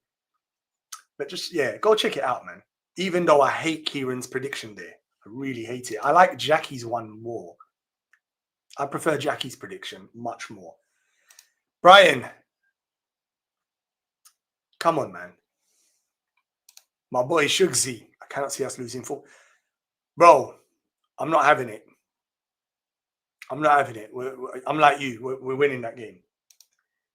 But just, go check it out, man. Even though I hate Kieran's prediction there. I really hate it. I like Jackie's one more. I prefer Jackie's prediction much more. Brian. Come on, man. My boy Shugsy. I cannot see us losing 4. Bro, I'm not having it. I'm not having it. I'm like you. We're winning that game.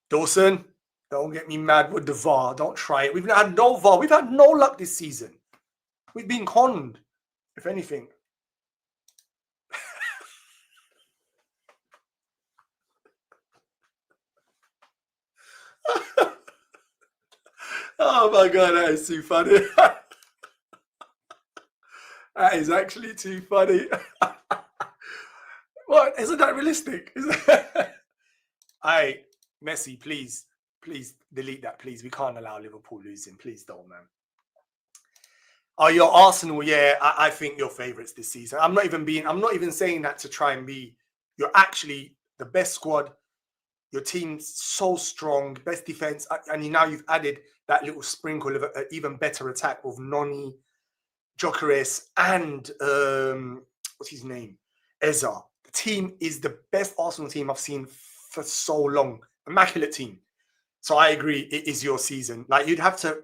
Dawson, don't get me mad with the VAR. Don't try it. We've had no VAR. We've had no luck this season. We've been conned, if anything. Oh my God, that is too funny. That is actually too funny. What? Isn't that realistic? Hey, Messi, please delete that, please. We can't allow Liverpool losing. Please don't, man. Oh, your Arsenal, yeah. I think your favourites this season. I'm not even saying that to try and be. You're actually the best squad. Your team's so strong, best defense, and now you've added that little sprinkle of an even better attack with Noni, Gyökeres, and what's his name, Eza. The team is the best Arsenal team I've seen for so long. Immaculate team. So I agree, it is your season. Like you'd have to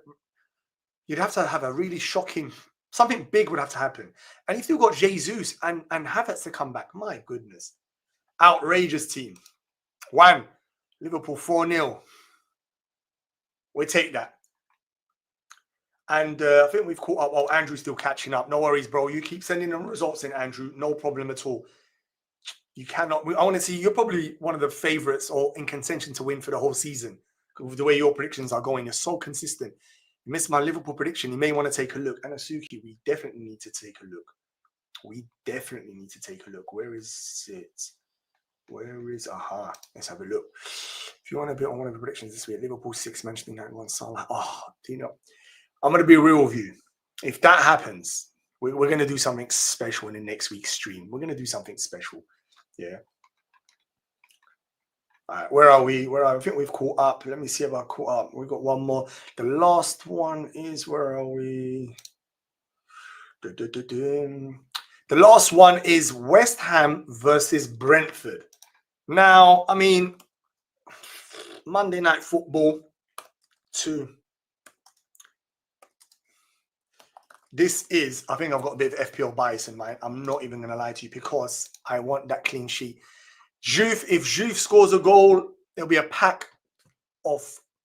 have a really shocking, something big would have to happen. And if you've got Jesus and Havertz to come back, my goodness, outrageous team. 1, Liverpool 4-0. We take that. And I think we've caught up. Oh, Andrew's still catching up. No worries, bro. You keep sending them results in, Andrew. No problem at all. You cannot. I want to see. You're probably one of the favourites or in contention to win for the whole season. With the way your predictions are going, you're so consistent. You missed my Liverpool prediction. You may want to take a look. Anasuki, we definitely need to take a look. Where is it? Aha? Let's have a look. If you want a bit on one of the predictions this week, Liverpool 6, Manchester United 1, Salah. Oh, do you know? I'm going to be real with you. If that happens, we're going to do something special in the next week's stream. We're going to do something special. Yeah. All right, where are we? I think we've caught up. Let me see if I caught up. We've got one more. The last one is, where are we? The last one is West Ham versus Brentford. Now, I mean, Monday Night Football 2. This is, I think I've got a bit of FPL bias in mind. I'm not even going to lie to you because I want that clean sheet. If Juve scores a goal, there'll be a pack of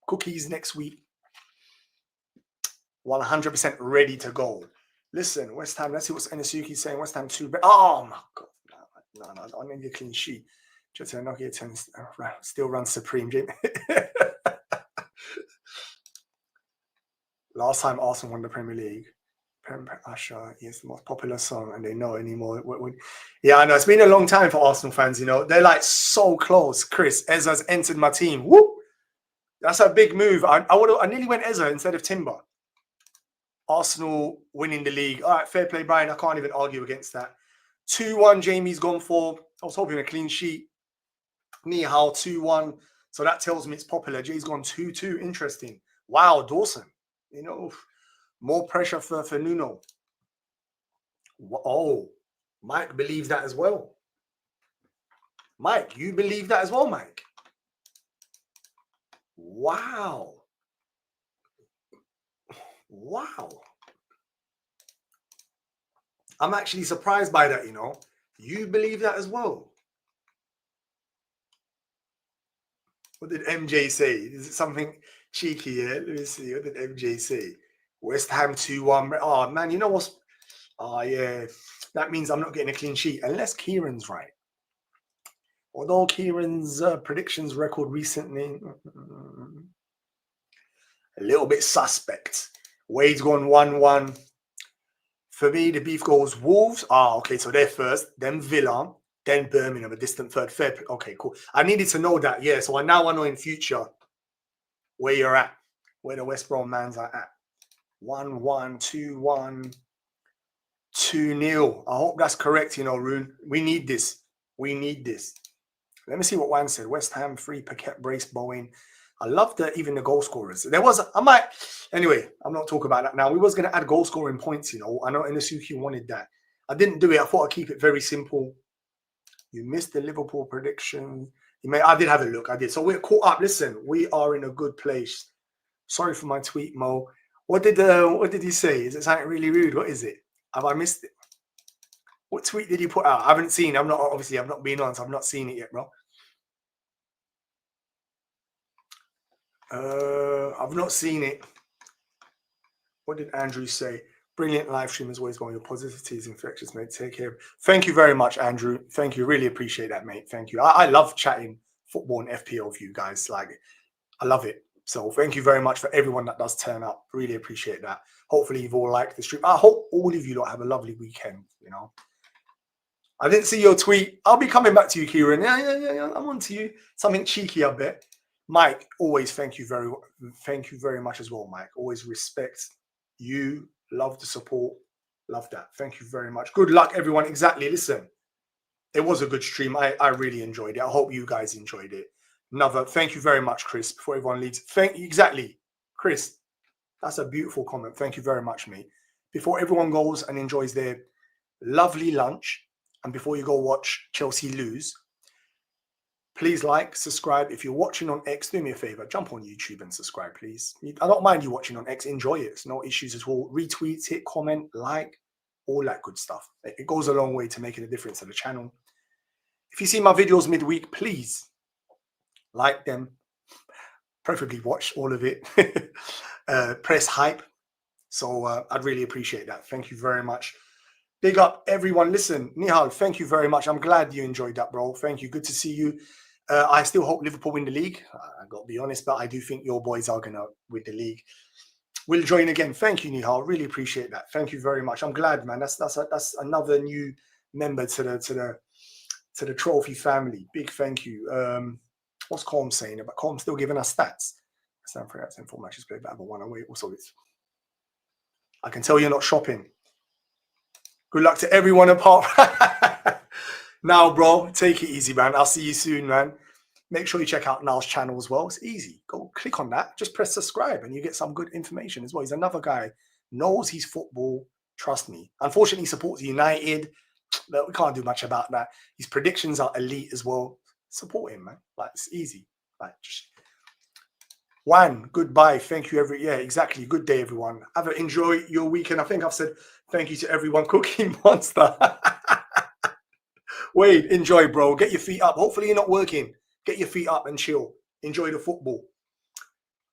cookies next week. 100% ready to go. Listen, West Ham, let's see what Enzo saying. West Ham 2. Oh my God. No, I need a clean sheet. Just a Nokia 10 still runs supreme, Jim. Last time Arsenal won the Premier League. Usher is the most popular song, and they know anymore. Yeah, I know. It's been a long time for Arsenal fans, you know. They're like so close. Chris, Ezra's entered my team. Whoop! That's a big move. I nearly went Ezra instead of Timber. Arsenal winning the league. All right, fair play, Brian. I can't even argue against that. 2-1, Jamie's gone for. I was hoping a clean sheet. Nihal 2-1. So that tells me it's popular. Jay's gone 2-2. Interesting. Wow, Dawson. You know, more pressure for Nuno. Oh, Mike believes that as well. Mike, you believe that as well, Mike? Wow. Wow. I'm actually surprised by that, you know. You believe that as well. What did MJ say? Is it something cheeky? Yeah? Let me see. What did MJ say? West Ham 2-1. Oh, man, you know what's... Oh, yeah. That means I'm not getting a clean sheet unless Kieran's right. Although Kieran's predictions record recently... a little bit suspect. Wade's gone 1-1. For me, the beef goes Wolves. Ah, okay, so they're first. Then Villa. Then Birmingham, a distant third. Fair. Okay, cool. I needed to know that. Yeah, so I now know in future where you're at. Where the West Brom mans are at. 1-1, 2-1, 2-0. I hope that's correct, you know, Rune. We need this. We need this. Let me see what Wan said. West Ham 3, Paquette, Brace, Bowen. I love even the goal scorers. Anyway, I'm not talking about that now. We was going to add goal scoring points, you know. I know Inasuki wanted that. I didn't do it. I thought I'd keep it very simple. You missed the Liverpool prediction. I did have a look. I did. So we're caught up. Listen, we are in a good place. Sorry for my tweet, Mo. What did he say? Is it something really rude? What is it? Have I missed it? What tweet did he put out? I haven't seen. I've not been on, so I've not seen it yet, bro. I've not seen it. What did Andrew say? Brilliant live stream as always. Going, your positivity is infectious, mate. Take care. Thank you very much, Andrew. Thank you. Really appreciate that, mate. Thank you. I love chatting football and FPL with you guys. Like, I love it. So thank you very much for everyone that does turn up. Really appreciate that. Hopefully you've all liked the stream. I hope all of you lot have a lovely weekend, you know. I didn't see your tweet. I'll be coming back to you, Kieran. Yeah. I'm on to you. Something cheeky, I bet. Mike, always thank you very much as well, Mike. Always respect you. Love the support. Love that. Thank you very much. Good luck, everyone. Exactly. Listen, it was a good stream. I really enjoyed it. I hope you guys enjoyed it. Thank you very much, Chris. Before everyone leaves, exactly, Chris. That's a beautiful comment. Thank you very much, mate. Before everyone goes and enjoys their lovely lunch, and before you go watch Chelsea lose, please like, subscribe. If you're watching on X, do me a favor, jump on YouTube and subscribe, please. I don't mind you watching on X. Enjoy it. It's no issues at all. Retweet, hit comment, like, all that good stuff. It goes a long way to making a difference to the channel. If you see my videos midweek, please like them. Preferably watch all of it. Press hype. So I'd really appreciate that. Thank you very much. Big up, everyone. Listen, Nihal, thank you very much. I'm glad you enjoyed that, bro. Thank you. Good to see you. I still hope Liverpool win the league. I got to be honest, but I do think your boys are going to win the league. We'll join again. Thank you, Nihal. Really appreciate that. Thank you very much. I'm glad, man. That's another new member to the trophy family. Big thank you. What's Colm saying about Colm still giving us stats? Stand for 4 matches played, but have a 1 away. Also, I can tell you're not shopping. Good luck to everyone apart. Now, bro, take it easy, man. I'll see you soon, man. Make sure you check out Niall's channel as well. It's easy. Go click on that. Just press subscribe and you get some good information as well. He's another guy, knows his football. Trust me. Unfortunately, he supports United. But we can't do much about that. His predictions are elite as well. Support him, man. Like, it's easy. Like, just Juan, goodbye. Thank you, yeah, exactly. Good day, everyone. Enjoy your weekend. I think I've said thank you to everyone. Cooking Monster. Wade, enjoy, bro. Get your feet up. Hopefully you're not working. Get your feet up and chill. Enjoy the football.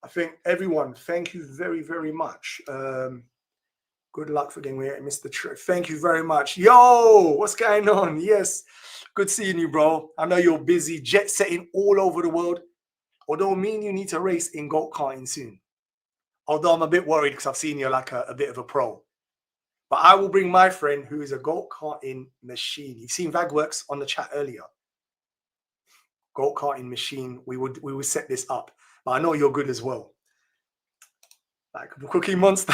I think everyone, thank you very, very much. Good luck for getting here, Mr. Trick. Thank you very much. Yo, what's going on? Yes, good seeing you, bro. I know you're busy jet setting all over the world. Although me and you need to race in go-karting soon. Although I'm a bit worried because I've seen you're like a bit of a pro. But I will bring my friend who is a go-karting machine. You've seen Vagworks on the chat earlier. Go-karting machine. We would set this up. But I know you're good as well. Like Cookie Monster.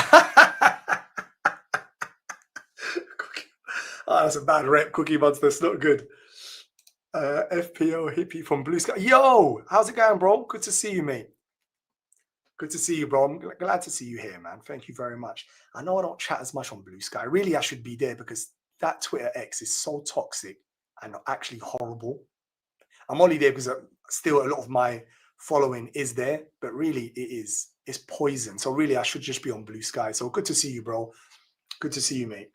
Oh, that's a bad rep, Cookie Monster. It's not good. FPO hippie from Blue Sky. Yo, how's it going, bro? Good to see you, mate. Good to see you, bro. I'm glad to see you here, man. Thank you very much. I know I don't chat as much on Blue Sky. Really, I should be there because that Twitter X is so toxic and actually horrible. I'm only there because still a lot of my following is there, but really it's poison. So really, I should just be on Blue Sky. So good to see you, bro. Good to see you, mate.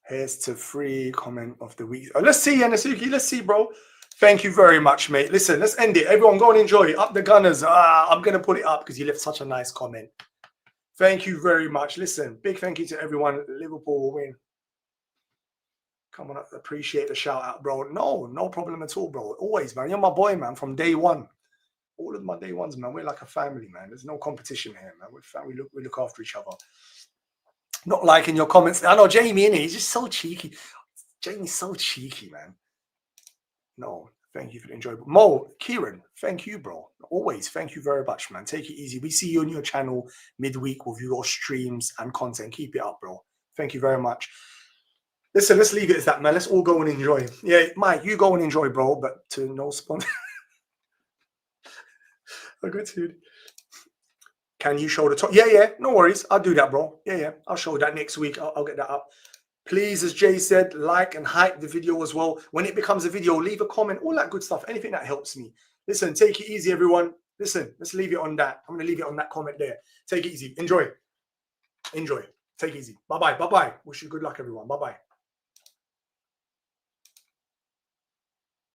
Here's to free comment of the week. Oh, let's see, Yanasuki. Let's see, bro. Thank you very much, mate. Listen, let's end it. Everyone go and enjoy it. Up the Gunners. I'm going to put it up because you left such a nice comment. Thank you very much. Listen, big thank you to everyone. Liverpool will win. Come on, appreciate the shout out, bro. No problem at all, bro. Always, man. You're my boy, man, from day one. All of my day ones, man. We're like a family, man. There's no competition here, man. We look after each other. Not liking your comments. I know Jamie, innit? He's just so cheeky. Jamie's so cheeky, man. No, thank you for the enjoyable. Mo, Kieran, thank you, bro. Always, thank you very much, man. Take it easy. We see you on your channel midweek with your streams and content. Keep it up, bro. Thank you very much. Listen, let's leave it as that, man. Let's all go and enjoy. Yeah, Mike, you go and enjoy, bro, but to no sponsor. Oh, good, dude. Can you show the top? Yeah, no worries. I'll do that, bro. Yeah, I'll show that next week. I'll get that up. Please, as Jay said, like and hype the video as well. When it becomes a video, leave a comment, all that good stuff. Anything that helps me. Listen, take it easy, everyone. Listen, let's leave it on that. I'm going to leave it on that comment there. Take it easy. Enjoy. Take it easy. Bye-bye. Wish you good luck, everyone. Bye-bye.